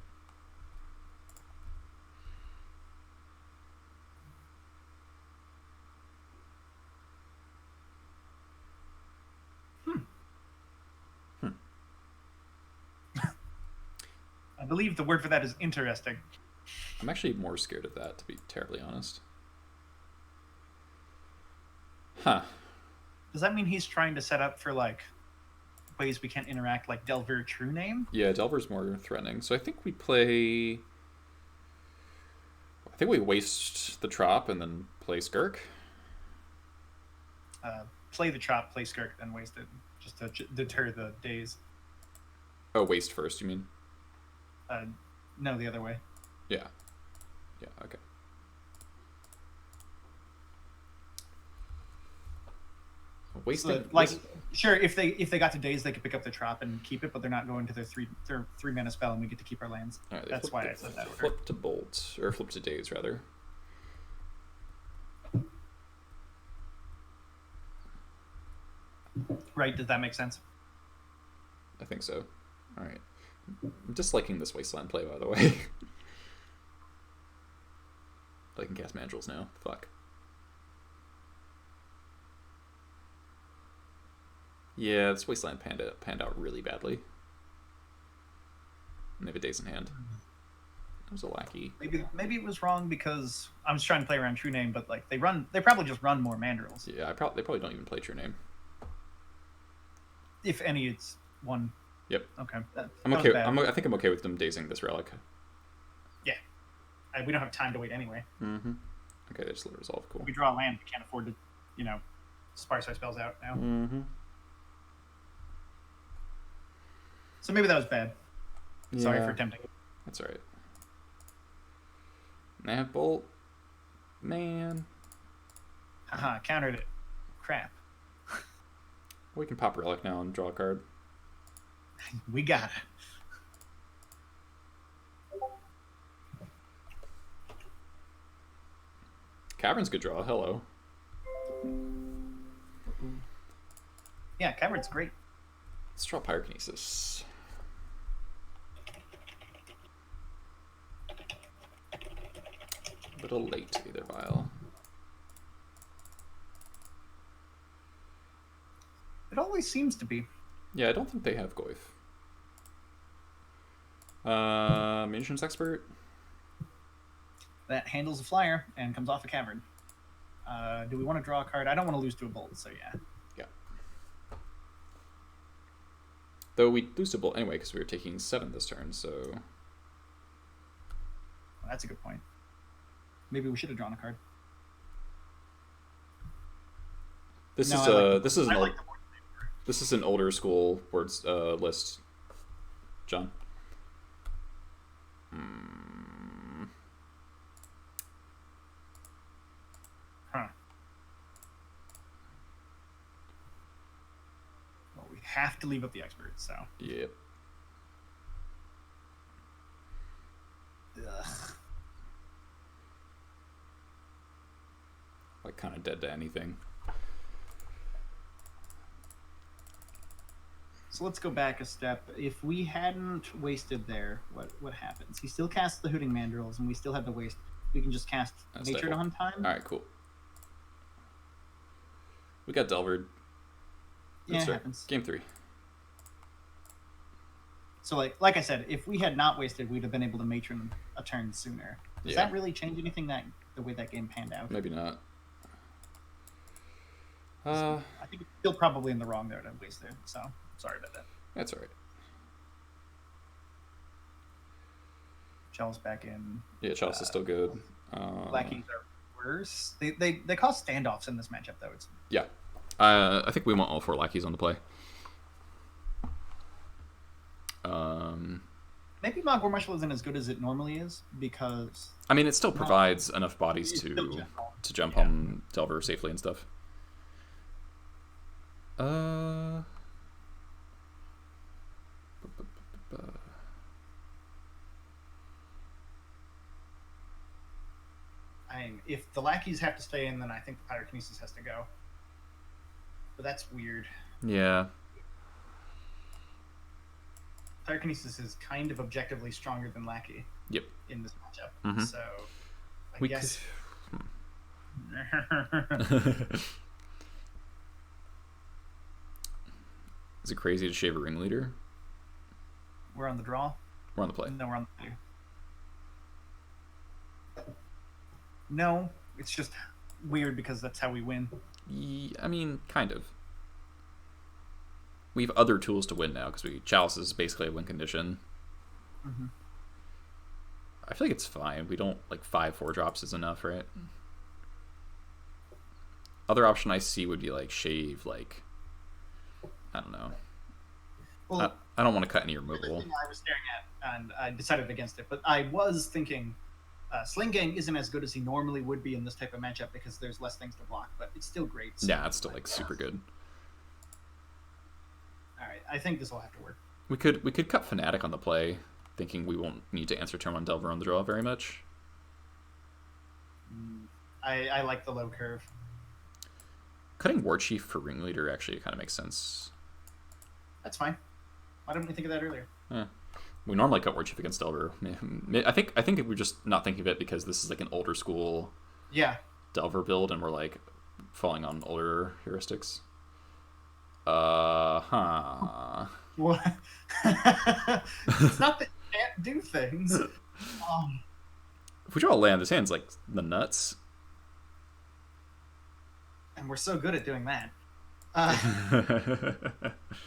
I believe the word for that is interesting. I'm actually more scared of that, to be terribly honest. Huh. Does that mean he's trying to set up for, like, ways we can't interact, like Delver True Name? Yeah, Delver's more threatening. So I think we play... I think we waste the Trop and then play Skirk. Play the Trop, play Skirk, then waste it. Just to deter the days. Oh, waste first, you mean? No, the other way. Yeah. Yeah, okay. Wasting, sure, if they got to days, they could pick up the Trop and keep it, but they're not going to their three mana spell, and we get to keep our lands. Right, that's why I said that order. Flip to Bolt, or flip to Days, rather. Right, does that make sense? I think so. All right. I'm disliking this Wasteland play, by the way. I can cast Mandrills now. Fuck. Yeah, this Wasteland panned out really badly. And they have a Days in hand. It was a Lackey. Maybe it was wrong because I was trying to play around True Name, but like they probably just run more Mandrills. Yeah, they probably don't even play True Name. If any, it's one. Yep. Okay. I'm okay. I think I'm okay with them dazing this Relic. Yeah. We don't have time to wait anyway. Mm-hmm. Okay, they just let it resolve. Cool. If we draw a land, we can't afford to, sparse our spells out now. Mm-hmm. So maybe that was bad. Yeah. Sorry for tempting. That's all right. Nav Bolt. Man. Haha, countered it. Crap. We can pop Relic now and draw a card. We got it. Cavern's good draw. Hello. Yeah, Cavern's great. Let's draw Pyrokinesis. A little late, either Vile. It always seems to be. Yeah, I don't think they have Goyf. Munitions Expert. That handles a flyer and comes off a Cavern. Do we want to draw a card? I don't want to lose to a Bolt, so yeah. Yeah. Though we lose to Bolt anyway because we were taking 7 this turn, so... Well, that's a good point. Maybe we should have drawn a card. This is an older school words list, John. Huh. Well, we have to leave up the expert, so. Yep. Ugh. Like kind of dead to anything. So let's go back a step. If we hadn't wasted there, what happens? He still casts the Hooting Mandrills, and we still have to waste. We can just cast Nature on time. All right, cool. We got Delvered. Yeah, it happens. Game 3. So like I said, if we had not wasted, we'd have been able to Matron a turn sooner. Does that really change anything the way that game panned out? Maybe not. I think it's still probably in the wrong there to waste there. So sorry about that. That's all right. Chalice back in. Yeah, Chalice is still good. Lackeys are worse. They cause standoffs in this matchup though. Yeah. I think we want all 4 lackeys on the play. Maybe Mogwai Marshal isn't as good as it normally is because I mean it still provides enough bodies to jump on Delver safely and stuff. If the lackeys have to stay in, then I think the Pyrokinesis has to go. But that's weird. Yeah. Arcanist is kind of objectively stronger than Lackey. Yep. In this matchup. Mm-hmm. So I guess. Is it crazy to shave a ringleader? We're on the draw. We're on the play. No, we're on the play. No, it's just weird because that's how we win. I mean, kind of. We have other tools to win now because Chalice is basically a win condition. Mm-hmm. I feel like it's fine. We don't like 5/4 drops is enough, right? Other option I see would be like shave, like I don't know. Well, I don't want to cut any removal. I was staring at, and I decided against it. But I was thinking, Sling Gang isn't as good as he normally would be in this type of matchup because there's less things to block. But it's still great. So yeah, it's still like super good. All right, I think this will have to work. We could cut Fnatic on the play, thinking we won't need to answer turn on Delver on the draw very much. I like the low curve. Cutting War Chief for Ringleader actually kind of makes sense. That's fine. Why didn't we think of that earlier? We normally cut War Chief against Delver. I think we're just not thinking of it because this is like an older school Delver build, and we're like falling on older heuristics. What? It's not that you can't do things. If we draw a land, this hand's like the nuts. And we're so good at doing that.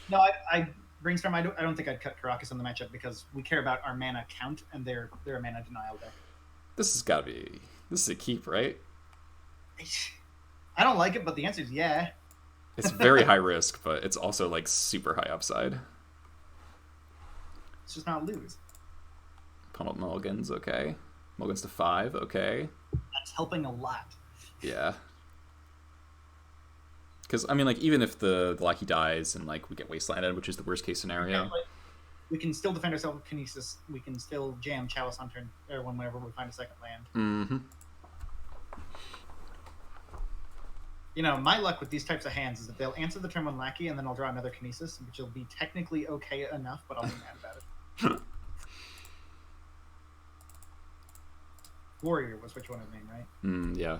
No, I brainstorm. I don't think I'd cut Karakas in the matchup because we care about our mana count, and they're a mana denial deck. This is a keep, right? I don't like it, but the answer is yeah. It's very high risk, but it's also like super high upside. It's just not lose. Pummel Mulligans, okay. Mulligans to 5, okay. That's helping a lot. Yeah. Because, I mean, like, even if the Lackey dies and, like, we get Wastelanded, which is the worst case scenario. We can still defend ourselves with Kinesis. We can still jam Chalice on turn or whenever we find a second land. Mm-hmm. You know, my luck with these types of hands is that they'll answer the turn one Lackey, and then I'll draw another Kinesis, which will be technically okay enough, but I'll be mad about it. Warrior was which one of them, right? Yeah.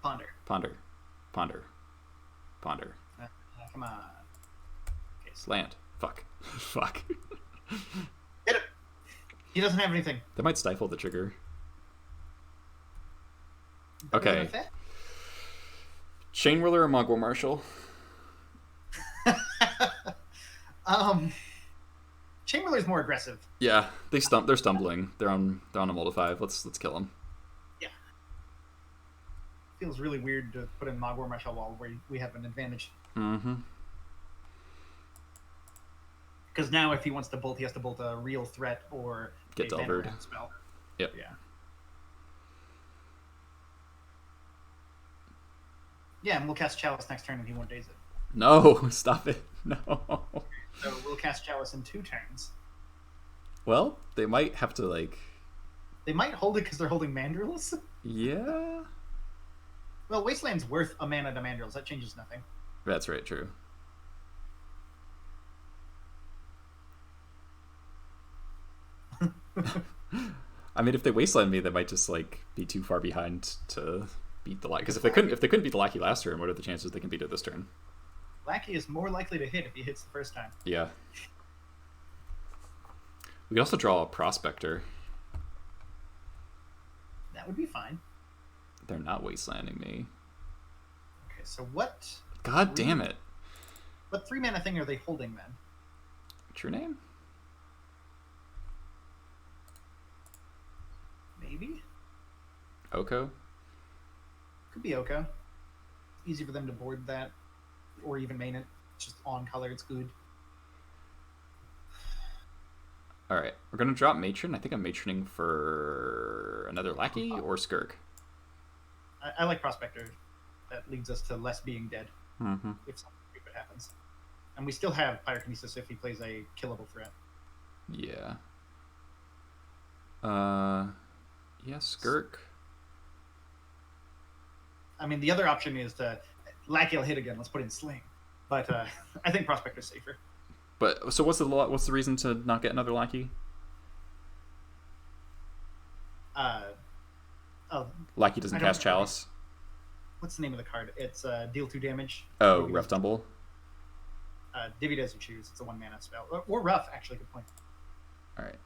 Ponder. Ponder. Ponder. Ponder. Come on. Okay, so Land. Fuck. Fuck. hit it! He doesn't have anything. That might stifle the trigger. Doesn't Okay. affect? Chain Whirler or Mogwai Marshal? Chamberlain's more aggressive. Yeah, they're stumbling. They're on a mold 5. Let's kill them. Yeah. Feels really weird to put in Mogwai Marshal wall where we have an advantage. Mm-hmm. Because now if he wants to bolt, he has to bolt a real threat or Get a Delvered. Bannerman spell. Yep. Yeah. Yeah, and we'll cast Chalice next turn and he won't daze it. No, stop it. No. So we'll cast Chalice in 2 turns. Well, they might have to, like... They might hold it because they're holding Mandrills. Yeah? Well, Wasteland's worth a mana to Mandrills. That changes nothing. That's right, true. I mean, if they Wasteland me, they might just, like, be too far behind to beat the Lackey. Because if they couldn't beat the Lackey last turn, what are the chances they can beat it this turn? Lackey is more likely to hit if he hits the first time. Yeah. We could also draw a Prospector. That would be fine. They're not Wastelanding me. Okay, so what... God damn it. What 3-mana thing are they holding, then? What's your name? Maybe? Oko? Could be Oko. Easy for them to board that. Or even main it. It's just on color, it's good. Alright, we're going to drop Matron. I think I'm matroning for another Lackey or Skirk. I like Prospector. That leads us to less being dead. Mm-hmm. If something stupid happens. And we still have Pyrokinesis if he plays a killable threat. Yeah. Yeah, Skirk. I mean, the other option is to... Lackey will hit again, let's put in Sling. But I think Prospector's safer. But so what's the reason to not get another Lackey? Lackey doesn't cast Chalice. What's the name of the card? It's deal 2 damage. Oh, Rough Tumble. Divvy does you choose. It's a 1-mana spell. Or Rough, actually, good point. Alright.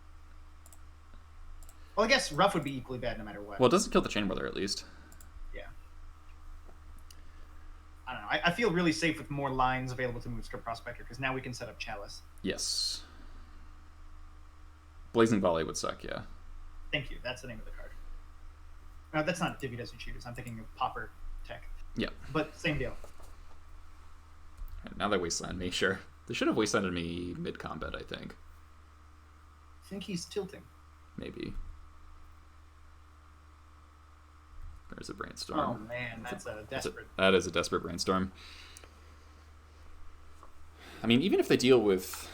Well, I guess Rough would be equally bad no matter what. Well, it doesn't kill the Chain Whirler, at least. Yeah. I don't know. I feel really safe with more lines available to move Script Prospector, because now we can set up Chalice. Yes. Blazing Volley would suck, yeah. Thank you. That's the name of the card. That's not Divvy doesn't choose. I'm thinking of Popper Tech. Yeah. But same deal. Now they wasteland me, sure. They should have wastelanded me mid-combat, I think. I think he's tilting. Maybe. There's a brainstorm. Oh man, that's a desperate... That is a desperate brainstorm. I mean, even if they deal with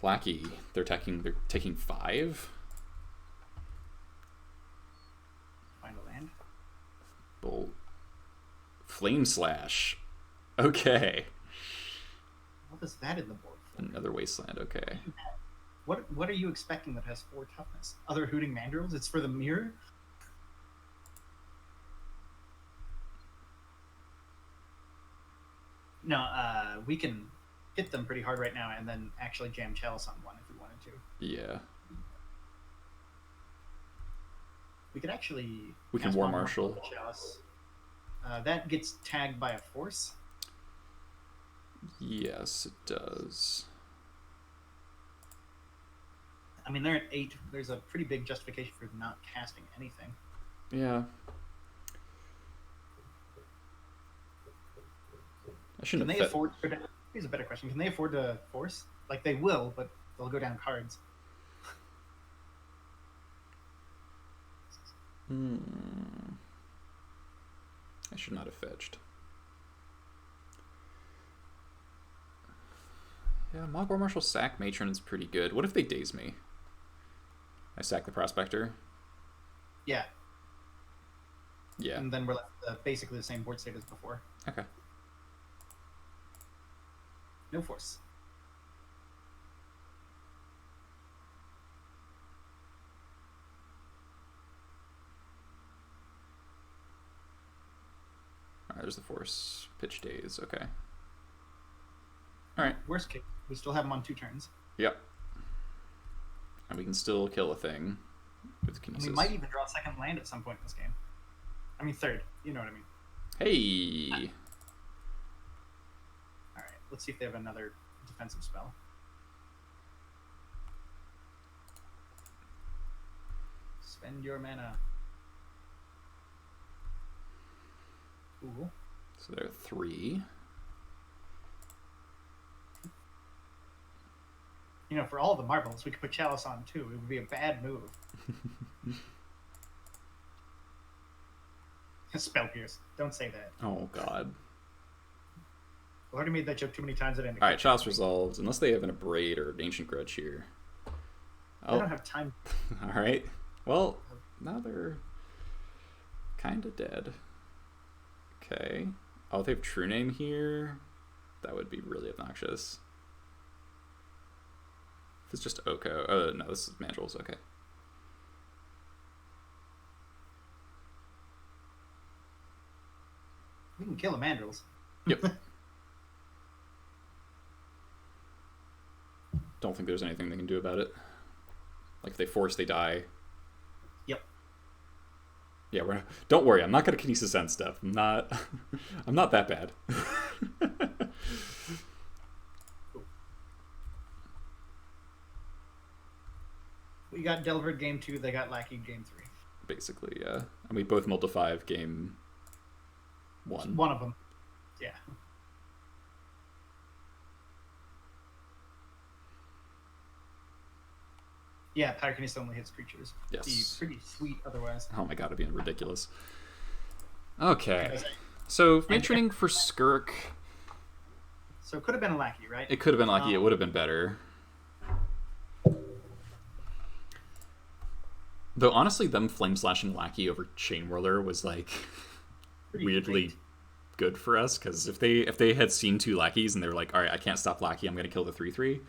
Lackey, they're taking 5. Find a land. Bolt. Flame Slash. Okay. What is that in the board for? Another wasteland, okay. What are you expecting that has 4 toughness? Other Hooting Mandrills? It's for the mirror? No, we can hit them pretty hard right now and then actually jam Chalice on one if we wanted to. Yeah. We could actually... We can War Marshal. Chalice. That gets tagged by a force. Yes, it does. I mean, they're at 8. There's a pretty big justification for not casting anything. Yeah. I shouldn't Can have they afford... Here's a better question. Can they afford to force? Like, they will, but they'll go down cards. I should not have fetched. Yeah, Mog War Marshal sack Matron is pretty good. What if they daze me? I sack the Prospector. Yeah. Yeah. And then we're left basically the same board state as before. Okay. No force. Alright, there's the force. Pitch daze. Okay. Alright. Worst case, we still have them on 2 turns. Yep. And we can still kill a thing with Kinesis. And we might even draw a second land at some point in this game. I mean, third. You know what I mean. Hey! Alright, let's see if they have another defensive spell. Spend your mana. Cool. So there are 3. You know, for all the marbles, we could put Chalice on too. It would be a bad move. Spell Pierce. Don't say that. Oh, God. I've already made that joke too many times at end. Alright, Chalice resolved. Unless they have an Abrade or an Ancient Grudge here. I don't have time. Alright. Well, now they're kind of dead. Okay. Oh, they have True Name here? That would be really obnoxious. If it's just Oko. Oh, no, this is Mandrels. Okay. We can kill the Mandrels. Yep. Don't think there's anything they can do about it. Like, if they force, they die. Yep. Yeah, don't worry. I'm not going to Kinesis end stuff. I'm not that bad. We got Delver game 2. They got Lackey game 3. Basically, yeah. And we both mulled to 5 game 1. One of them. Yeah. Yeah, Arcanist only hits creatures. Yes. Be pretty sweet otherwise. Oh my god, it'd be ridiculous. Okay. So, matroning for Skirk. So it could have been a Lackey, right? It could have been Lackey. It would have been better. Though, honestly, them flame slashing Lackey over Chain Whirler was, like, Pretty weirdly great. good for us. Because if they had seen 2 Lackeys and they were like, alright, I can't stop Lackey, I'm going to kill the 3/3.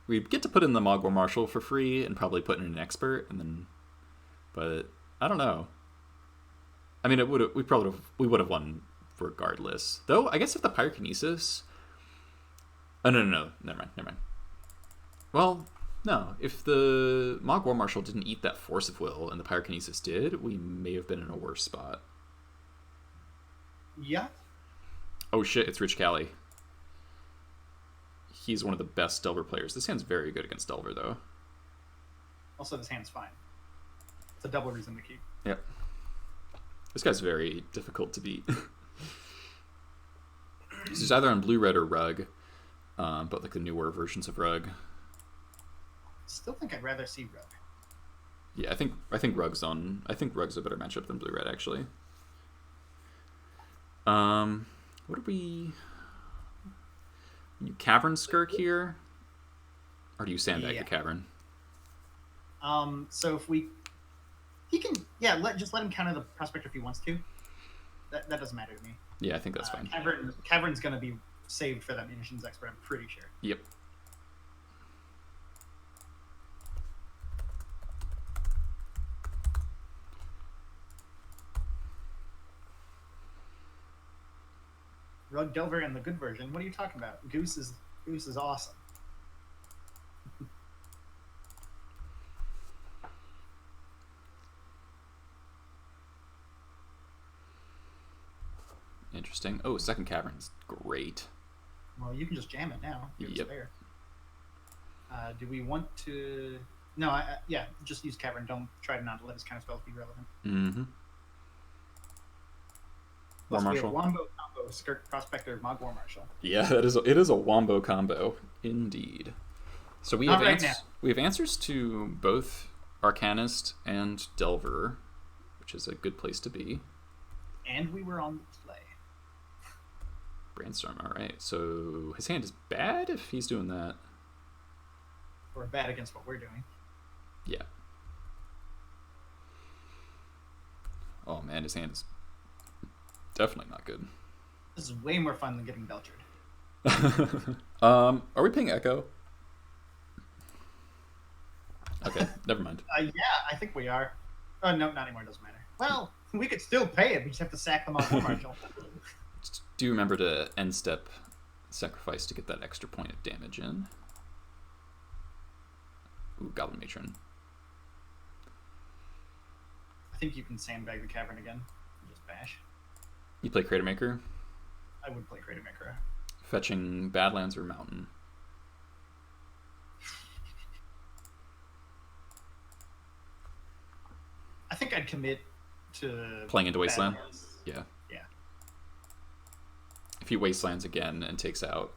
We get to put in the Mog War Marshal for free and probably put in an Expert, and then, but I don't know. I mean, we would have won regardless. Though I guess if the Pyrokinesis, oh no, never mind. Well, no, if the Mog War Marshal didn't eat that Force of Will and the Pyrokinesis did, we may have been in a worse spot. Yeah. Oh shit! It's Rich Cali. He's one of the best Delver players. This hand's very good against Delver, though. Also, this hand's fine. It's a double reason to keep. Yep. This guy's very difficult to beat. He's either on Blue, Red, or Rug, but like the newer versions of Rug. Still think I'd rather see Rug. Yeah, I think Rug's on. I think Rug's a better matchup than Blue, Red, actually. What are we? You Cavern Skirk here, or do you sandbag the Cavern? So if he can, just let him counter the Prospector if he wants to. That doesn't matter to me. Yeah, I think that's fine. Cavern's gonna be saved for that Munitions Expert, I'm pretty sure. Yep. Rug Delver and the good version. What are you talking about? Goose is awesome. Interesting. Oh, second Cavern's great. Well, you can just jam it now. It's Yep. there. Do we want to? No, just use Cavern. Don't try to not let his counter spells be relevant. Mm-hmm. War Plus, Marshal. we have Wombo combo, Skirk Prospector, Mog War Marshal. Yeah, it is a wombo combo indeed. So we Not have right now. we have answers to both Arcanist and Delver, which is a good place to be. And we were on the play. Brainstorm, alright. So his hand is bad if he's doing that. Or bad against what we're doing. Yeah. Oh man, his hand is definitely not good. This is way more fun than getting Belchered. Are we paying Echo? Okay, never mind. Yeah, I think we are. Oh, no, not anymore. Doesn't matter. Well, we could still pay it. We just have to sack them off the marshal. Just do remember to end step sacrifice to get that extra point of damage in. Ooh, Goblin Matron. I think you can sandbag the cavern again. Just bash. You play Crater Maker? I would play Crater Maker. Fetching Badlands or Mountain? I think I'd commit to Playing into Wasteland? Badlands. Yeah. Yeah. If he Wastelands again and takes out...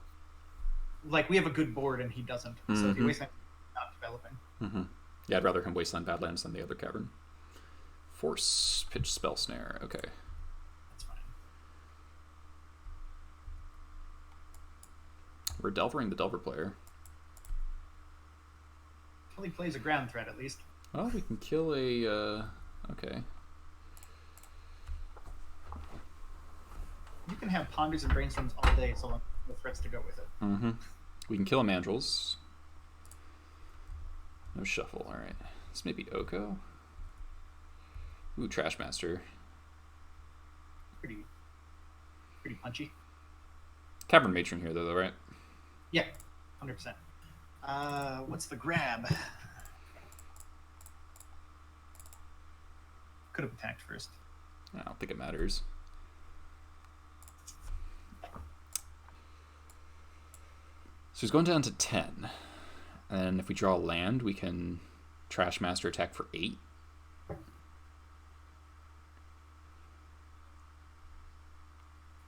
Like, we have a good board and he doesn't. So if he Wastelands, not developing. Yeah, I'd rather him Wasteland Badlands than the other cavern. Force, pitch, spell snare. Okay. That's fine. We're Delvering the Delver player. Well, he plays a ground threat at least. Oh, we can kill a... okay. You can have Ponders and Brainstorms all day, so long the threats to go with it. We can kill a Mandrels. No shuffle, alright. This may be Oko. Ooh, Trashmaster. Pretty punchy. Cavern Matron here, though, right? Yeah, 100%. What's the grab? Could have attacked first. I don't think it matters. So he's going down to 10. And if we draw a land, we can Trashmaster attack for 8.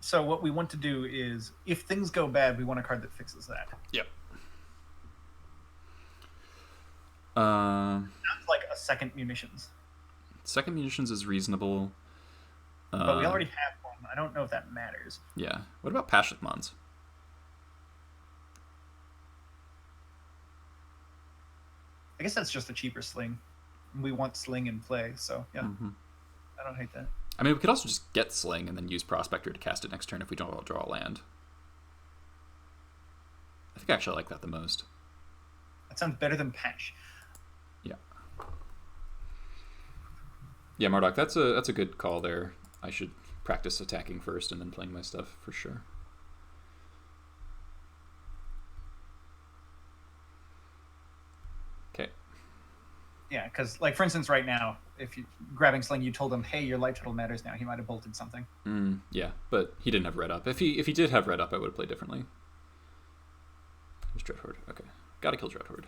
So what we want to do is, if things go bad, we want a card that fixes that. Yep. Sounds like a second munitions. Second munitions is reasonable. But we already have one. I don't know if that matters. Yeah. What about Pashlik Mons? I guess that's just a cheaper sling. We want sling in play, so yeah. I don't hate that. I mean, we could also just get Sling and then use Prospector to cast it next turn if we don't draw a land. I think I actually like that the most. That sounds better than Patch. Yeah. Yeah, Marduk, that's a good call there. I should practice attacking first and then playing my stuff for sure. Okay. Yeah, because, like, for instance, right now, if you grabbing Sling, you told him, hey, your life total matters now, he might have bolted something. Yeah, but he didn't have red up. If he did have red up, I would have played differently. There's Dreadhorde. Okay. Gotta kill Dreadhorde.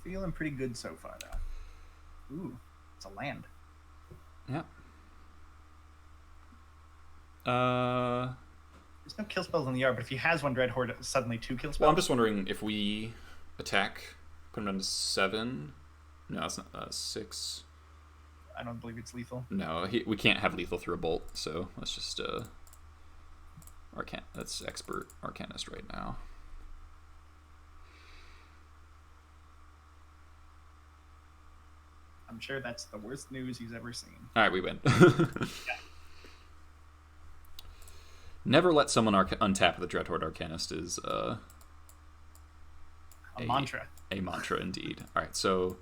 Feeling pretty good so far, though. Ooh, it's a land. Yeah. There's no kill spells in the yard, but if he has one Dreadhorde, suddenly 2 kill spells. Well, I'm just wondering if we attack, put him down to 7. No, it's not 6. I don't believe it's lethal. No, we can't have lethal through a bolt, so let's just that's expert Arcanist right now. I'm sure that's the worst news he's ever seen. All right, we win. Yeah. Never let someone untap the Dreadhorde Arcanist is a mantra. A mantra indeed. All right, so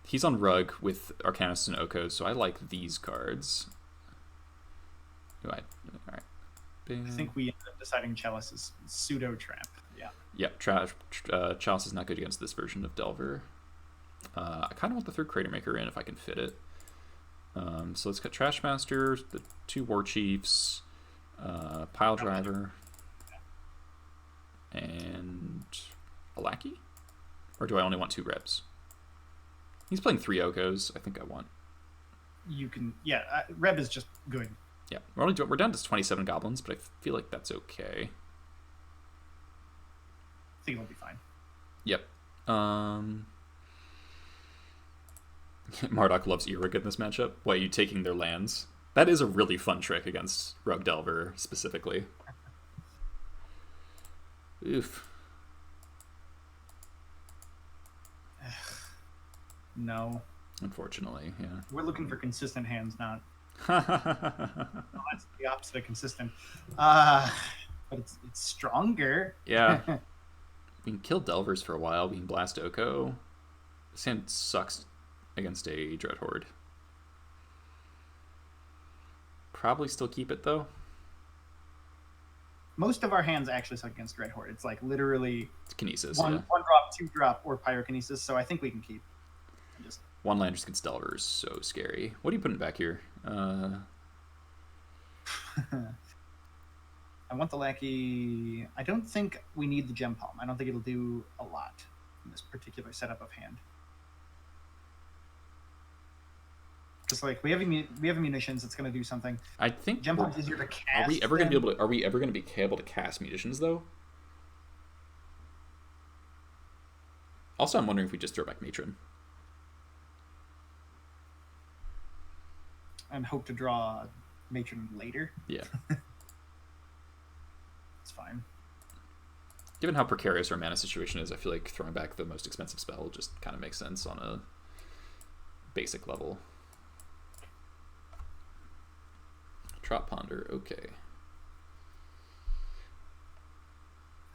he's on Rug with Arcanist and Oko, so I like these cards. All right. I think we ended up deciding Chalice is pseudo trap. Yeah. Yep. Chalice is not good against this version of Delver. I kind of want the third Crater Maker in if I can fit it. So let's got Trashmaster, the 2 War Chiefs, Pile Driver, and a Lackey? Or do I only want 2 Rebs? He's playing 3 Okos. I think I want. You can, yeah. Reb is just good. Yeah, we're down to 27 Goblins, but I feel like that's okay. I think it'll be fine. Yep. Marduk loves Erik in this matchup. Why are you taking their lands? That is a really fun trick against Rogue Delver, specifically. Oof. No. Unfortunately, yeah. We're looking for consistent hands, not... No, that's the opposite of consistent. But it's stronger. Yeah. We can kill Delvers for a while. We can blast Oko. This hand sucks against a Dread Horde. Probably still keep it, though. Most of our hands actually suck against Dread Horde. It's like literally... It's Kinesis, one drop, 2 drop, or Pyrokinesis, so I think we can keep. Just... One land just gets Delvers, so scary. What are you putting back here? I want the Lackey. I don't think we need the Gem Palm. I don't think it'll do a lot in this particular setup of hand. Just like we have munitions, it's going to do something. I think Gem Palm's easier to cast. Are we ever going to be able to cast munitions though? Also, I'm wondering if we just throw back Matron. And hope to draw Matron later. Yeah. It's fine. Given how precarious our mana situation is, I feel like throwing back the most expensive spell just kind of makes sense on a basic level. Trot Ponder, okay.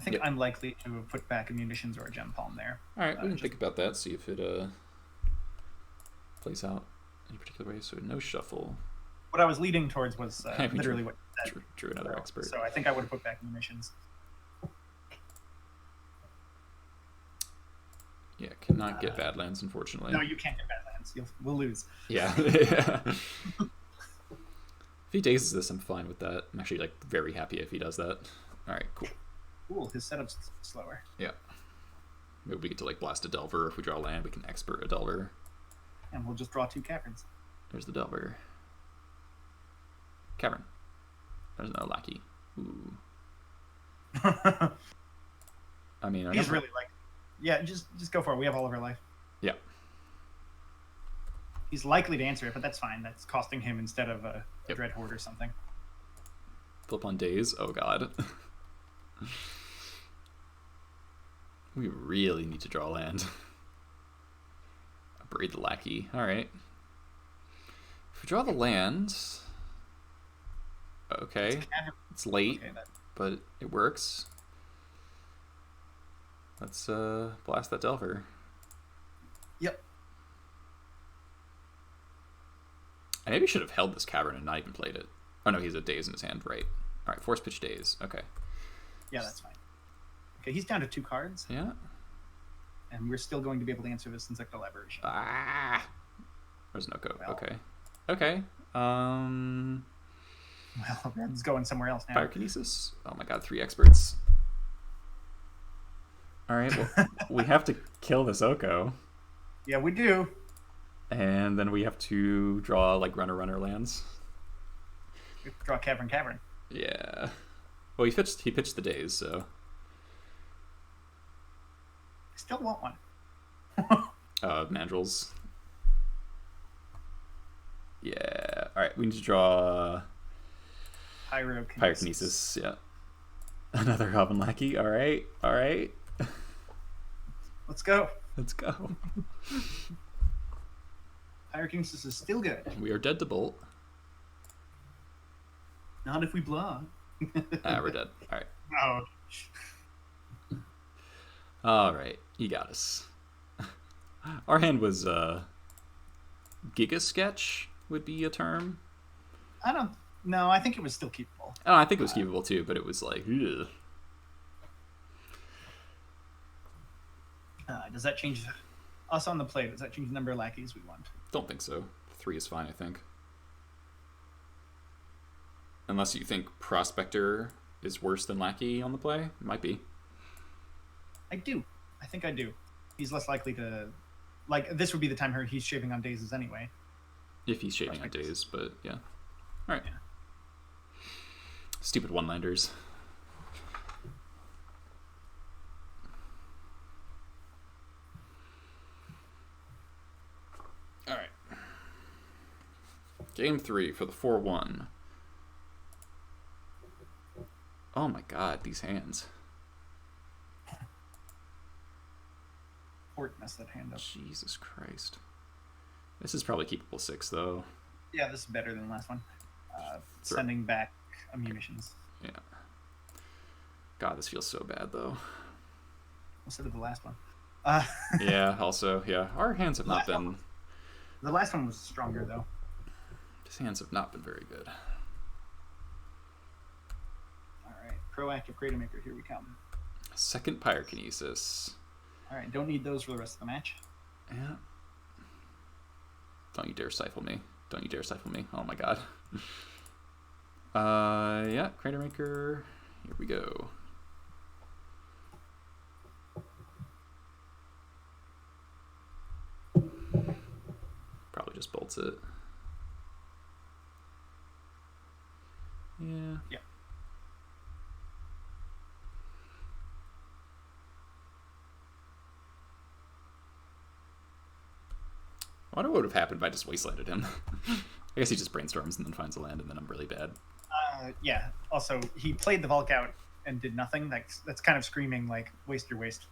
I think I'm likely to have put back a munitions or a Gem Palm there. Alright, we can think about that, see if it plays out any particular way. So no shuffle. What I was leading towards was literally what you said. Drew another expert. So I think I would have put back munitions. Yeah, cannot get Badlands, unfortunately. No, you can't get Badlands. We'll lose. Yeah. If he dazes this, I'm fine with that. I'm actually like very happy if he does that. All right, cool. Cool. His setup's slower. Yeah. Maybe we get to like blast a Delver. If we draw land, we can expert a Delver. And we'll just draw 2 caverns. There's the Delver. Cavern. There's no Lackey. Ooh. I mean, he's really like, yeah, just go for it. We have all of our life. Yeah. He's likely to answer it, but that's fine. That's costing him instead of a Dread Horde or something. Flip on days. Oh god. We really need to draw land. Braid the Lackey. Alright. If we draw the land... Okay. It's late, but it works. Let's blast that Delver. Yep. I maybe should have held this Cavern and not even played it. Oh no, he has a Daze in his hand, right. Alright, Force Pitch Daze. Okay. Yeah, that's fine. Okay, he's down to 2 cards. Yeah. And we're still going to be able to answer this Insect Elaboration. Ah! There's Snoko. Well. Okay. Okay. Well, Red's going somewhere else now. Pyrokinesis? Oh my god, 3 experts. Alright, well, we have to kill this Oko. Yeah, we do. And then we have to draw, like, runner lands. We have to draw Cavern. Yeah. Well, he pitched the Daze, so... I still want one. Mandrels. Yeah. Alright, we need to draw... Pyrokinesis, yeah. Another Goblin Lackey. Alright. Let's go. Pyrokinesis is still good. We are dead to Bolt. Not if we block. We're dead. Alright. Oh. Alright, you got us. Our hand was, Giga Sketch would be a term. No, I think it was still keepable. Oh, I think it was keepable too, but it was like, ugh. Does that change us on the play? Does that change the number of lackeys we want? Don't think so. 3 is fine, I think. Unless you think Prospector is worse than Lackey on the play. It might be. I do. I think I do. He's less likely to... Like, this would be the time where he's shaving on dazes anyway. If he's shaving on days, but yeah. Alright. Yeah. Stupid one-landers. Alright. Game 3 for the 4-1. Oh my god, these hands. Fort messed that hand up. Jesus Christ. This is probably keepable 6, though. Yeah, this is better than the last one. Sending back munitions. Yeah. God, this feels so bad, though. Instead of the last one. Yeah, also, yeah. Our hands have not been... The last one was stronger, though. His hands have not been very good. Alright, proactive Crater Maker, here we come. Second Pyrokinesis. Alright, don't need those for the rest of the match. Yeah. Don't you dare stifle me. Don't you dare stifle me. Oh my god. Yeah, Crater Maker. Here we go. Probably just bolts it. Yeah. Yeah. I wonder what would have happened if I just wastelanded him. I guess he just brainstorms and then finds a land, and then I'm really bad. Yeah. Also, he played the Volk out and did nothing. That's kind of screaming like waste your waste.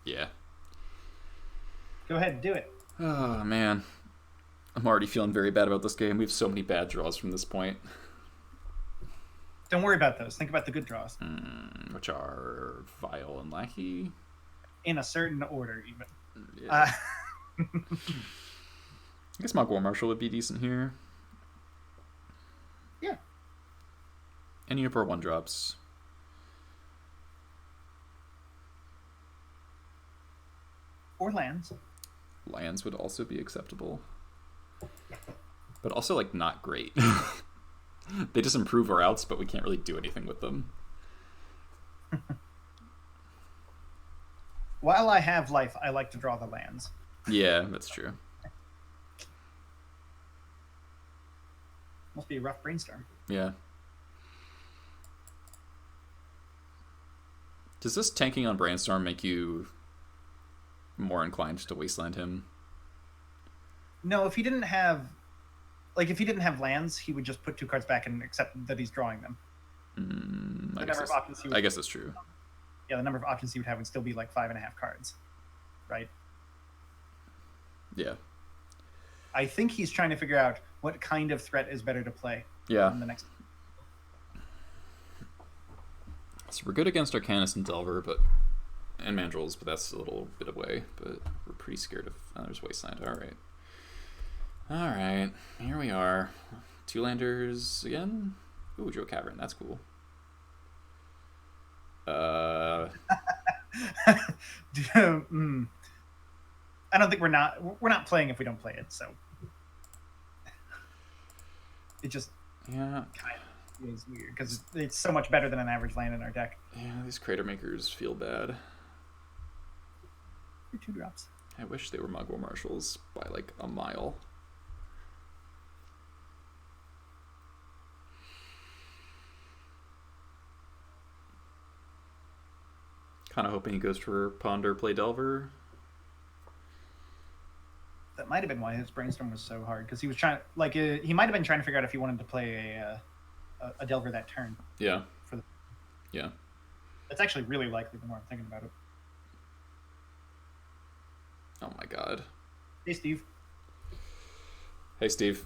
Yeah. Go ahead and do it. Oh man, I'm already feeling very bad about this game. We have so many bad draws from this point. Don't worry about those. Think about the good draws. Which are Vile and Lackey. In a certain order, even. Yeah. I guess Mogwai Marshal would be decent here. Yeah. And Unipore 1-drops. Or lands. Lands would also be acceptable. But also, like, not great. They just improve our outs, but we can't really do anything with them. While I have life, I like to draw the lands. Yeah, that's true. Must be a rough brainstorm. Yeah. Does this tanking on Brainstorm make you more inclined to wasteland him? No, if he didn't have lands, he would just put 2 cards back and accept that he's drawing them. I guess that's true. Yeah, the number of options he would have would still be like 5.5 cards, right? Yeah. I think he's trying to figure out what kind of threat is better to play. Yeah. In the next. So we're good against Arcanist and Delver, and Mandrills, but that's a little bit away. But we're pretty scared of. There's Wasteland. All right. Here we are. 2 landers again. Ooh, Joe Cavern. That's cool. I don't think we're not playing if we don't play it. So it just kind of is weird because it's so much better than an average land in our deck. Yeah, these Crater Makers feel bad. 2 drops. I wish they were Mogwai Marshals by like a mile. Kind of hoping he goes for Ponder, play Delver. That might have been why his brainstorm was so hard because he was trying, he might have been trying to figure out if he wanted to play a Delver that turn. Yeah. Yeah. That's actually really likely the more I'm thinking about it. Oh my god. Hey, Steve. Hey, Steve.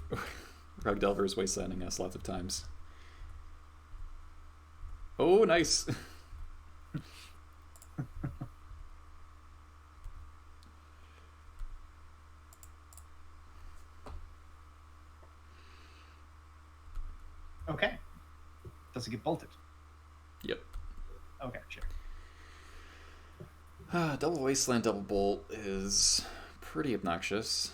Rug Delver is wastelanding us lots of times. Oh, nice. Okay. Does it get bolted? Yep. Okay, sure. Double Wasteland, double Bolt is pretty obnoxious.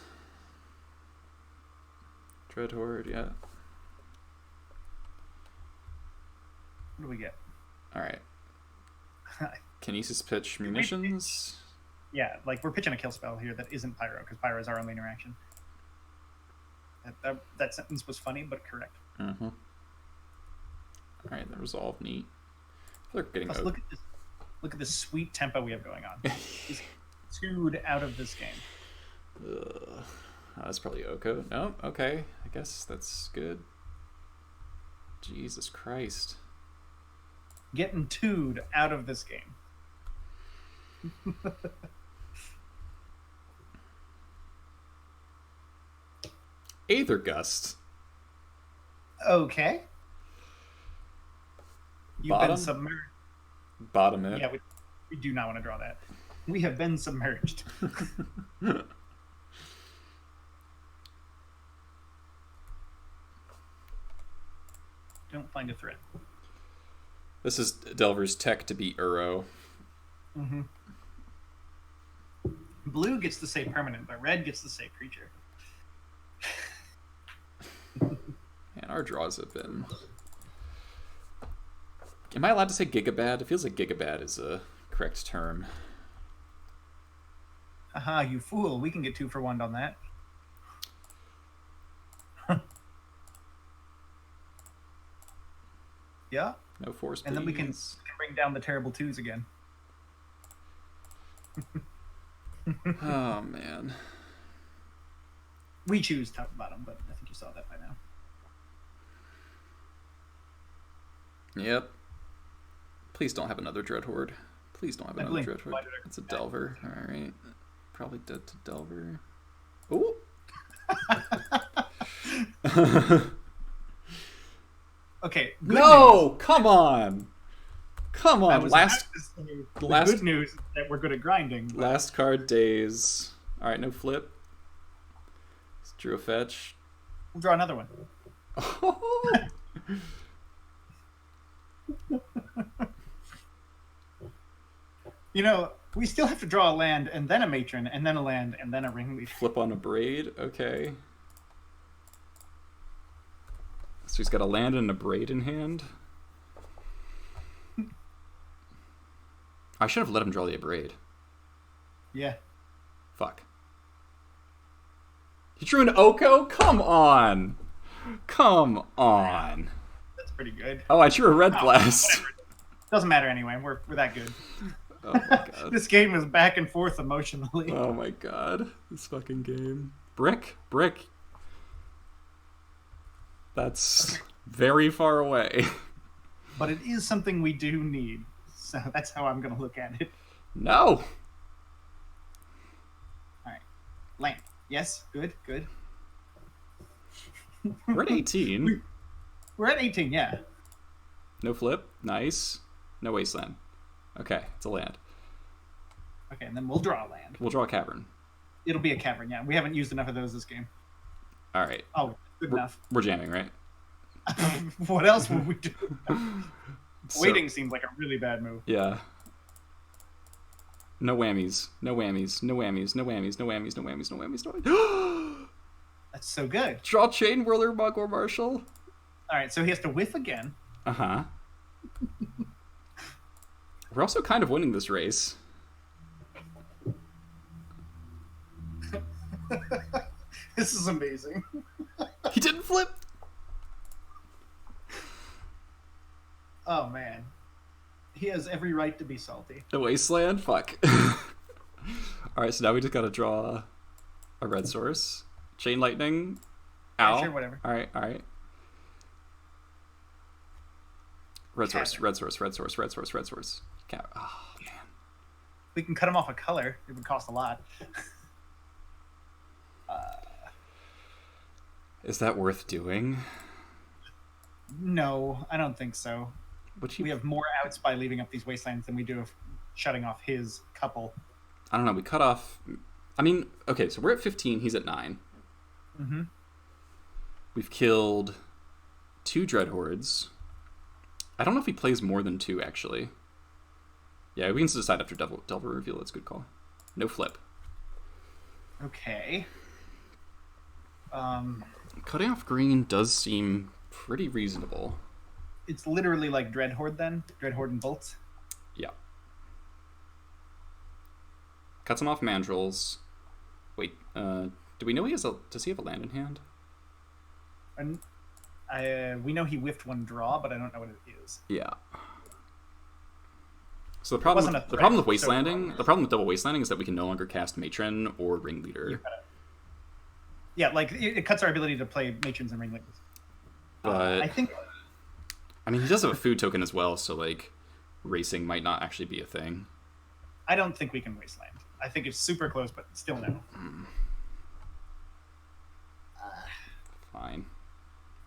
Dread Horde, yeah. What do we get? Alright. Kinesis pitch munitions? Yeah, we're pitching a kill spell here that isn't Pyro, because Pyro is our only interaction. That sentence was funny, but correct. Mm-hmm. Alright, the resolve, neat. They're getting Plus, look at this sweet tempo we have going on. He's 2'd out of this game. That's probably Oko. No, okay. I guess that's good. Jesus Christ. Getting 2'd out of this game. Aether Gust. Okay. You've Bottom? been submerged. Bottom it. Yeah, we do not want to draw that. We have been submerged. Don't find a threat. This is Delver's tech to beat Uro. Mm-hmm. Blue gets to say permanent, but red gets to say creature. Man, our draws have been... Am I allowed to say Gigabad? It feels like Gigabad is a correct term. Aha, you fool. We can get 2 for 1 on that. Yeah. No force, And then we can bring down the terrible 2s again. Oh, man. We choose top and bottom, but I think you saw that by now. Yep. Please don't have another Dread Horde. Please don't have another Dread Horde. It's a Delver. Alright. Probably dead to Delver. Ooh! Okay. No! News. Come on! Come on! The good news is that we're good at grinding. But... Last card days. Alright, no flip. Drew a fetch. We'll draw another one. You know, we still have to draw a land, and then a matron, and then a land, and then a ringleader. Flip on a braid? Okay. So he's got a land and a braid in hand. I should have let him draw the braid. Yeah. Fuck. He drew an Oko? Come on! Come on! That's pretty good. Oh, I drew a red blast. Whatever. Doesn't matter anyway. We're that good. Oh my god. This game is back and forth emotionally. Oh my god. This fucking game. Brick? Brick. That's very far away. But it is something we do need. So that's how I'm going to look at it. No! Alright. Land. Yes. Good. Good. We're at 18. We're at 18, yeah. No flip. Nice. No wasteland. Okay, it's a land. Okay, and then we'll draw a land. We'll draw a cavern. It'll be a cavern, yeah. We haven't used enough of those this game. Alright. Oh, good enough. We're jamming, right? What else would we do? Waiting seems like a really bad move. Yeah. No whammies. No whammies. No whammies. No whammies. No whammies. No whammies. No whammies. No whammies. That's so good. Draw Chain Whirler, Mugwort Marshal. Alright, so he has to whiff again. Uh-huh. We're also kind of winning this race. This is amazing. He didn't flip. Oh, man. He has every right to be salty. A wasteland? Fuck. Alright, so now we just gotta draw a red source. Chain Lightning. Ow. Yeah, sure, whatever. Alright, alright. Red source, red source, red source, red source, red source. Oh, man. We can cut him off a color. It would cost a lot. Is that worth doing? No, I don't think so. But we have more outs by leaving up these wastelands than we do of shutting off his couple. I don't know. We cut off... I mean, okay, so we're at 15. He's at 9. Mm-hmm. We've killed 2 Dread Hordes. I don't know if he plays more than 2, actually. Yeah, we can decide after Delver Reveal. That's a good call. No flip. Okay. Cutting off green does seem pretty reasonable. It's literally like Dread Horde then? Dread Horde and Bolts? Yeah. Cuts him off mandrels. Wait, do we know does he have a land in hand? And we know he whiffed 1 draw, but I don't know what it is. Yeah. So the problem with wastelanding, the problem with double wastelanding is that we can no longer cast Matron or Ringleader. Yeah, like it cuts our ability to play matrons and ringlings. But I think. I mean, he does have a food token as well, so like racing might not actually be a thing. I don't think we can wasteland. I think it's super close, but still no. Fine.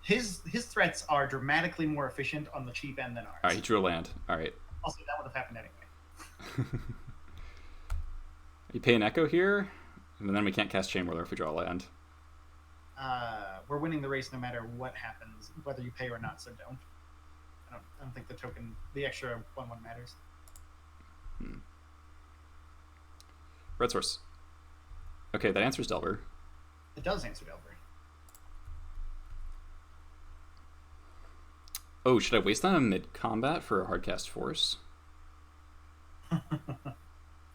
His threats are dramatically more efficient on the cheap end than ours. All right, he drew a land. All right. Also, that would have happened anyway. You pay an Echo here, and then we can't cast Chain Whirler if we draw a land. We're winning the race no matter what happens, whether you pay or not. So don't. I don't think the extra 1/1 matters. Red source. Okay, that answers Delver. It does answer Delver. Oh, should I waste that on mid-combat for a hardcast force?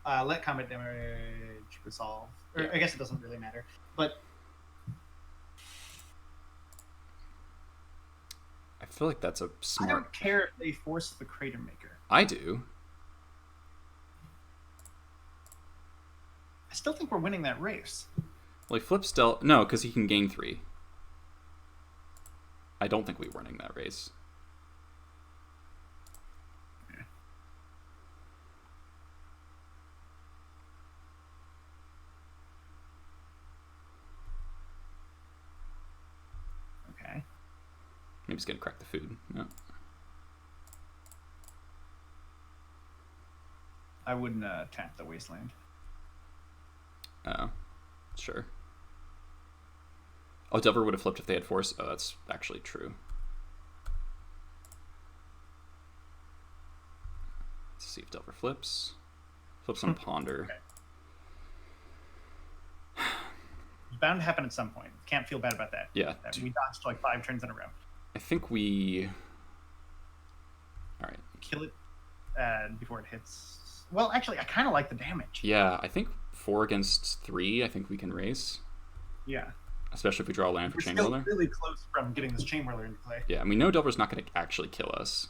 Let combat damage resolve. Or, I guess it doesn't really matter. But I feel like that's a smart... I don't care if they force the Crater Maker. I do. I still think we're winning that race. Well, he flips No, because he can gain 3. I don't think we're winning that race. Okay. Maybe he's going to crack the food. No. I wouldn't tap the Wasteland. Oh, sure. Oh, Delver would have flipped if they had force. Oh, that's actually true. Let's see if Delver flips. Flips on Ponder. Okay. It's bound to happen at some point. Can't feel bad about that. Yeah. We dodged like 5 turns in a row. I think we... All right. Kill it before it hits. Well, actually, I kind of like the damage. Yeah, I think 4 against 3, I think we can race. Yeah. Especially if we draw a land for Chain We're Whirler. still really close from getting this Chain Whirler into play. Yeah, and we know Delver's not going to actually kill us.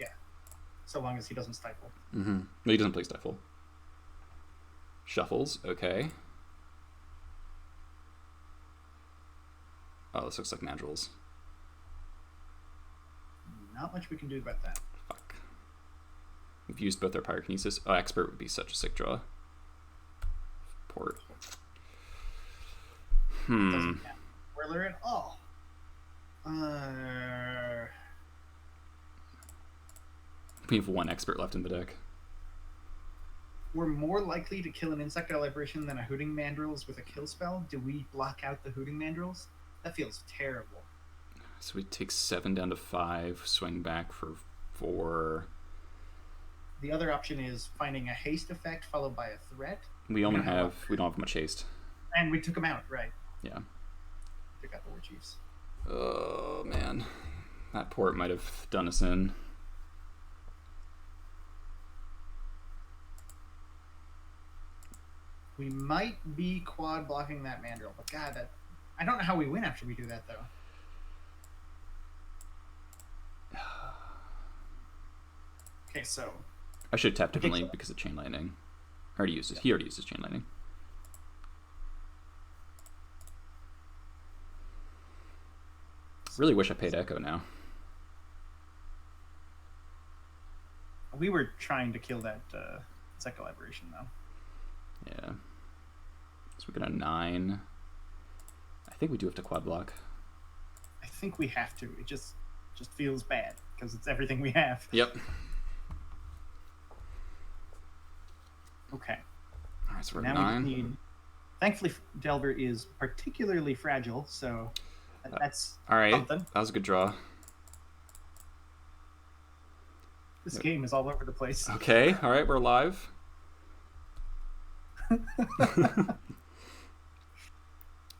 Yeah. So long as he doesn't stifle. Mm-hmm. No, he doesn't play Stifle. Shuffles, okay. Oh, this looks like Mandrills. Not much we can do about that. Fuck. We've used both our Pyrokinesis. Oh, Expert would be such a sick draw. Port. Doesn't count. Whirler at all. We have 1 Expert left in the deck. We're more likely to kill an Insectile Liberation than a Hooting Mandrills with a kill spell. Do we block out the Hooting Mandrills? That feels terrible. So we take 7 down to 5, swing back for 4. The other option is finding a haste effect followed by a threat. We don't have much haste. And we took him out, right? Yeah. Took out the War Chiefs. Oh man, that port might have done us in. We might be quad blocking that Mandrill, but God, I don't know how we win after we do that though. Okay, so I should tap differently because of Chain Lightning. He already uses Chain Lightning. Really wish I paid Echo now. We were trying to kill that Insectile Liberation though. Yeah. So we got a 9. I think we do have to quad block. I think we have to. It just feels bad because it's everything we have. Yep. Okay. All right, so we're now at 9. we need. Thankfully, Delver is particularly fragile, so that's all right. something. That was a good draw. This game is all over the place. Okay. All right, we're live. All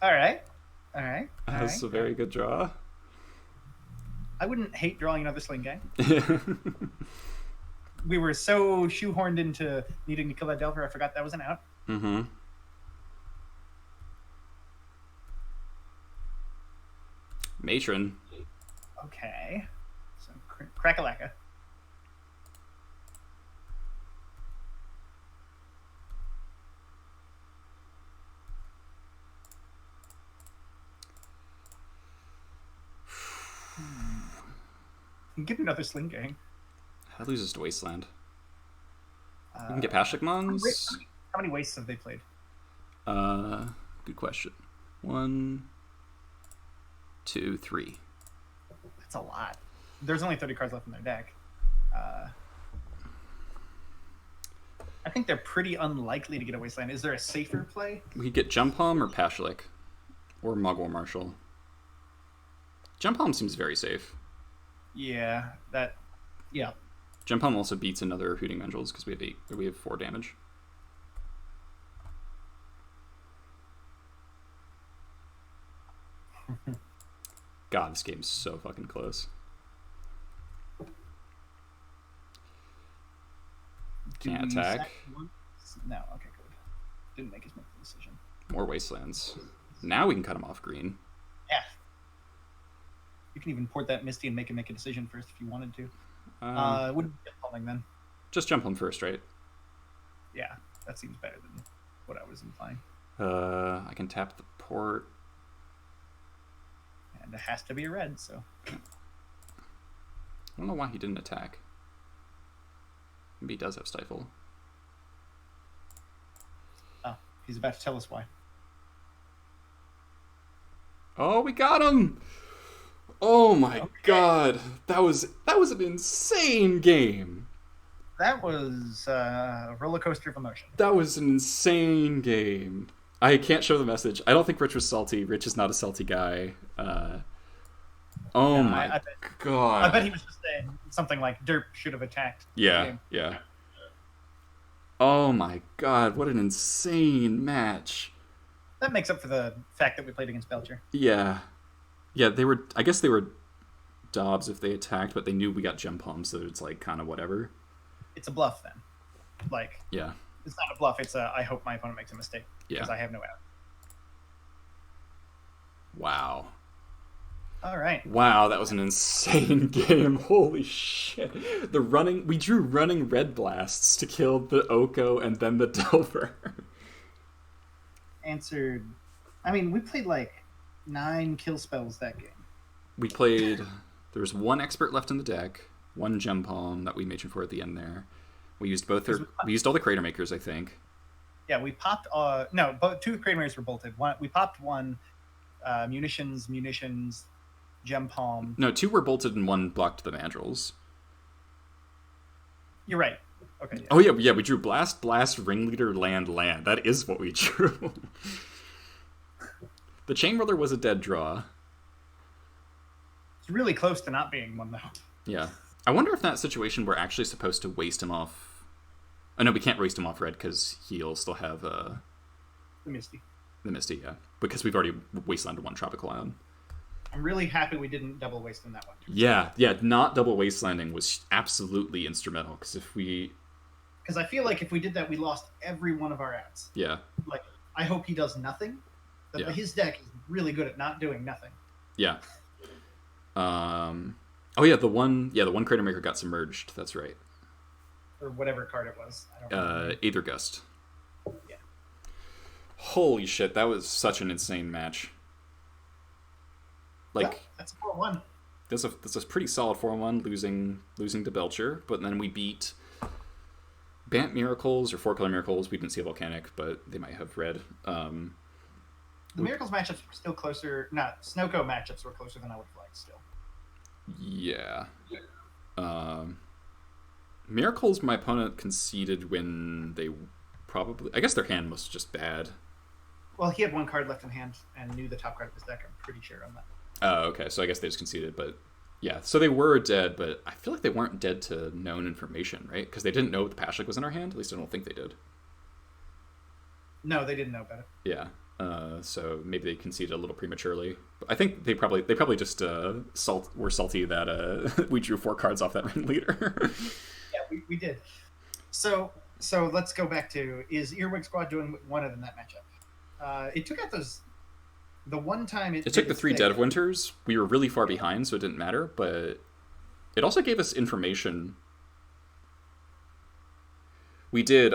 right. That was a very good draw. I wouldn't hate drawing another Sling Gang. We were so shoehorned into needing to kill that Delver, I forgot that was an out. Mm-hmm. Matron. Okay. So, Crack-a-lacka. Get another Sling Gang. That loses to Wasteland. Uh, We can get Pashikmons. how many wastes have they played? Good question. 1, 2, 3. That's a lot. There's only 30 cards left in their deck. I think they're pretty unlikely to get a Wasteland. Is there a safer play? We could get Jump Hum or Pashlik. Or Mugwort Marshal. Jump Hum seems very safe. Yeah, yeah. Jump Hum also beats another Hooting Vendrils because we have 4 damage. God, this game's so fucking close. Can't attack. No, okay, good. Didn't make as much of a decision. More Wastelands. Now we can cut him off green. Yeah. You can even port that Misty and make him make a decision first if you wanted to. Wouldn't be appalling then. Just jump him first, right? Yeah, that seems better than what I was implying. I can tap the port. And it has to be a red, so. I don't know why he didn't attack. Maybe he does have Stifle. Oh, he's about to tell us why. Oh, we got him! Oh my god, that was an insane game. That was a roller coaster of emotion. That was an insane game. I can't show the message. I don't think Rich was salty. Rich is not a salty guy. My god. I bet he was just saying something like Derp should have attacked. Yeah. Oh my god, what an insane match. That makes up for the fact that we played against Belcher. Yeah, I guess they were Dobbs if they attacked, but they knew we got Gem Palm, so it's like kind of whatever. It's a bluff then. Yeah. It's not a bluff, it's a I hope my opponent makes a mistake. Yeah. Because I have no out. Wow. All right. Wow, that was an insane game. Holy shit. We drew running red blasts to kill the Oko and then the Delver. Answered. I mean, we played like 9 kill spells that game. We played. There was 1 expert left in the deck, 1 Gem Palm that we mentioned for at the end there. We used we used all the Crater Makers, I think. Yeah, we popped. No, both 2 Crater Makers were bolted. We popped 1 munitions, Gem Palm. No, 2 were bolted and 1 blocked the Mandrills. You're right. Okay. Yeah. Oh yeah, we drew Blast, Ringleader, Land. That is what we drew. The Chain Roller was a dead draw. It's really close to not being one though. Yeah. I wonder if in that situation we're actually supposed to waste him off. Oh no, we can't waste him off red because he'll still have the Misty. The Misty, yeah. Because we've already wastelanded 1 Tropical Ion. I'm really happy we didn't double waste in that one. Yeah, not double wastelanding was absolutely instrumental because Because I feel like if we did that, we lost every one of our outs. Yeah. Like, I hope he does nothing. But his deck is really good at not doing nothing. Yeah. Oh yeah, the one Crater Maker got submerged. That's right. Or whatever card it was. I don't remember. Aether Gust. Yeah. Holy shit, that was such an insane match. Like, that's a 4-1. That's a pretty solid 4-1, losing to Belcher, but then we beat Bant Miracles or 4-color Miracles. We didn't see a Volcanic, but they might have red. The Miracles matchups were still closer. Snoko matchups were closer than I would have liked still. Yeah. Miracles, my opponent conceded when they probably... I guess their hand was just bad. Well, he had 1 card left in hand and knew the top card of his deck. I'm pretty sure on that. Oh, okay. So I guess they just conceded, but yeah. So they were dead, but I feel like they weren't dead to known information, right? Because they didn't know the Pashlik was in our hand. At least I don't think they did. No, they didn't know about it. Yeah. So maybe they conceded a little prematurely. I think they probably just were salty that we drew 4 cards off that ringleader. Yeah, we did. So let's go back to, is Earwig Squad doing one of them that matchup? It took out the one time it took the 3 Dead of Winters. We were really far behind, so it didn't matter, but it also gave us information. We did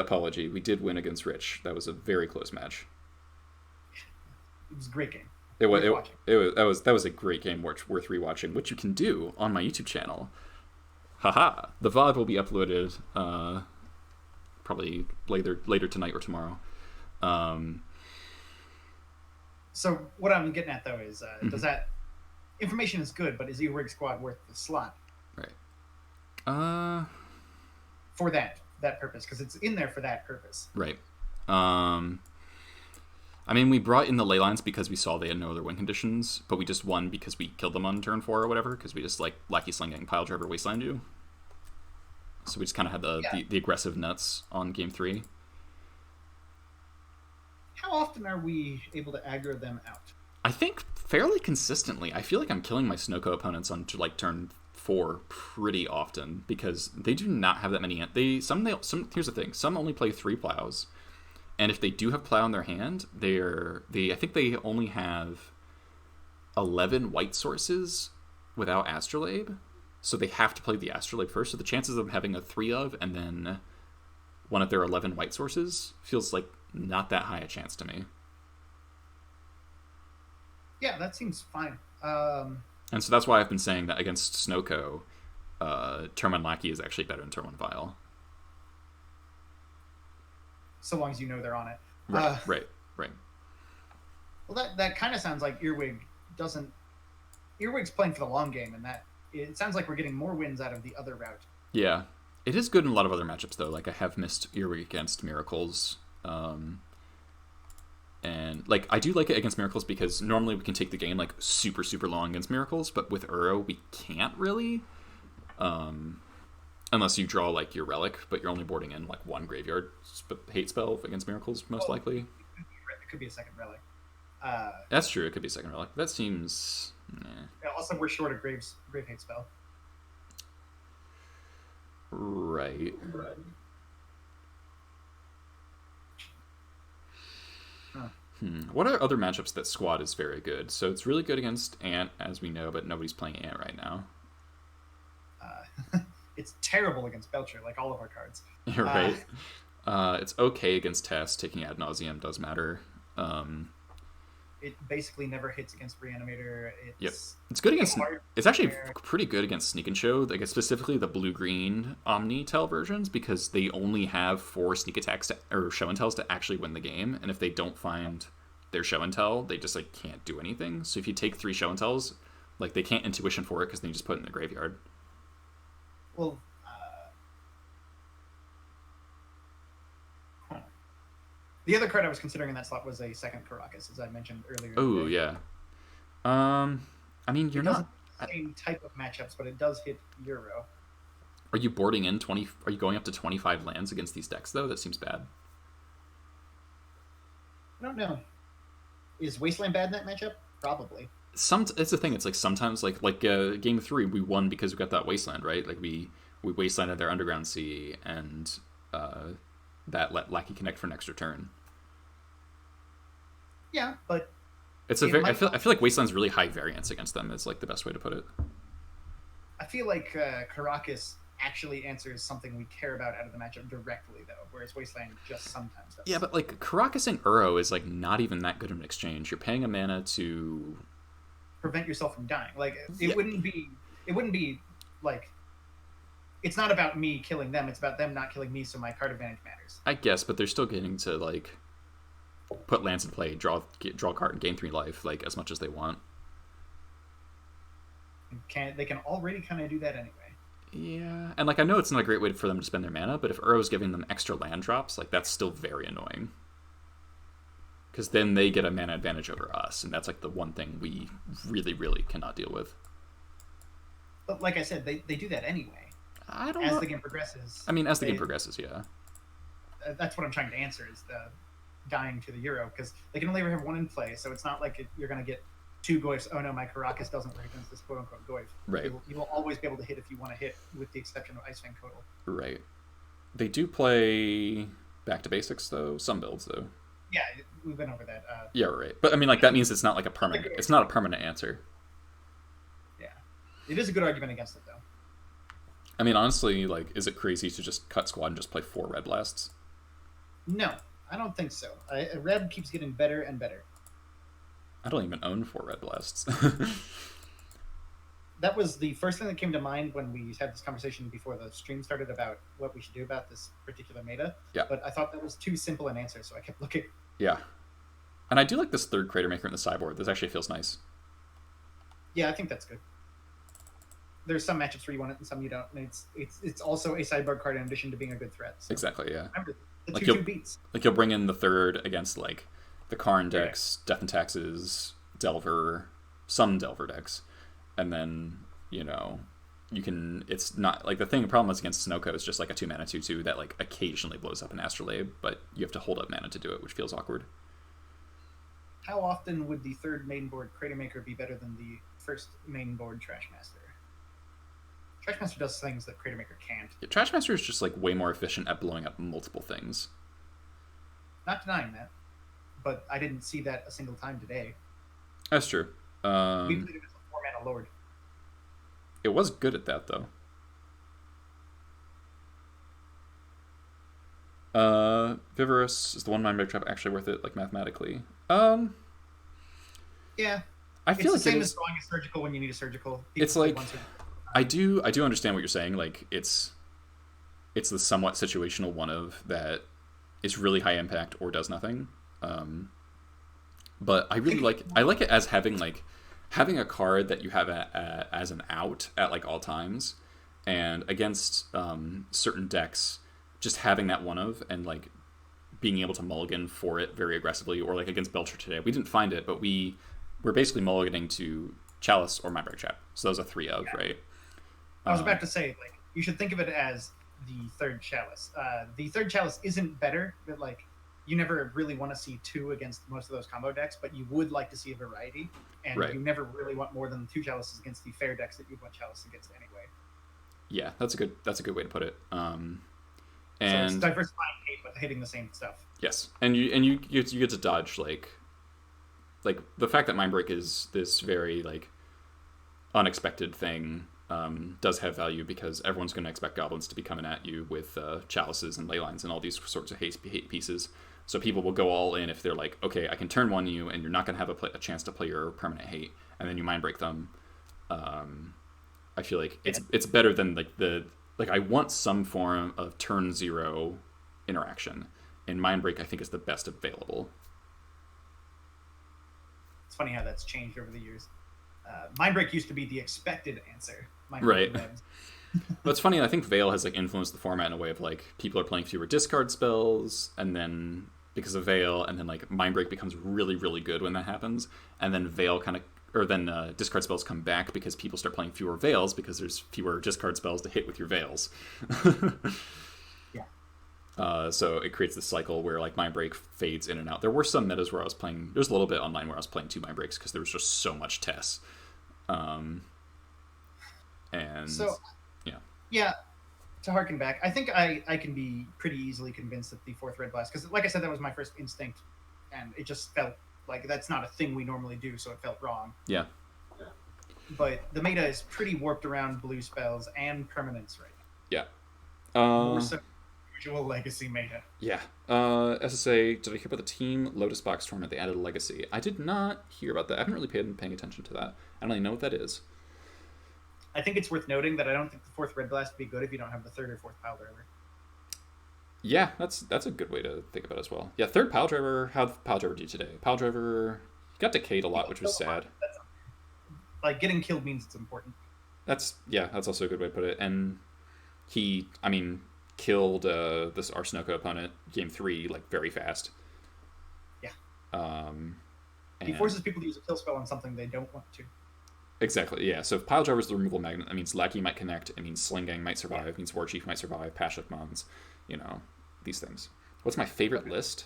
win against Rich. That was a very close match. It was a great game. That was a great game worth rewatching, which you can do on my YouTube channel. Haha. The VOD will be uploaded probably later tonight or tomorrow. So what I'm getting at though is, does that information is good, but is Earwig Squad worth the slot? Right. For that purpose, because it's in there for that purpose. Right. I mean, we brought in the ley lines because we saw they had no other win conditions, but we just won because we killed them on turn 4 or whatever, because we just like Lackey Slinging, Pile Driver, Wasteland you. So we just kind of had the aggressive nuts on game 3. How often are we able to aggro them out? I think fairly consistently. I feel like I'm killing my Snoko opponents on like turn 4 pretty often because they do not have that many. Here's the thing. Some only play 3 plows, and if they do have plow in their hand, I think they only have 11 white sources without Astrolabe, so they have to play the Astrolabe first. So the chances of them having a 3 of and then one of their 11 white sources feels like not that high a chance to me. Yeah, that seems fine. And so that's why I've been saying that against Snoko, turn 1 Lackey is actually better than turn 1 Vial. So long as you know they're on it. Right. Well, that kind of sounds like Earwig doesn't... Earwig's playing for the long game, and that it sounds like we're getting more wins out of the other route. Yeah. It is good in a lot of other matchups, though. Like, I have missed Earwig against Miracles. And, like, I do like it against Miracles because normally we can take the game, like, super, super long against Miracles, but with Uro, we can't really. Unless you draw, like, your Relic, but you're only boarding in, like, 1 Graveyard hate spell against Miracles, most likely. It could be a second Relic. That's true, it could be a second Relic. That seems... Yeah, also, we're short of Grave hate spell. Right. What are other matchups that Squad is very good? So it's really good against Ant, as we know, but nobody's playing Ant right now. It's terrible against Belcher, like all of our cards. You're right. It's okay against Test. Taking Ad Nauseam does matter. It basically never hits against Reanimator. It's good against... It's actually pretty good against Sneak and Show, like specifically the blue-green Omni-Tel versions, because they only have 4 sneak attacks or show and tells to actually win the game, and if they don't find their show and tell, they just like can't do anything. So if you take 3 show and tells, like they can't intuition for it because then you just put it in the graveyard. Well, the other card I was considering in that slot was a second Caracas, as I mentioned earlier. Oh, yeah. I mean, you're not... the same type of matchups, but it does hit Euro. Are you boarding in 20... Are you going up to 25 lands against these decks, though? That seems bad. I don't know. Is Wasteland bad in that matchup? Probably. It's the thing. It's like sometimes, like Game 3, we won because we got that Wasteland, right? Like, we Wastelanded their Underground Sea, and that let Lackey connect for an extra turn. Yeah, but it's a very. I feel like Wasteland's really high variance against them. Is like the best way to put it. I feel like Caracas actually answers something we care about out of the matchup directly, though, whereas Wasteland just sometimes does. Yeah, but like Caracas and Uro is like not even that good of an exchange. You're paying a mana to prevent yourself from dying. Like it wouldn't be like. It's not about me killing them. It's about them not killing me, so my card advantage matters. I guess, but they're still getting to like put lands in play, draw a card, and gain 3 life, like as much as they want. They can already kind of do that anyway. Yeah, and like I know it's not a great way for them to spend their mana, but if Uro's giving them extra land drops, like that's still very annoying. Because then they get a mana advantage over us, and that's like the one thing we really, really cannot deal with. But like I said, they do that anyway. I don't know. As the game progresses. I mean, as the game progresses, yeah. That's what I'm trying to answer, is the dying to the Euro, because they can only ever have 1 in play, so it's not like you're going to get 2 Goyfs. Oh no, my Caracas doesn't work against this quote-unquote Goyf. Right. You will always be able to hit if you want to hit, with the exception of Icefang Kotal. Right. They do play back to basics, though. Some builds, though. Yeah, we've been over that. Yeah, right. But I mean, like that means it's not like a permanent. It's not a permanent answer. Yeah, it is a good argument against it, though. I mean, honestly, like, is it crazy to just cut Squad and just play 4 Red Blasts? No, I don't think so. Red keeps getting better and better. I don't even own 4 Red Blasts. that was the first thing that came to mind when we had this conversation before the stream started about what we should do about this particular meta. Yeah. But I thought that was too simple an answer, so I kept looking. Yeah. And I do like this third Crater Maker in the sideboard. This actually feels nice. Yeah, I think that's good. There's some matchups where you want it and some you don't. And it's also a sideboard card in addition to being a good threat. So. Exactly, yeah. Remember, the like 2/2 beats. Like you'll bring in the third against like the Karn decks, Death and Taxes, Delver, some Delver decks. And then, you know, you can, it's not, like the problem is against Snoko is just like a 2-mana 2/2 that like occasionally blows up an Astrolabe, but you have to hold up mana to do it, which feels awkward. How often would the third main board Crater Maker be better than the first main board Trash Master? Trash Master does things that Crater Maker can't. Yeah, Trash Master is just like way more efficient at blowing up multiple things. Not denying that, but I didn't see that a single time today. That's true. We played it as a 4-mana Lord. It was good at that, though. Viverus, is the one Mindbreak Trap actually worth it, like, mathematically? Yeah. I feel it's the like same as drawing a surgical when you need a surgical. It's like, I do understand what you're saying. Like, it's the somewhat situational one of that is really high impact or does nothing. But I really like it as having a card that you have as an out at like all times, and against certain decks, just having that one of and like being able to mulligan for it very aggressively, or like against Belcher today, we didn't find it, but we're basically mulliganing to Chalice or Mindbreak Trap. So those are 3 of, right? I was about to say, like, you should think of it as the third Chalice. The third Chalice isn't better, but like you never really want to see 2 against most of those combo decks, but you would like to see a variety, and you never really want more than 2 Chalices against the fair decks that you'd want Chalice against anyway. Yeah, that's a good way to put it. And so it's diversifying hate, but hitting the same stuff. Yes, and you get to dodge like the fact that Mindbreak is this very like unexpected thing does have value, because everyone's going to expect Goblins to be coming at you with Chalices and Leylines and all these sorts of hate pieces. So people will go all in if they're like, okay, I can turn 1 you, and you're not going to have a chance to play your permanent hate, and then you Mindbreak them. I feel like it's better than like I want some form of turn 0 interaction, and Mindbreak I think is the best available. It's funny how that's changed over the years. Mindbreak used to be the expected answer. Right. But it's funny, I think Veil has like influenced the format in a way of like people are playing fewer discard spells, and then because of Veil, and then like Mindbreak becomes really, really good when that happens, and then Veil discard spells come back because people start playing fewer Veils because there's fewer discard spells to hit with your Veils. Yeah. So it creates this cycle where like Mindbreak fades in and out. There were some metas where I was playing. There's a little bit online where I was playing 2 Mindbreaks because there was just so much Tess. And so, yeah. To harken back, I think I can be pretty easily convinced that the 4th Red Blast, because like I said, that was my first instinct, and it just felt like that's not a thing we normally do, so it felt wrong. Yeah. But the meta is pretty warped around blue spells and permanents right now. Yeah. More so usual legacy meta. Yeah. SSA, did I hear about the Team Lotus Box tournament? They added a legacy. I did not hear about that. I haven't really been paying attention to that. I don't really know what that is. I think it's worth noting that I don't think the 4th Red Blast would be good if you don't have the 3rd or 4th Pile Driver. Yeah, that's a good way to think about it as well. Yeah, 3rd Pile Driver. How'd Pile Driver do today? Pile Driver got decayed a lot, which was sad. Like, getting killed means it's important. That's also a good way to put it. And he, killed our Snoko opponent game 3 like very fast. Yeah. He forces people to use a kill spell on something they don't want to. Exactly, yeah. So if Pile Driver is the removal magnet, that means Lackey might connect, it means Sling Gang might survive, it means War Chief might survive, Pashuk Mons, these things. What's my favorite list?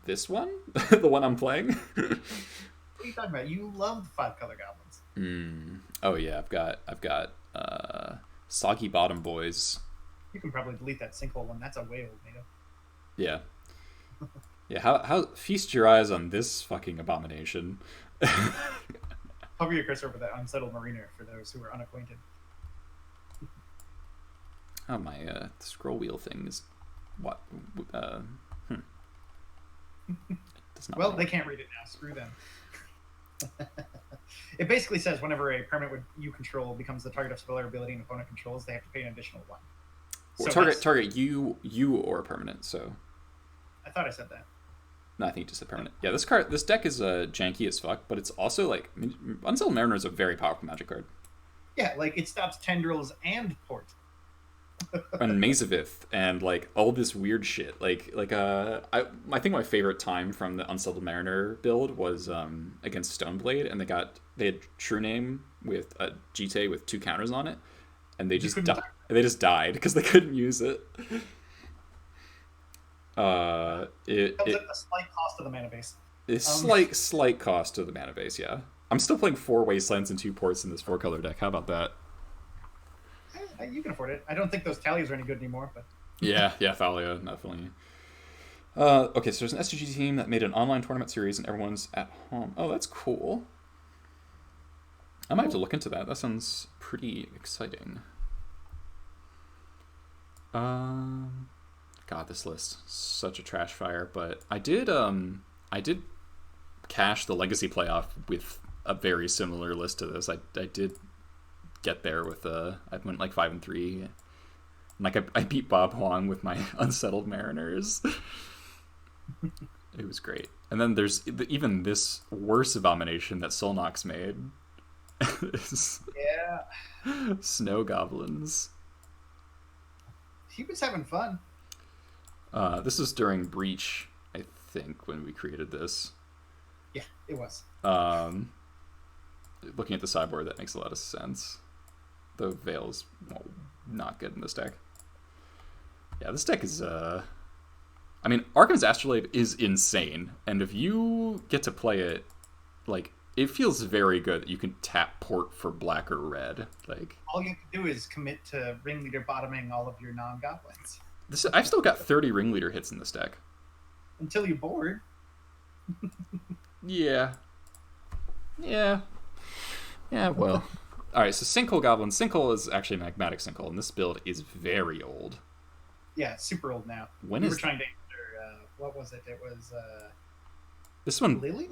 This one? The one I'm playing? What are you talking about? You love the 5-color goblins. Oh yeah, I've got Soggy Bottom Boys. You can probably delete that sinkhole one. That's a way old meta. Yeah. Yeah, how feast your eyes on this fucking abomination. Hover your cursor over that unsettled marina for those who are unacquainted. Oh, my scroll wheel thing is what? Well, they can't read it now. Screw them. It basically says whenever a permanent you control becomes the target of spell or ability an opponent controls, they have to pay an additional 1. So target you or a permanent. So I thought I said that. no, I think you just said permanent. Yeah, this deck is janky as fuck, but it's also like Unsettled Mariner is a very powerful Magic card. Yeah, like it stops tendrils and port. And Mazavith and like all this weird shit. I think my favorite time from the Unsettled Mariner build was against Stoneblade, and they had True Name with a GT with 2 counters on it, and they just died because they couldn't use it. It comes at a slight cost to the mana base. It's slight cost to the mana base, yeah. I'm still playing 4 Wastelands and 2 ports in this 4-color deck. How about that? You can afford it. I don't think those tallies are any good anymore, but yeah, Thalia, definitely. Okay, so there's an SGG team that made an online tournament series and everyone's at home. Oh, that's cool. I might have to look into that. That sounds pretty exciting. God, this list, such a trash fire, but I did cash the Legacy playoff with a very similar list to this. I did get there with I went like 5-3. Like I beat Bob Huang with my Unsettled Mariners. It was great. And then there's even this worse abomination that Solnox made. Yeah. Snow Goblins. He was having fun. This was during Breach, I think, when we created this. Yeah, it was. Looking at the sideboard, that makes a lot of sense. The Veil's not good in this deck. Yeah, this deck is I mean, Arcanist Astrolabe is insane, and if you get to play it, like, it feels very good that you can tap port for black or red. Like, all you have to do is commit to Ringleader bottoming all of your non-goblins. I've still got 30 Ringleader hits in this deck. Until you're bored. Yeah, well. Alright, so Sinkhole Goblin. Sinkhole is actually Magmatic Sinkhole, and this build is very old. Yeah, super old now. We were trying to enter, what was it? It was, this one... Lily?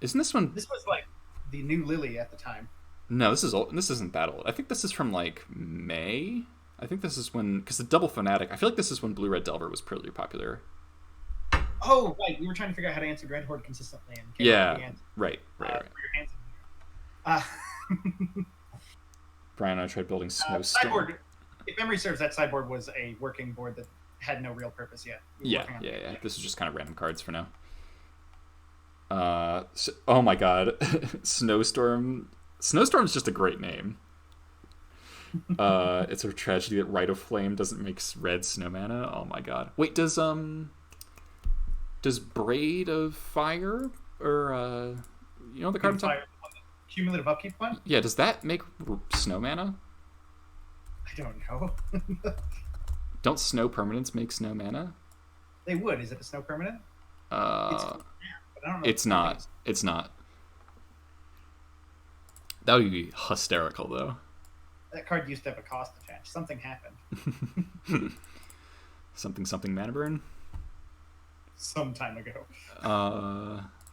Isn't this one... This was, like, the new Lily at the time. No, this is old. This isn't that old. I think this is from, like, May? I think this is when... Because the Double Fanatic... I feel like this is when Blue-Red Delver was pretty popular. Oh, right. We were trying to figure out how to answer Dread Horde consistently. And right. Your hands in Brian and I tried building Snowstorm. Sideboard, if memory serves, that sideboard was a working board that had no real purpose yet. Yeah. This is just kind of random cards for now. Oh my god. Snowstorm. Snowstorm's just a great name. It's a tragedy that Rite of Flame doesn't make red snow mana. Oh my god. Wait, does Braid of Fire or you know the card I'm talking? Cumulative upkeep one? Yeah, does that make snow mana? I don't know. Don't snow permanents make snow mana? They would. Is it a snow permanent? It's not. It's not. That would be hysterical, though. That card used to have a cost attached. Something happened. something mana burn? Some time ago.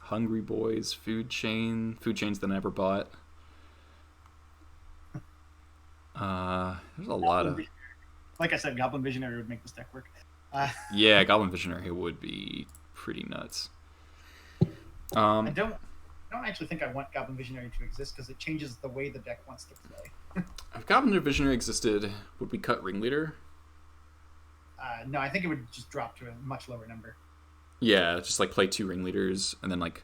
Hungry Boys, Food Chains that I never bought. There's a lot of... Like I said, Goblin Visionary would make this deck work. Yeah, Goblin Visionary would be pretty nuts. I don't actually think I want Goblin Visionary to exist because it changes the way the deck wants to play. If Goblin Visionary existed, would we cut Ringleader? No, I think it would just drop to a much lower number. Yeah, just like play 2 Ringleaders and then like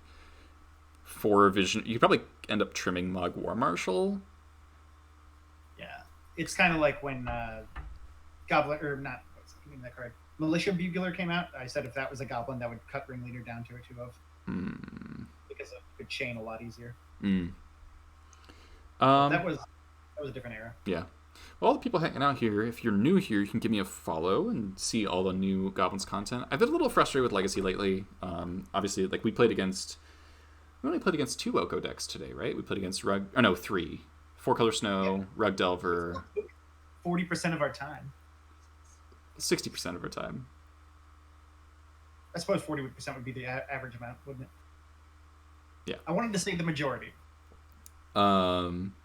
4 Vision. You could probably end up trimming Mog War Marshal. Yeah, it's kind of like when Goblin or not. What's the name of that card? Militia Bugler came out. I said if that was a Goblin, that would cut Ringleader down to a 2 of. Because it could chain a lot easier. That was a different era. Yeah. Well, all the people hanging out here, if you're new here, you can give me a follow and see all the new Goblins content. I've been a little frustrated with Legacy lately. Obviously, like we only played against 2 Oko decks today, right? We played against 3. 4-color Snow, Rug Delver. 40% of our time. 60% of our time. I suppose 40% would be the average amount, wouldn't it? Yeah. I wanted to say the majority. Um,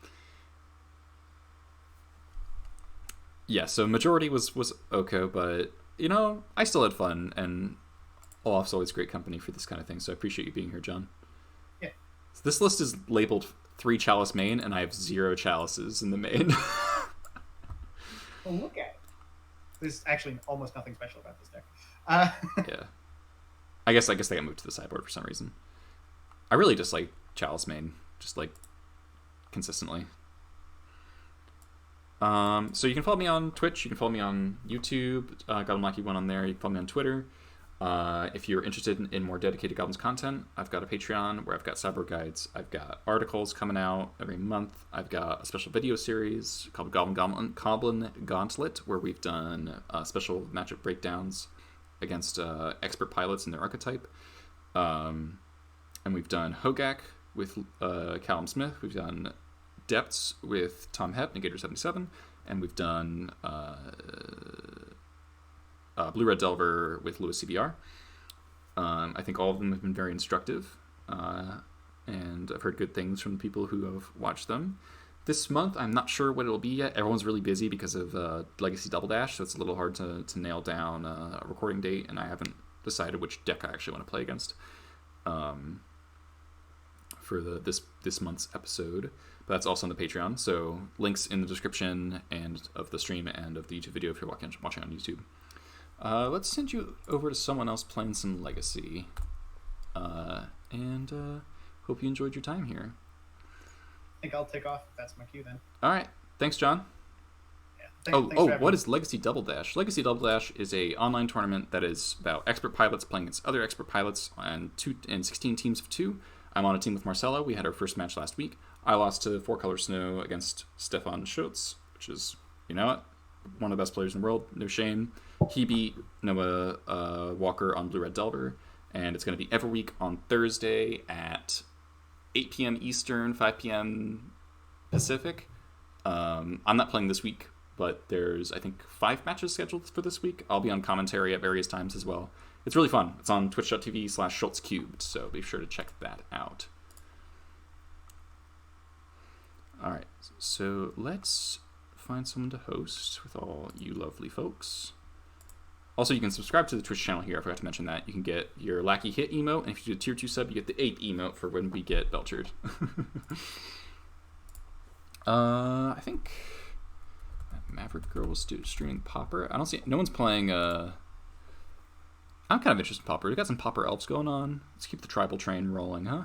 yeah, so majority was Oko, but I still had fun, and Olaf's always great company for this kind of thing. So I appreciate you being here, John. Yeah. So this list is labeled 3 chalice main, and I have 0 chalices in the main. Well, look at it. There's actually almost nothing special about this deck. Yeah. I guess they got moved to the sideboard for some reason. I really just like chalice main, just like consistently. So you can follow me on Twitch. You can follow me on YouTube. Goblin Lucky one on there. You can follow me on Twitter. If you're interested in more dedicated Goblins content, I've got a Patreon where I've got cyber guides. I've got articles coming out every month. I've got a special video series called Goblin Gauntlet, where we've done special matchup breakdowns against expert pilots and their archetype. And we've done Hogak with Callum Smith. We've done Depths with Tom Hep, Negator 77. And we've done Blue Red Delver with Lewis CBR. I think all of them have been very instructive, and I've heard good things from people who have watched them. This month, I'm not sure what it'll be yet. Everyone's really busy because of Legacy Double Dash, so it's a little hard to nail down a recording date, and I haven't decided which deck I actually want to play against for this month's episode. But that's also on the Patreon, so links in the description and of the stream and of the YouTube video if you're watching on YouTube. Let's send you over to someone else playing some Legacy. And hope you enjoyed your time here. I think I'll take off if that's my cue then. All right. Thanks, John. Yeah. Thanks What is Legacy Double Dash? Legacy Double Dash is a online tournament that is about expert pilots playing against other expert pilots and 16 teams of 2. I'm on a team with Marcelo. We had our first match last week. I lost to 4-Color Snow against Stefan Schultz, which is, one of the best players in the world. No shame. He beat Noah Walker on Blue Red Delver, and it's going to be every week on Thursday at 8 p.m. Eastern, 5 p.m. Pacific. I'm not playing this week, but there's, I think, 5 matches scheduled for this week. I'll be on commentary at various times as well. It's really fun. It's on twitch.tv/SchultzCubed, so be sure to check that out. All right, so let's find someone to host with all you lovely folks. Also, you can subscribe to the Twitch channel here. I forgot to mention that. You can get your Lackey Hit emote, and if you do a tier 2 sub, you get the 8th emote for when we get Belchered. I think Maverick Girl was streaming Popper. I don't see... No one's playing... I'm kind of interested in Popper. We got some Popper elves going on. Let's keep the tribal train rolling, huh?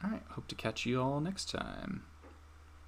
Alright, hope to catch you all next time.